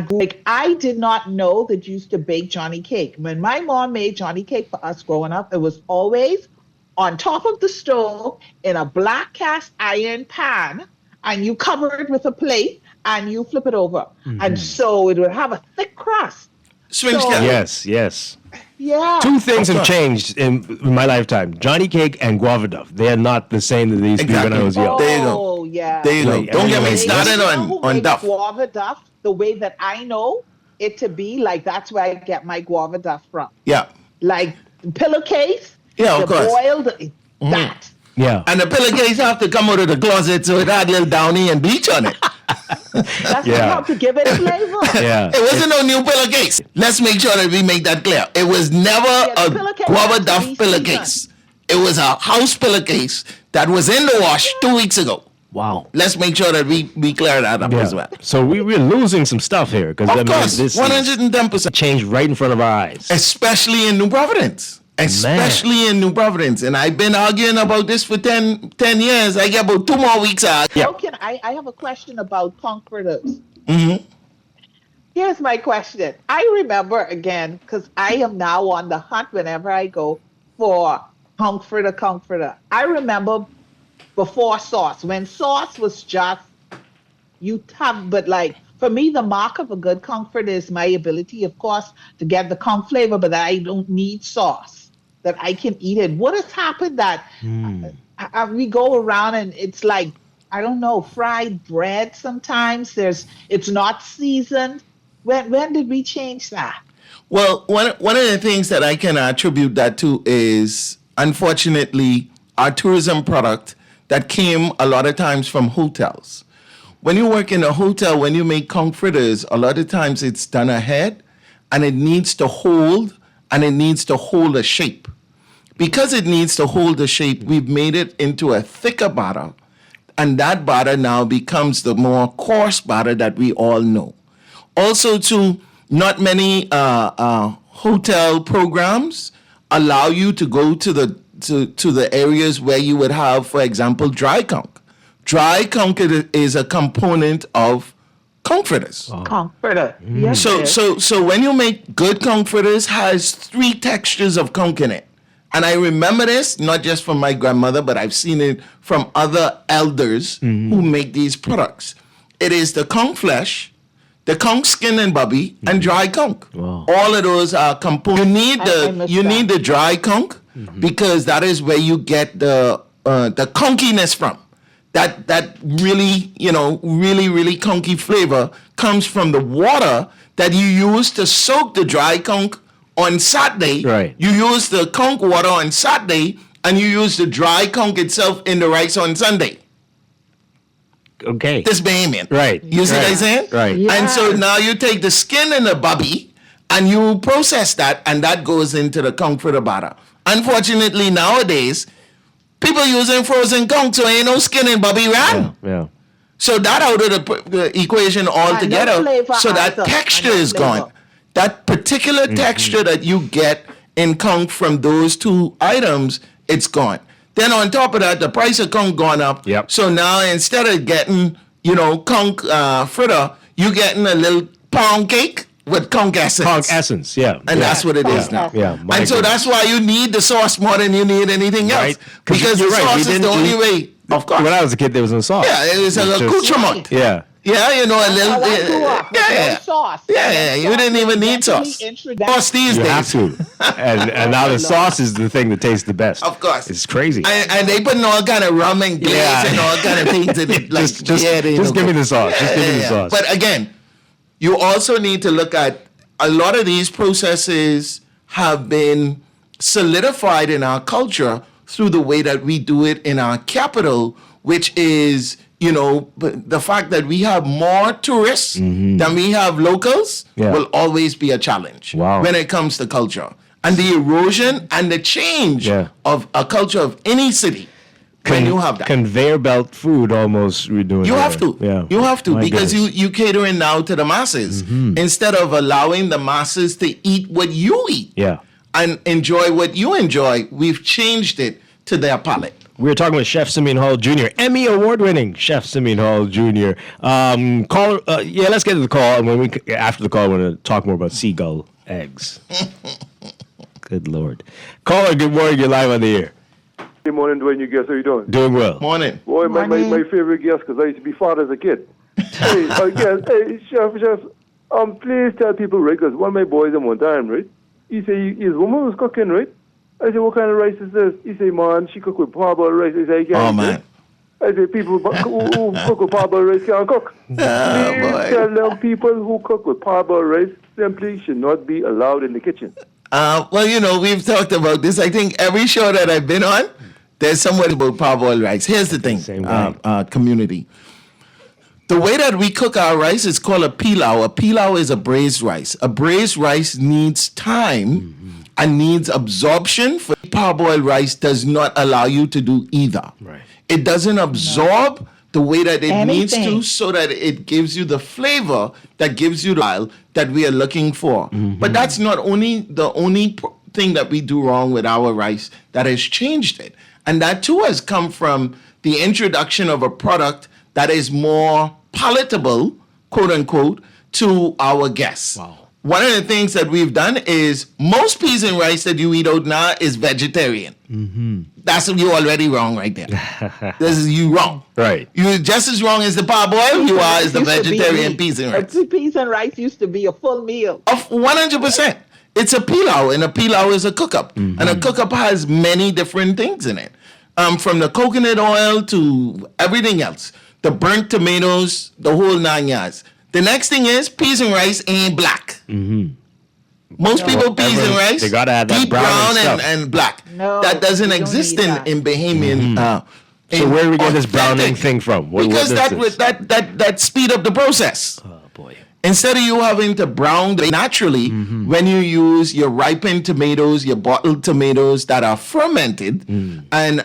did not know that you used to bake Johnny cake. When my mom made Johnny cake for us growing up, it was always on top of the stove in a black cast iron pan, and you cover it with a plate and you flip it over. And so it would have a thick crust. Yes. Yeah. 2 things have changed in my lifetime: Johnny cake and guava duff. They are not the same that they used to be when I was young. There you go. Oh, yeah. There you go. Don't get me started on duff. Guava duff, the way that I know it to be, like that's where I get my guava duff from. Yeah. Like pillowcase. Yeah, of the course. Boiled, that. Yeah. And the pillowcase have to come out of the closet so it had a little downy and bleach on it. That's how to give it flavor. Yeah. It wasn't no new pillowcase. Let's make sure that we make that clear. It was never a guava duff pillowcase. It was a house pillowcase that was in the wash 2 weeks ago. Wow. Let's make sure that we clear that up as well. So we're losing some stuff here because Of course, this 110% changed right in front of our eyes. Especially in New Providence. Especially in New Providence. And I've been arguing about this for 10 years. I get about 2 more weeks out. How can I have a question about comforters. Here's my question. I remember again, because I am now on the hunt whenever I go for comforter. I remember before sauce, when sauce was just, but like, for me, the mark of a good comfort is my ability, of course, to get the conch flavor, but that I don't need sauce, that I can eat it. What has happened that we go around and it's like, I don't know, fried bread sometimes, it's not seasoned. When did we change that? Well, one of the things that I can attribute that to is, unfortunately, our tourism product that came a lot of times from hotels. When you work in a hotel, when you make conch fritters, a lot of times it's done ahead and it needs to hold a shape. Because it needs to hold a shape, we've made it into a thicker batter, and that batter now becomes the more coarse batter that we all know. Also, too, not many hotel programs allow you to go to the areas where you would have, for example, dry conch. Dry conch is a component of conch fritters. Conch fritter. Yes, So when you make good conch fritters, has 3 textures of conch in it. And I remember this not just from my grandmother, but I've seen it from other elders who make these products. It is the conch flesh, the conch skin and bubby, and dry conch. Wow. All of those are components. You need the dry conch because that is where you get the conkiness from. That really, really conky flavor comes from the water that you use to soak the dry conch on Saturday. Right. You use the conch water on Saturday, and you use the dry conch itself in the rice on Sunday. okay. This Bahamian. Right. You see what I'm saying? Right. And so now you take the skin and the bobby and you process that, and that goes into the conch for the batter. Unfortunately, nowadays, people using frozen conch, so ain't no skin and bobby ran. Yeah. So that out of the equation altogether, so that texture is gone. That particular texture that you get in conch from those two items, it's gone. Then on top of that, the price of conch gone up. Yep. So now instead of getting, conch fritter, you getting a little pound cake with conch essence. Conch essence, yeah. And that's what it is now. Yeah. And so that's why you need the sauce more than you need anything else. Right. Because the you're right, sauce is the only way. Of course. When I was a kid, there was no sauce. Yeah, it was an accoutrement. Yeah. Yeah, a little. I grew up with no sauce. Yeah, you didn't even need sauce. Sauce these You days. have to. And now the sauce is the thing that tastes the best. Of course. It's crazy. And they putting all kind of rum and glaze and all kind of things in it. Like, just give me the sauce. Just give me the sauce. But again, you also need to look at a lot of these processes have been solidified in our culture through the way that we do it in our capital, which is, the fact that we have more tourists than we have locals will always be a challenge when it comes to culture. And the erosion and the change of a culture of any city when you have that. Conveyor belt food almost we're doing. You have to. Yeah. You have to My because goodness. you catering now to the masses instead of allowing the masses to eat what you eat Yeah. and enjoy what you enjoy. We've changed it to their palate. We're talking with Chef Simeon Hall Jr., Emmy award-winning Chef Simeon Hall Jr. Caller, let's get to the call. And after the call, I want to talk more about seagull eggs. Good Lord. Caller, good morning. You're live on the air. Good morning, Dwight. You guys, how you doing? Doing well. Morning. Boy, my favorite guest, because I used to be father as a kid. Hey, Chef, please tell people, right, because one of my boys at one time, right, he said his woman was cooking, right? I said, what kind of rice is this? He said, man, she cook with parboiled rice. I said, I can't eat it. I said, people who cook with parboiled rice can't cook. Please tell them people who cook with parboiled rice simply should not be allowed in the kitchen. We've talked about this. I think every show that I've been on, there's somewhere about parboiled rice. Here's the thing, community. The way that we cook our rice is called a pilau. A pilau is a braised rice. A braised rice needs time and needs absorption. For parboiled rice does not allow you to do either. Right. It doesn't absorb the way that it needs to, so that it gives you the flavor that gives you the style that we are looking for. But that's not the only thing that we do wrong with our rice that has changed it. And that too has come from the introduction of a product that is more palatable, quote unquote, to our guests. Wow. One of the things that we've done is most peas and rice that you eat out now is vegetarian. That's you already wrong right there. This is you wrong. Right. You're just as wrong as the parboiled you are as the vegetarian peas and rice. Peas and rice used to be a full meal. Of 100%. It's a pilau, and a pilau is a cook-up. And a cook-up has many different things in it. From the coconut oil to everything else. The burnt tomatoes, the whole 9 yards. The next thing is peas and rice ain't black. Most people peas and rice, they gotta have that deep brown and black. No, that doesn't you don't exist need that. in Bahamian. So where do we get this authentic, browning thing from? Because that speed up the process. Oh boy. Instead of you having to brown naturally, when you use your ripened tomatoes, your bottled tomatoes that are fermented, and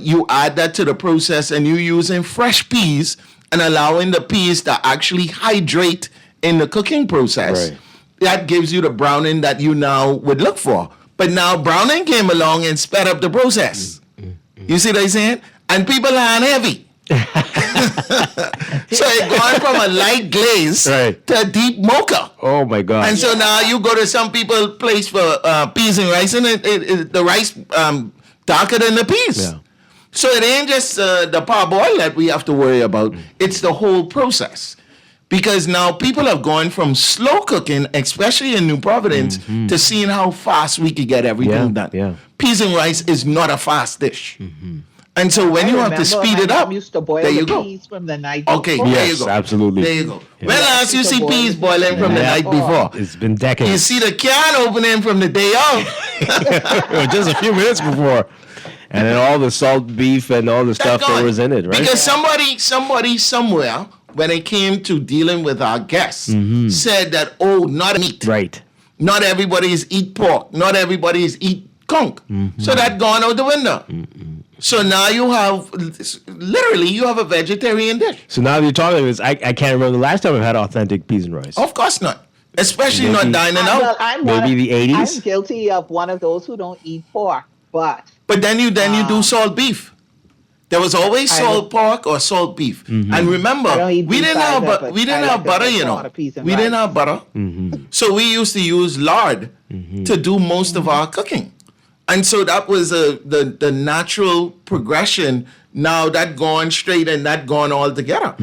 you add that to the process, and you're using fresh peas and allowing the peas to actually hydrate in the cooking process, that gives you the browning that you now would look for. But now browning came along and sped up the process. You see what I'm saying? And people are heavy. So it gone from a light glaze to a deep mocha. Oh my God. And so now you go to some people's place for peas and rice, and the rice darker than the peas. Yeah. So it ain't just the parboil that we have to worry about. It's the whole process. Because now people have gone from slow cooking, especially in New Providence, to seeing how fast we could get everything done. Yeah. Peas and rice is not a fast dish. And so when you have to speed it up, used to boil there you the go. peas from the night Okay, before. there you go. Absolutely. There you go. Yeah. When last you see peas boiling from the night before? It's been decades. You see the can opening from the day of. Just a few minutes before. And then all the salt beef and all the stuff that was in it, right? Because somebody somewhere, when it came to dealing with our guests, said that, not meat. Right. Not everybody is eat pork. Not everybody is eat conch. So that gone out the window. So now you have, literally, you have a vegetarian dish. So now that you're talking about this, I can't remember the last time I've had authentic peas and rice. Of course not. Especially Maybe- not dining out. Well, I'm Maybe the 80s? I'm guilty of one of those who don't eat pork, but then you do salt beef. There was always salt pork or salt beef. And remember, I don't eat we beef didn't have either, but we didn't I have like butter, the you know. thought of peas and We didn't rice. have butter. So we used to use lard to do most of our cooking. And so that was the natural progression. Now that gone straight and that gone all together.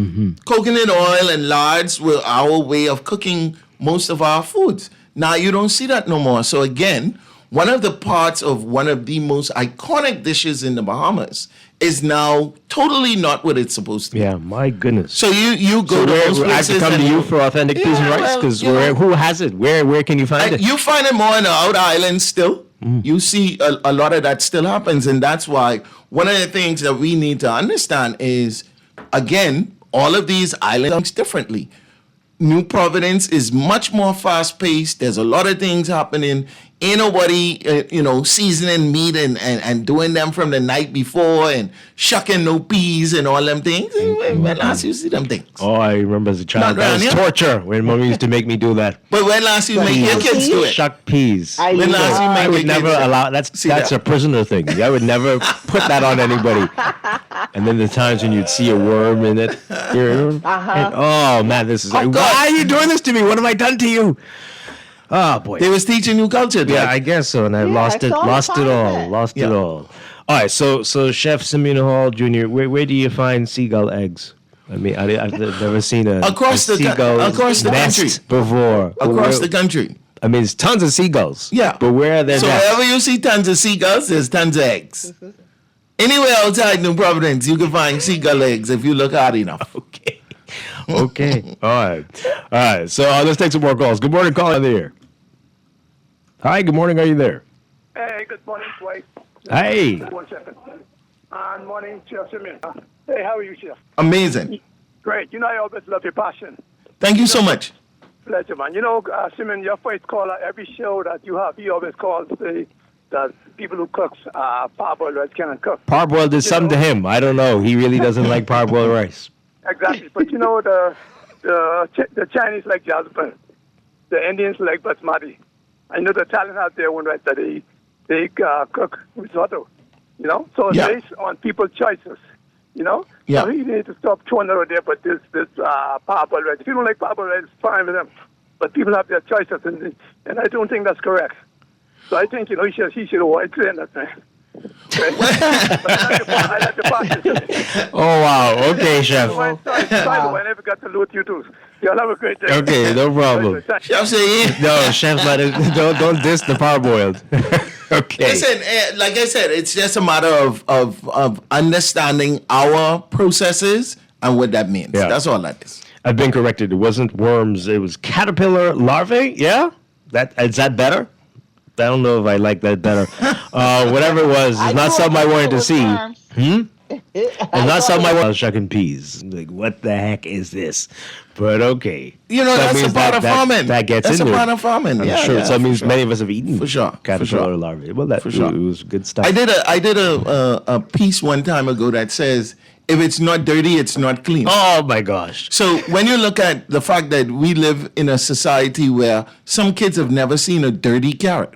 Coconut oil and lards were our way of cooking most of our foods. Now you don't see that no more. So again, one of the parts of one of the most iconic dishes in the Bahamas is now totally not what it's supposed to be. Yeah, my goodness. So you go to those I have to places come to and you for authentic peas and Yeah, rice? well, Because you know. who has it? Where can you find it? You find it more in the outer islands still. You see a lot of that still happens. And that's why one of the things that we need to understand is, again, all of these islands differently. New Providence is much more fast paced. There's a lot of things happening. Ain't nobody, seasoning meat and doing them from the night before and shucking no peas and all them things. When last you see them things? Oh, I remember as a child. Not That was around here. torture when mommy used to make me do that. But when last you make your kids do it? Shuck peas. When last you I make would your never kids do it? allow that's that? a prisoner thing. I would never put that on anybody. And then the times when you'd see a worm in it. And, oh man, this is like, why are you doing this to me? What have I done to you? Oh boy. They was teaching you culture. Yeah, I guess so. And I lost it all. Lost it all. All right, so Chef Simeon Hall Jr., where do you find seagull eggs? I mean, I've never seen a seagull across the nest country. before. Across the country. I mean, there's tons of seagulls. Yeah. But where are their So nests? wherever you see tons of seagulls, there's tons of eggs. Anywhere outside New Providence, you can find seagull eggs if you look hard enough. Okay. All right. So let's take some more calls. Good morning, caller there. Hi, good morning. Are you there? Hey, good morning, Dwight. Hey. 1 second. And morning, Chef Simeon. Hey, how are you, Chef? Amazing. Great. You know, I always love your passion. Thank you so much. Pleasure, man. You know, Simeon, your first caller, every show that you have, he always calls that people who cooks parboiled rice cannot cook. Parboiled did something to him. I don't know. He really doesn't like parboiled rice. Exactly. But you know, the Chinese like jasmine. The Indians like basmati. I know the Italians have their own right that they cook risotto. You know? So it's based on people's choices. You know? Yeah. So you need to stop throwing it out there, but this parboiled rice. If you don't like parboiled rice, it's fine with them. But people have their choices, and I don't think that's correct. So I think, he should avoid saying that thing. Oh, wow. Okay, Chef. Sorry, I never got to loot you too. Y'all have a great day. Okay, no problem. Chef say No, Chef, don't diss the parboiled. Okay. Listen, like I said, it's just a matter of understanding our processes and what that means. Yeah. That's all that is. I've been corrected. It wasn't worms. It was caterpillar larvae. Yeah? Is that better? I don't know if I like that better. Whatever it was, it's not something I wanted to see. It's not something I was shucking peas. Like, what the heck is this? But okay. That's means a part of farming. That gets That's into a part it. of farming. I'm Yeah, sure. yeah, So it means for sure. many of us have eaten For sure. caterpillar larvae. Well, For sure. it was good stuff. I did a piece one time ago that says, if it's not dirty, it's not clean. Oh my gosh. So when you look at the fact that we live in a society where some kids have never seen a dirty carrot.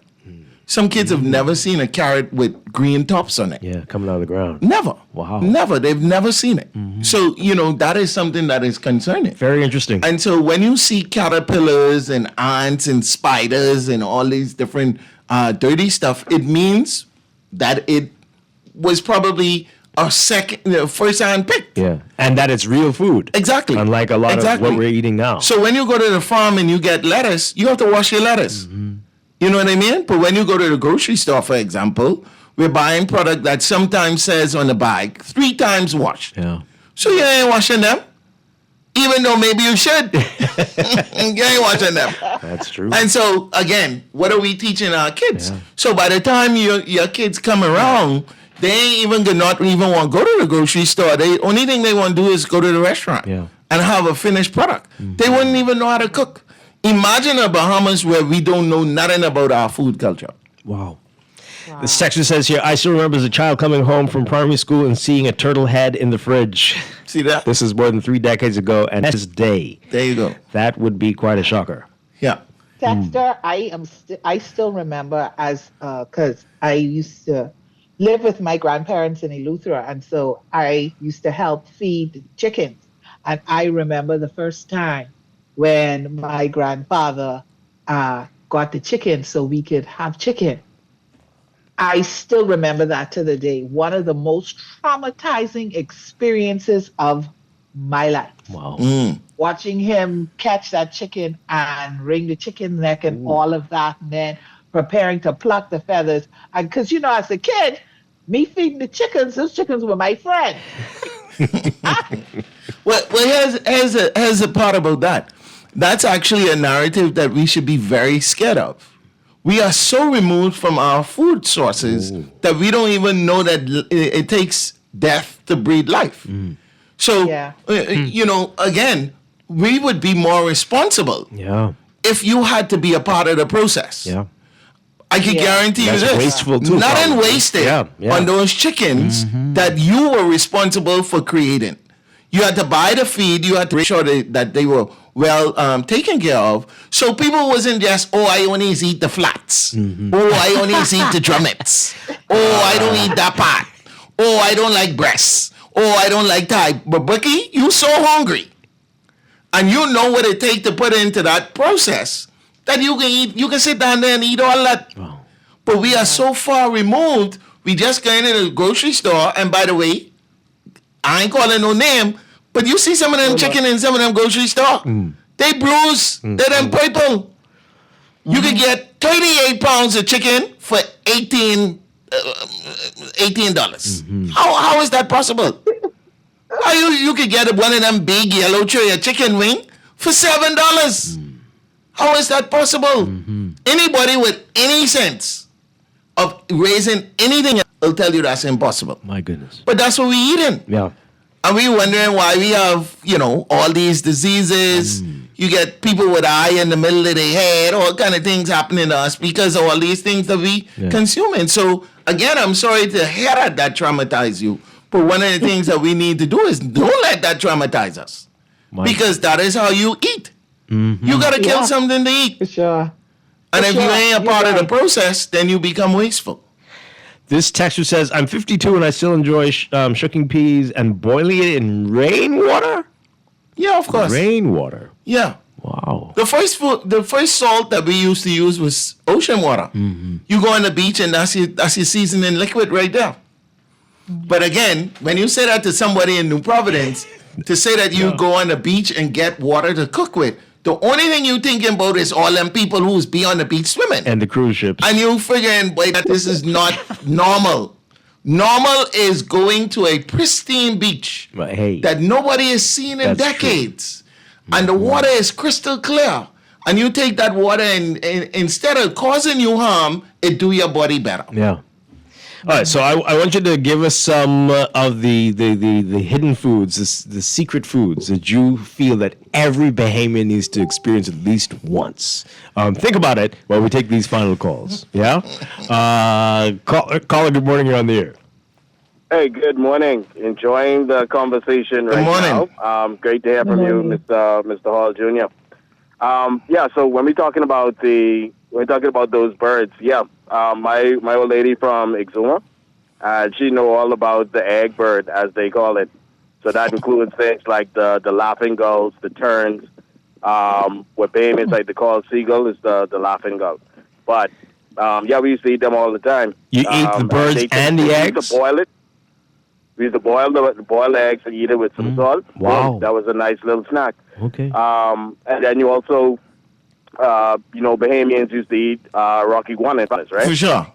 Some kids have never seen a carrot with green tops on it. Yeah, coming out of the ground. Never. Wow. Never. They've never seen it. So, that is something that is concerning. Very interesting. And so when you see caterpillars and ants and spiders and all these different dirty stuff, it means that it was probably a first-hand pick. Yeah. And that it's real food. Exactly. Unlike a lot of what we're eating now. So when you go to the farm and you get lettuce, you have to wash your lettuce. You know what I mean? But when you go to the grocery store, for example, we're buying product that sometimes says on the bag 3 times washed. Yeah. So you ain't washing them, even though maybe you should. You ain't washing them. That's true. And so, again, what are we teaching our kids? So by the time your kids come around, They ain't even not even want to go to the grocery store. The only thing they want to do is go to the restaurant and have a finished product. They wouldn't even know how to cook. Imagine the Bahamas where we don't know nothing about our food culture. Wow. This section says here, I still remember as a child coming home from primary school and seeing a turtle head in the fridge. See that? This is more than 3 decades ago, and this day. There you go. That would be quite a shocker. Yeah. Dexter, I still remember because I used to live with my grandparents in Eleuthera, and so I used to help feed chickens. And I remember the first time when my grandfather got the chicken so we could have chicken. I still remember that to the day. One of the most traumatizing experiences of my life. Wow. Watching him catch that chicken and wring the chicken neck and all of that, and then preparing to pluck the feathers. And because, as a kid, me feeding the chickens, those chickens were my friends. Well, here's a part about that. That's actually a narrative that we should be very scared of. We are so removed from our food sources that we don't even know that it takes death to breed life. So, again, we would be more responsible if you had to be a part of the process. Yeah. I can guarantee you That's this. wasteful too, Nothing probably. wasted on those chickens that you were responsible for creating. You had to buy the feed. You had to make sure that they were well taken care of. So people wasn't just, I only eat the flats. I only eat the drumettes. I don't eat that part. I don't like breasts. I don't like thigh. But Bucky, you so hungry. And you know what it takes to put into that process that you can eat. You can sit down there and eat all that. Wow. But we are so far removed. We just go into the grocery store. And by the way, I ain't calling no name, but you see some of them chicken in some of them grocery store. They blues. They're them purple. You could get 38 pounds of chicken for $18. How is that possible? How you could get one of them big yellow tray of chicken wing for $7? How is that possible? Anybody with any sense of raising anything will tell you that's impossible. My goodness. But that's what we're eating. Yeah. And we wondering why we have, all these diseases. You get people with eye in the middle of their head, all kind of things happening to us because of all these things that we consuming. So again, I'm sorry to hear that traumatize you. But one of the things that we need to do is don't let that traumatize us. Because that is how you eat. You got to kill something to eat. For sure. And if you ain't a part of the process, then you become wasteful. This texter says, I'm 52 and I still enjoy shucking peas and boiling it in rainwater? Yeah, of course. Rainwater. Yeah. Wow. The first salt that we used to use was ocean water. You go on the beach and that's your seasoning liquid right there. But again, when you say that to somebody in New Providence, to say that you go on the beach and get water to cook with, the only thing you thinking about is all them people who's be on the beach swimming. And the cruise ships. And you figuring, boy, that this is not normal. Normal is going to a pristine beach that nobody has seen in decades. And the water is crystal clear. And you take that water and instead of causing you harm, it do your body better. Yeah. All right, so I want you to give us some of the hidden foods, the secret foods that you feel that every Bahamian needs to experience at least once. Think about it while we take these final calls. Yeah? Caller, good morning. You're on the air. Hey, good morning. Enjoying the conversation right now. Great to hear from you, Mr. Hall Jr. So when we're talking about those birds, my old lady from Exuma, she know all about the egg bird, as they call it. So that includes things like the laughing gulls, the terns, what Bahamians like to call seagull is the laughing gull. But we used to eat them all the time. You eat the birds and the eggs? We used to boil it. We used to boil the eggs and eat it with some salt. Wow. That was a nice little snack. Okay. And then you also, Bahamians used to eat rock iguanas, right? For sure.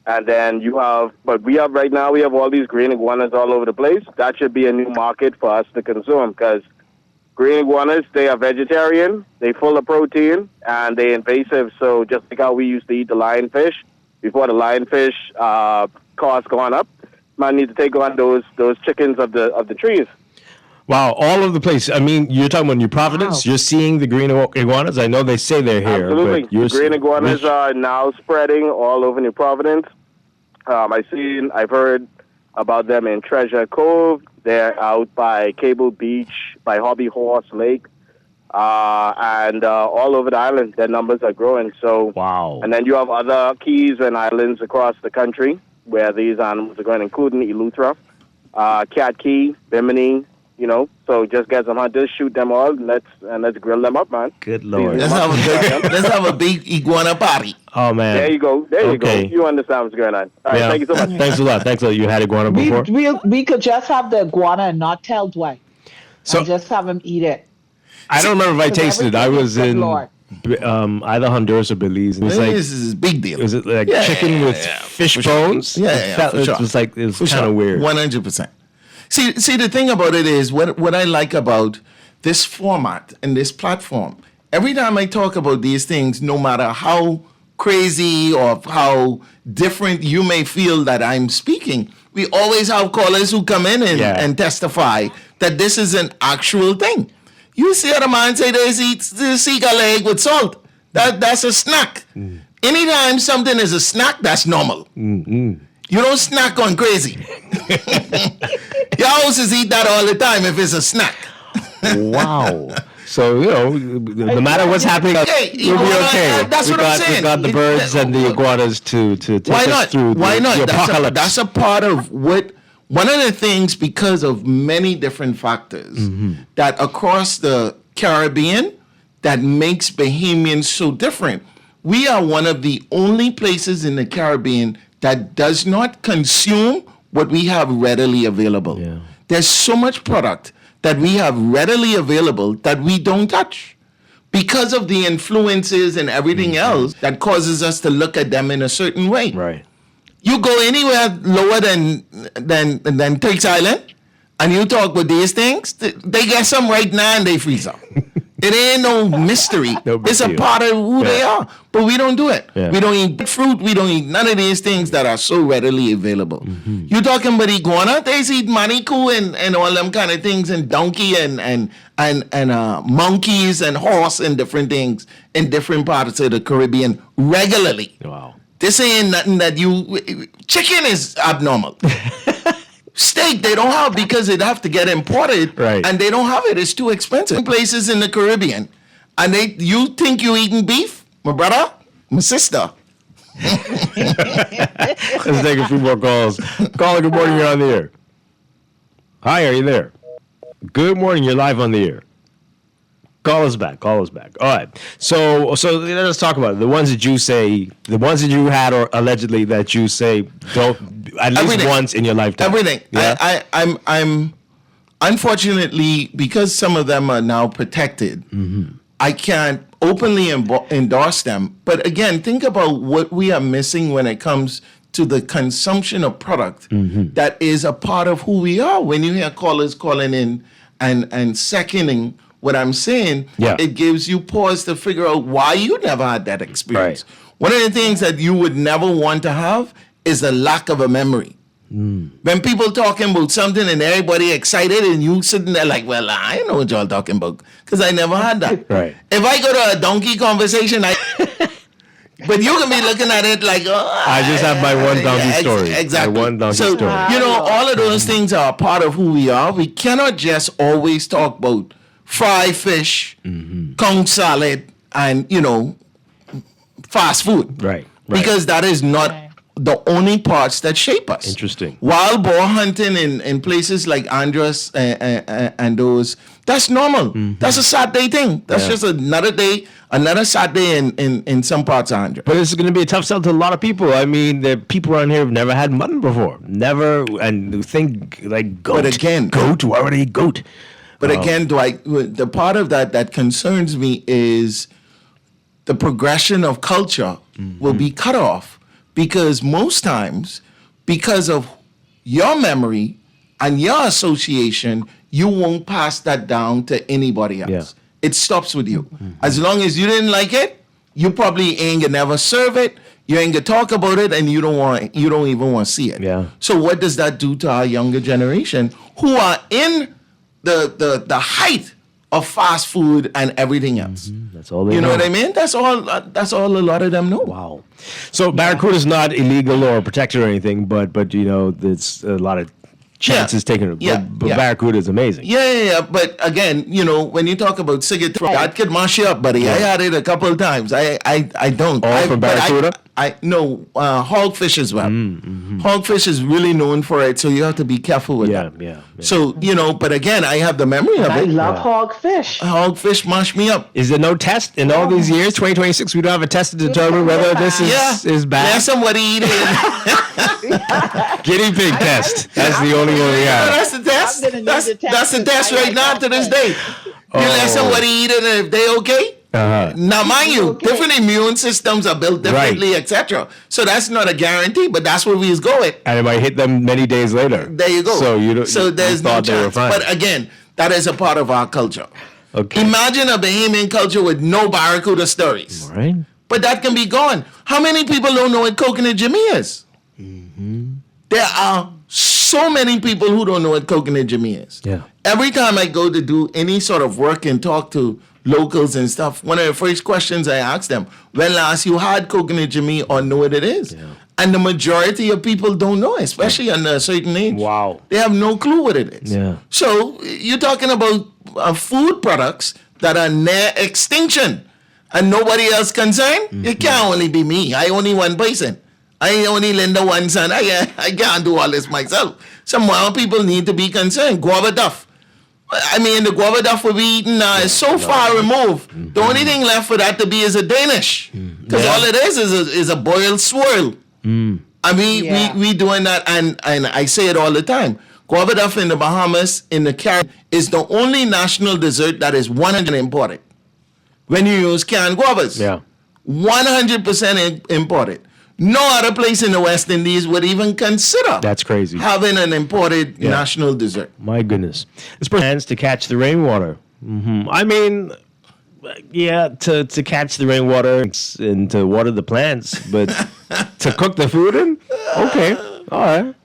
And then we have all these green iguanas all over the place. That should be a new market for us to consume because green iguanas, they are vegetarian, they full of protein, and they're invasive. So just like how we used to eat the lionfish, before the lionfish cost gone up, man need to take on those chickens of the trees. Wow, all over the place. I mean, you're talking about New Providence. You're seeing the green iguanas. I know they say they're here. Absolutely. But you're The green iguanas are now spreading all over New Providence. I've heard about them in Treasure Cove. They're out by Cable Beach, by Hobby Horse Lake, and all over the island. Their numbers are growing. So wow. And then you have other keys and islands across the country where these animals are going, including Eleuthera, Cat Key, Bimini. You know, so just get some hunters, shoot them all, and let's grill them up, man. Good Lord. Let's have a big iguana party. Oh man. There you go. There you go. You understand what's going on. All right, thank you so much. Thanks a lot. Thanks a lot. You had iguana before? We could just have the iguana and not tell Dwight. And just have him eat it. I don't remember if I tasted it. I was in either Honduras or Belize. And This is a big deal. Was it like chicken with fish bones? It was like, it was kind of weird. 100%. See, the thing about it is, what I like about this format and this platform, every time I talk about these things, no matter how crazy or how different you may feel that I'm speaking, we always have callers who come in and testify that this is an actual thing. You see a man say they eat the seagull leg with salt. That's a snack. Anytime something is a snack, that's normal. You don't snack on crazy. Your houses eat that all the time if it's a snack. Wow. So, no matter what's happening, we'll be okay. That's what I'm saying. We got the birds and the iguanas to take us through Why not? the apocalypse. That's a part of one of the things, because of many different factors that across the Caribbean that makes Bahamians so different. We are one of the only places in the Caribbean that does not consume what we have readily available. There's so much product that we have readily available that we don't touch because of the influences and everything else that causes us to look at them in a certain way. Right. You go anywhere lower than Turks Island and you talk with these things, they get some right now and they freeze up. It ain't no mystery. It's a part of who they are. But we don't do it. We don't eat fruit. We don't eat none of these things that are so readily available. You talking about iguana? They eat manikou and all them kind of things, and donkey and monkeys and horse and different things in different parts of the Caribbean regularly. Wow. This ain't nothing that chicken is abnormal. Steak they don't have because they'd have to get imported, and they don't have it. It's too expensive. Places in the Caribbean, and you think you eating beef, my brother, my sister. Let's take a few more calls. Caller, good morning. You're on the air. Hi, are you there? Good morning. You're live on the air. Call us back. All right. So let's talk about it. The ones that you say, the ones that you had or allegedly that you say don't at least once in your lifetime. Everything. Yeah? I'm unfortunately, because some of them are now protected, I can't openly endorse them. But again, think about what we are missing when it comes to the consumption of product that is a part of who we are. When you hear callers calling in and seconding what I'm saying, it gives you pause to figure out why you never had that experience. One of the things that you would never want to have is a lack of a memory. When people talking about something and everybody excited and you sitting there like, well, I don't know what y'all talking about because I never had that. Right. If I go to a donkey conversation, but you can be looking at it like, I just have my one donkey story. Exactly. My one donkey story. All of those things are a part of who we are. We cannot just always talk about fried fish, conch salad, and, fast food. Right. Because that is not the only parts that shape us. Interesting. Wild boar hunting in places like Andros and those, that's normal. That's a Saturday thing. That's just another day, another Saturday in some parts of Andros. But it's going to be a tough sell to a lot of people. I mean, the people around here have never had mutton before. Never, and think like goat. But again, goat, why would they eat goat? But again, Dwight, the part of that concerns me is the progression of culture will be cut off because most times, because of your memory and your association, you won't pass that down to anybody else. Yeah. It stops with you. As long as you didn't like it, you probably ain't gonna never serve it. You ain't gonna talk about it, and you don't even want to see it. Yeah. So what does that do to our younger generation who are in the height of fast food and everything else? That's all they You know know. what I mean? That's all. That's all a lot of them know. Wow. So barracuda is not illegal or protected or anything, but there's a lot of chances taken. But barracuda is amazing. Yeah. But again, when you talk about cigarette, that could mash you up, buddy. I had it a couple of times. I don't. All from barracuda? No, hogfish as well. Hogfish is really known for it, so you have to be careful with that. Yeah. So, but again, I have the memory of I it. love hogfish. Hogfish mash me up. Is there no test in all these years, 2026? We don't have a test to determine whether this is bad? Let somebody eat it. Guinea pig test. That's the only one we have. That's the test. That's the test right now to this day. You let somebody eat it, and if they okay. Now, mind you, different immune systems are built differently, etc. So that's not a guarantee, but that's where we is going. And it might hit them many days later. There you go. So there's no chance. But again, that is a part of our culture. Okay. Imagine a Bahamian culture with no barracuda stories. Right. But that can be gone. How many people don't know what coconut Jimmy is? There are so many people who don't know what coconut Jimmy is. Yeah. Every time I go to do any sort of work and talk to locals and stuff, one of the first questions I ask them, when last you had coconut Jimmy or know what it is? Yeah. And the majority of people don't know, especially under a certain age. Wow. They have no clue what it is. Yeah. So you're talking about food products that are near extinction and nobody else concerned? It can't only be me. I only one person. I only lend the one son. I can't do all this myself. Some more people need to be concerned. Guava duff. I mean, the guava duff we're eating now is so far removed. The only thing left for that to be is a Danish. Because all it is a boiled swirl. I mean, we doing that, and I say it all the time. Guava duff in the Bahamas, in the Caribbean, is the only national dessert that is 100% imported. When you use canned guavas. 100% imported. No other place in the West Indies would even consider That's crazy. having an imported national dessert. My goodness. This person plans to catch the rainwater. I mean, to catch the rainwater and to water the plants, but to cook the food in? Okay. All right.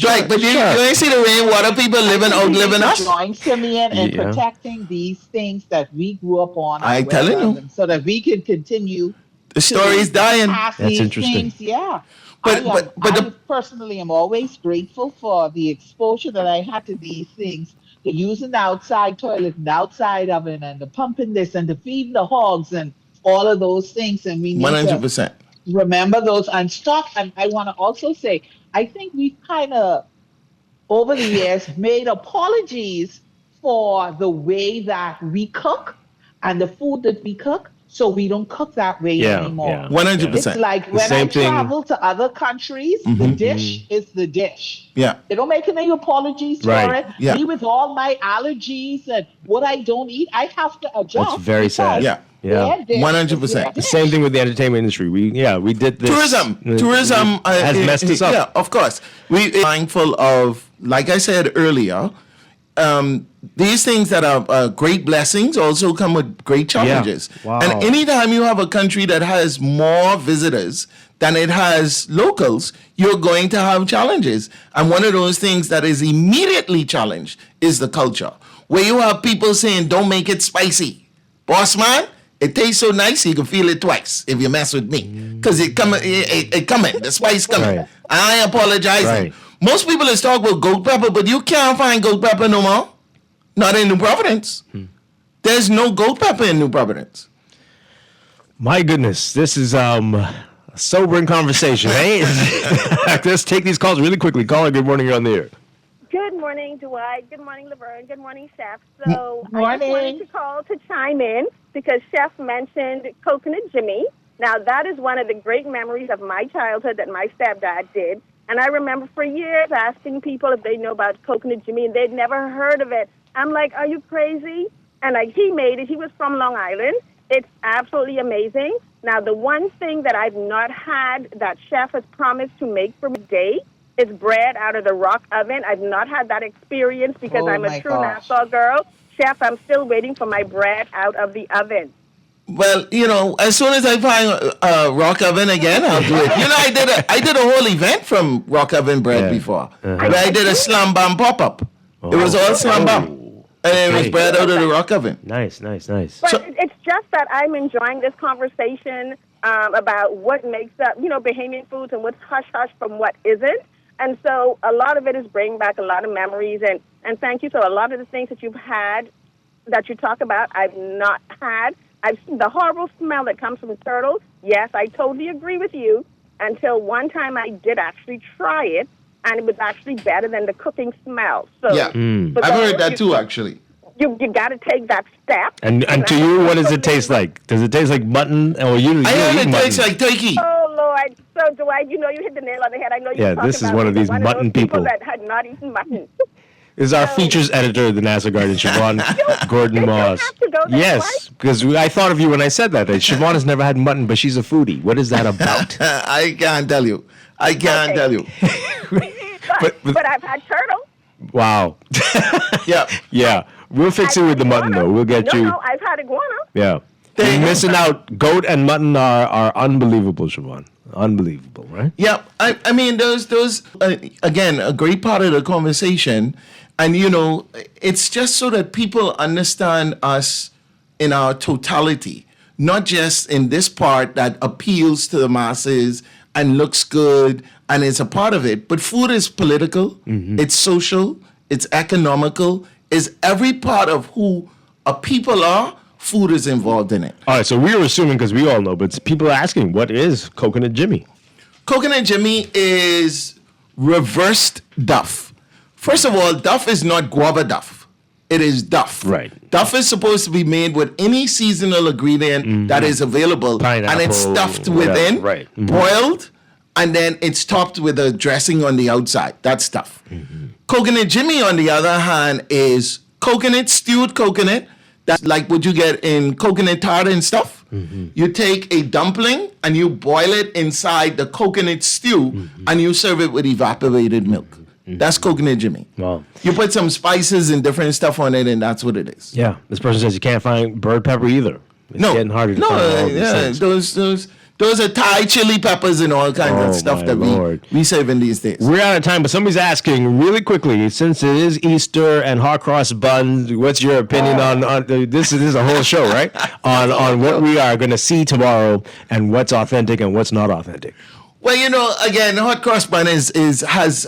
Right, but you ain't see the rainwater people outliving us? Join Simeon in protecting these things that we grew up on. I telling you. So that we can continue. The story is dying. That's interesting. Things. Yeah. But I personally am always grateful for the exposure that I had to these things. The using the outside toilet and the outside oven and the pumping this and the feeding the hogs and all of those things. And we need 100%. to remember those and stop. And I want to also say, I think we've kind of, over the years, made apologies for the way that we cook and the food that we cook. So we don't cook that way anymore. 100%. It's like when I travel to other countries, the dish is the dish. Yeah. They don't make any apologies for it. Yeah. Me with all my allergies and what I don't eat, I have to adjust. That's very sad. Yeah. their dish is 100%. their The dish. same thing with the entertainment industry. We did this. Tourism has messed us up. Yeah, of course. We are mindful of, like I said earlier, these things that are great blessings also come with great challenges. Wow. And anytime you have a country that has more visitors than it has locals, you're going to have challenges. And one of those things that is immediately challenged is the culture, where you have people saying, don't make it spicy. Boss man, it tastes so nice you can feel it twice if you mess with me. Because it coming, the spice coming. Right. I ain't apologizing. Right. Most people is talk about goat pepper, but you can't find goat pepper no more. Not in New Providence. There's no goat pepper in New Providence. My goodness, this is a sobering conversation, eh? Let's take these calls really quickly. Caller, good morning, you're on the air. Good morning, Dwight. Good morning, Laverne. Good morning, Chef. So I Morning. just wanted to call to chime in because Chef mentioned Coconut Jimmy. Now, that is one of the great memories of my childhood that my stepdad did. And I remember for years asking people if they know about Coconut Jimmy, and they'd never heard of it. I'm like, are you crazy? And he made it. He was from Long Island. It's absolutely amazing. Now, the one thing that I've not had that Chef has promised to make for me today is bread out of the rock oven. I've not had that experience because I'm a true Nassau girl. Chef, I'm still waiting for my bread out of the oven. Well, as soon as I find Rock Oven again, I'll do it. I did a whole event from Rock Oven bread before. Where I did a slam bam pop up. It was all slam bam, and it was bread out of the Rock Oven. Nice. But it's just that I'm enjoying this conversation about what makes up, Bahamian foods and what's hush-hush from what isn't. And so a lot of it is bringing back a lot of memories. And thank you. So a lot of the things that you've had, that you talk about, I've not had. I've seen the horrible smell that comes from turtles. Yes, I totally agree with you. Until one time I did actually try it, and it was actually better than the cooking smell. So yeah, I've heard that too, actually. You got to take that step. And to you, what does it taste like? Does it taste like mutton? Or I heard it tastes like turkey. Oh, Lord. So, Dwight, you hit the nail on the head. I know you this is one of these mutton people that had not eaten mutton. This is our features editor of the NASA Garden, Siobhan Gordon Moss. Yes, because I thought of you when I said that. Siobhan has never had mutton, but she's a foodie. What is that about? I can't tell you. Tell you. But I've had turtle. Wow. Yeah. Yeah. We'll fix it with the mutton, though. We'll get you. No, I've had iguana. Yeah. You're missing out. Goat and mutton are unbelievable, Siobhan. Unbelievable, right? Yeah. I mean, those again, a great part of the conversation. And, it's just so that people understand us in our totality, not just in this part that appeals to the masses and looks good and is a part of it. But food is political, it's social, it's economical, it's every part of who a people are. Food is involved in it. All right, so we were assuming, because we all know, but people are asking, what is Coconut Jimmy? Coconut Jimmy is reversed duff. First of all, duff is not guava duff. It is duff. Right. Duff is supposed to be made with any seasonal ingredient that is available. Pineapple, and it's stuffed within, boiled, and then it's topped with a dressing on the outside. That's stuff. Coconut Jimmy, on the other hand, is stewed coconut. That's like what you get in coconut tart and stuff. You take a dumpling and you boil it inside the coconut stew and you serve it with evaporated milk. That's Coconut Jimmy. Wow. You put some spices and different stuff on it, and that's what it is. Yeah. This person says you can't find bird pepper either. It's getting harder to find all these things. Those are Thai chili peppers and all kinds of stuff that we serve in these days. We're out of time, but somebody's asking really quickly, since it is Easter and hot cross buns, what's your opinion on this is a whole show, right? on what we are going to see tomorrow and what's authentic and what's not authentic. Well, again, hot cross bun has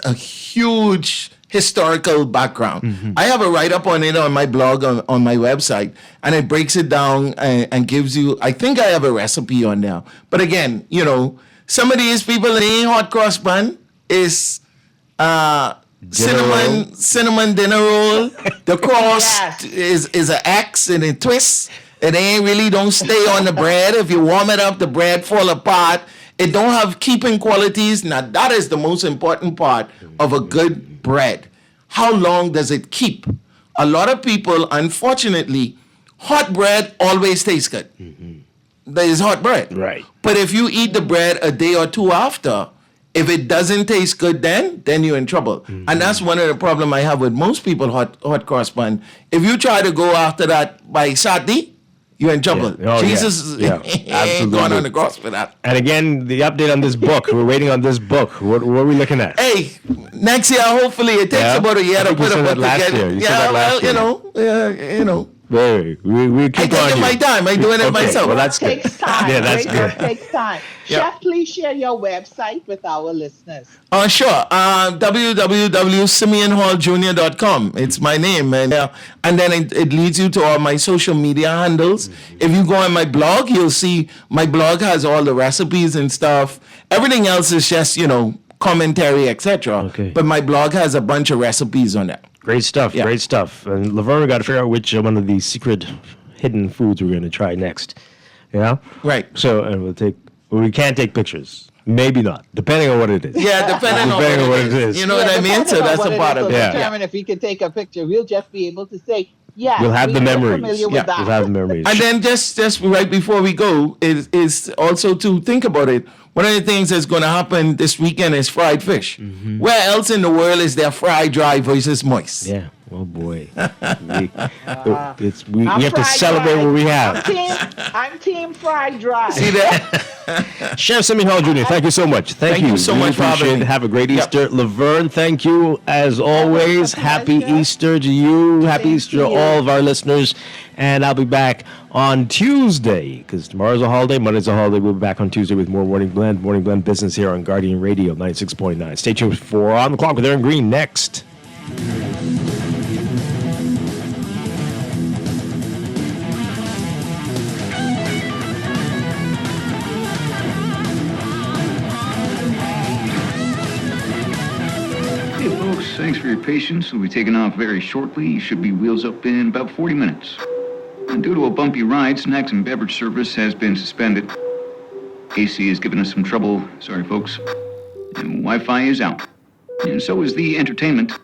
a huge historical background. I have a write-up on it on my blog, on my website, and it breaks it down and gives you, I think I have a recipe on there. But again, some of these people in a hot cross bun is cinnamon dinner roll. The cross is an X and it twists. It ain't really don't stay on the bread. If you warm it up, the bread fall apart. It don't have keeping qualities. Now, that is the most important part of a good bread. How long does it keep? A lot of people, unfortunately, hot bread always tastes good. There is hot bread. Right. But if you eat the bread a day or two after, if it doesn't taste good then you're in trouble. And that's one of the problems I have with most people, hot cross bun. If you try to go after that by Saturday, you're in trouble. Yeah. Oh, Jesus ain't going on the cross for that. And again, the update on this book. We're waiting on this book. What are we looking at? Hey, next year, hopefully, it takes about a year to put a book together. We keep on. I take my time. I'm doing it myself. Well, that's good. Takes time. Yeah, that's Great good. work takes time. Chef, please share your website with our listeners. Sure. www.simeonhalljr.com. It's my name. And then it leads you to all my social media handles. If you go on my blog, you'll see my blog has all the recipes and stuff. Everything else is just, commentary, etc. Okay. But my blog has a bunch of recipes on it. Great stuff. Yeah. Great stuff. And Laverne, we got to figure out which one of these secret hidden foods we're going to try next. Yeah? Right. So, and we can't take pictures. Maybe not, depending on what it is. Yeah, depending on what it is. You know what I mean? So that's a part of it. Determine if we can take a picture. We'll just be able to say, yeah, we'll have the memories. We'll have the memories. And then just right before we go is also to think about it. One of the things that's going to happen this weekend is fried fish. Where else in the world is there fried dry versus moist? Yeah. Oh boy. we have to celebrate what we have. I'm team fried dry. See that? Chef Simeon Hall Jr., thank you so much. Thank you so much for having me. Have a great Easter. Laverne, thank you as always. Happy Easter to you. Happy Easter to all of our listeners. And I'll be back on Tuesday, because tomorrow's a holiday, Monday's a holiday. We'll be back on Tuesday with more Morning Blend business here on Guardian Radio 96.9. Stay tuned for On the Clock with Aaron Green next. Hey folks, thanks for your patience. We'll be taking off very shortly. You should be wheels up in about 40 minutes. And due to a bumpy ride, snacks and beverage service has been suspended. AC has given us some trouble, sorry folks. And Wi-Fi is out. And so is the entertainment.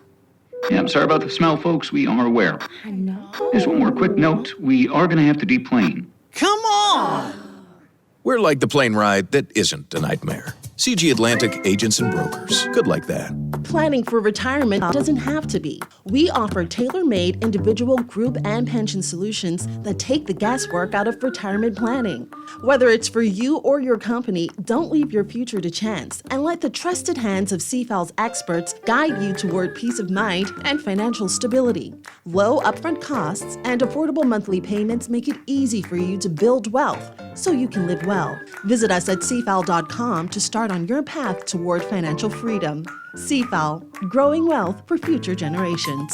Yeah, I'm sorry about the smell, folks. We are aware. I know. Just one more quick note. We are going to have to deplane. Come on! We're like the plane ride that isn't a nightmare. CG Atlantic Agents and Brokers. Good like that. Planning for retirement doesn't have to be. We offer tailor-made individual, group, and pension solutions that take the guesswork out of retirement planning. Whether it's for you or your company, don't leave your future to chance and let the trusted hands of CFAL's experts guide you toward peace of mind and financial stability. Low upfront costs and affordable monthly payments make it easy for you to build wealth so you can live well. Visit us at cfal.com to start on your path toward financial freedom. CFAL, growing wealth for future generations.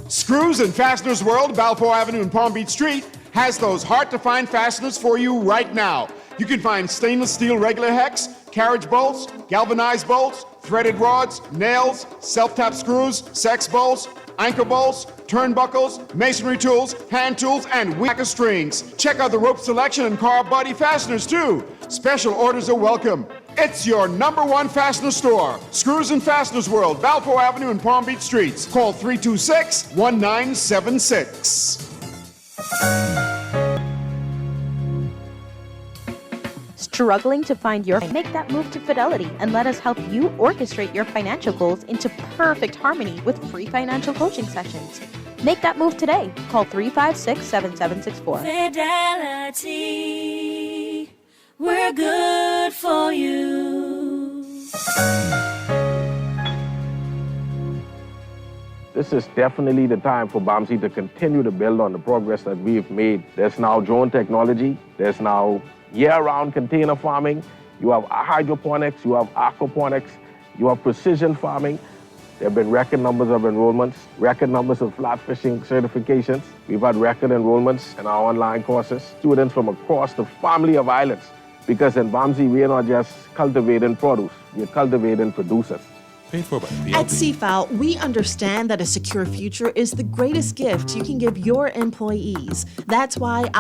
Screws and Fasteners World, Balfour Avenue and Palm Beach Street, has those hard-to-find fasteners for you right now. You can find stainless steel regular hex, carriage bolts, galvanized bolts, threaded rods, nails, self-tap screws, sex bolts, anchor bolts, turnbuckles, masonry tools, hand tools, and whacker strings. Check out the rope selection and car body fasteners, too. Special orders are welcome. It's your #1 fastener store. Screws and Fasteners World, Balfour Avenue and Palm Beach Streets. Call 326-1976. Struggling to find your make that move to Fidelity and let us help you orchestrate your financial goals into perfect harmony with free financial coaching sessions. Make that move today. Call 356-7764. Fidelity, we're good for you. This is definitely the time for BAMSI to continue to build on the progress that we've made. There's now drone technology. There's now year-round container farming. You have hydroponics. You have aquaponics. You have precision farming. There have been record numbers of enrollments, record numbers of flat fishing certifications. We've had record enrollments in our online courses. Students from across the family of islands. Because in BAMSI, we are not just cultivating produce. We're cultivating producers. Paid for by At CFAL, we understand that a secure future is the greatest gift you can give your employees. That's why our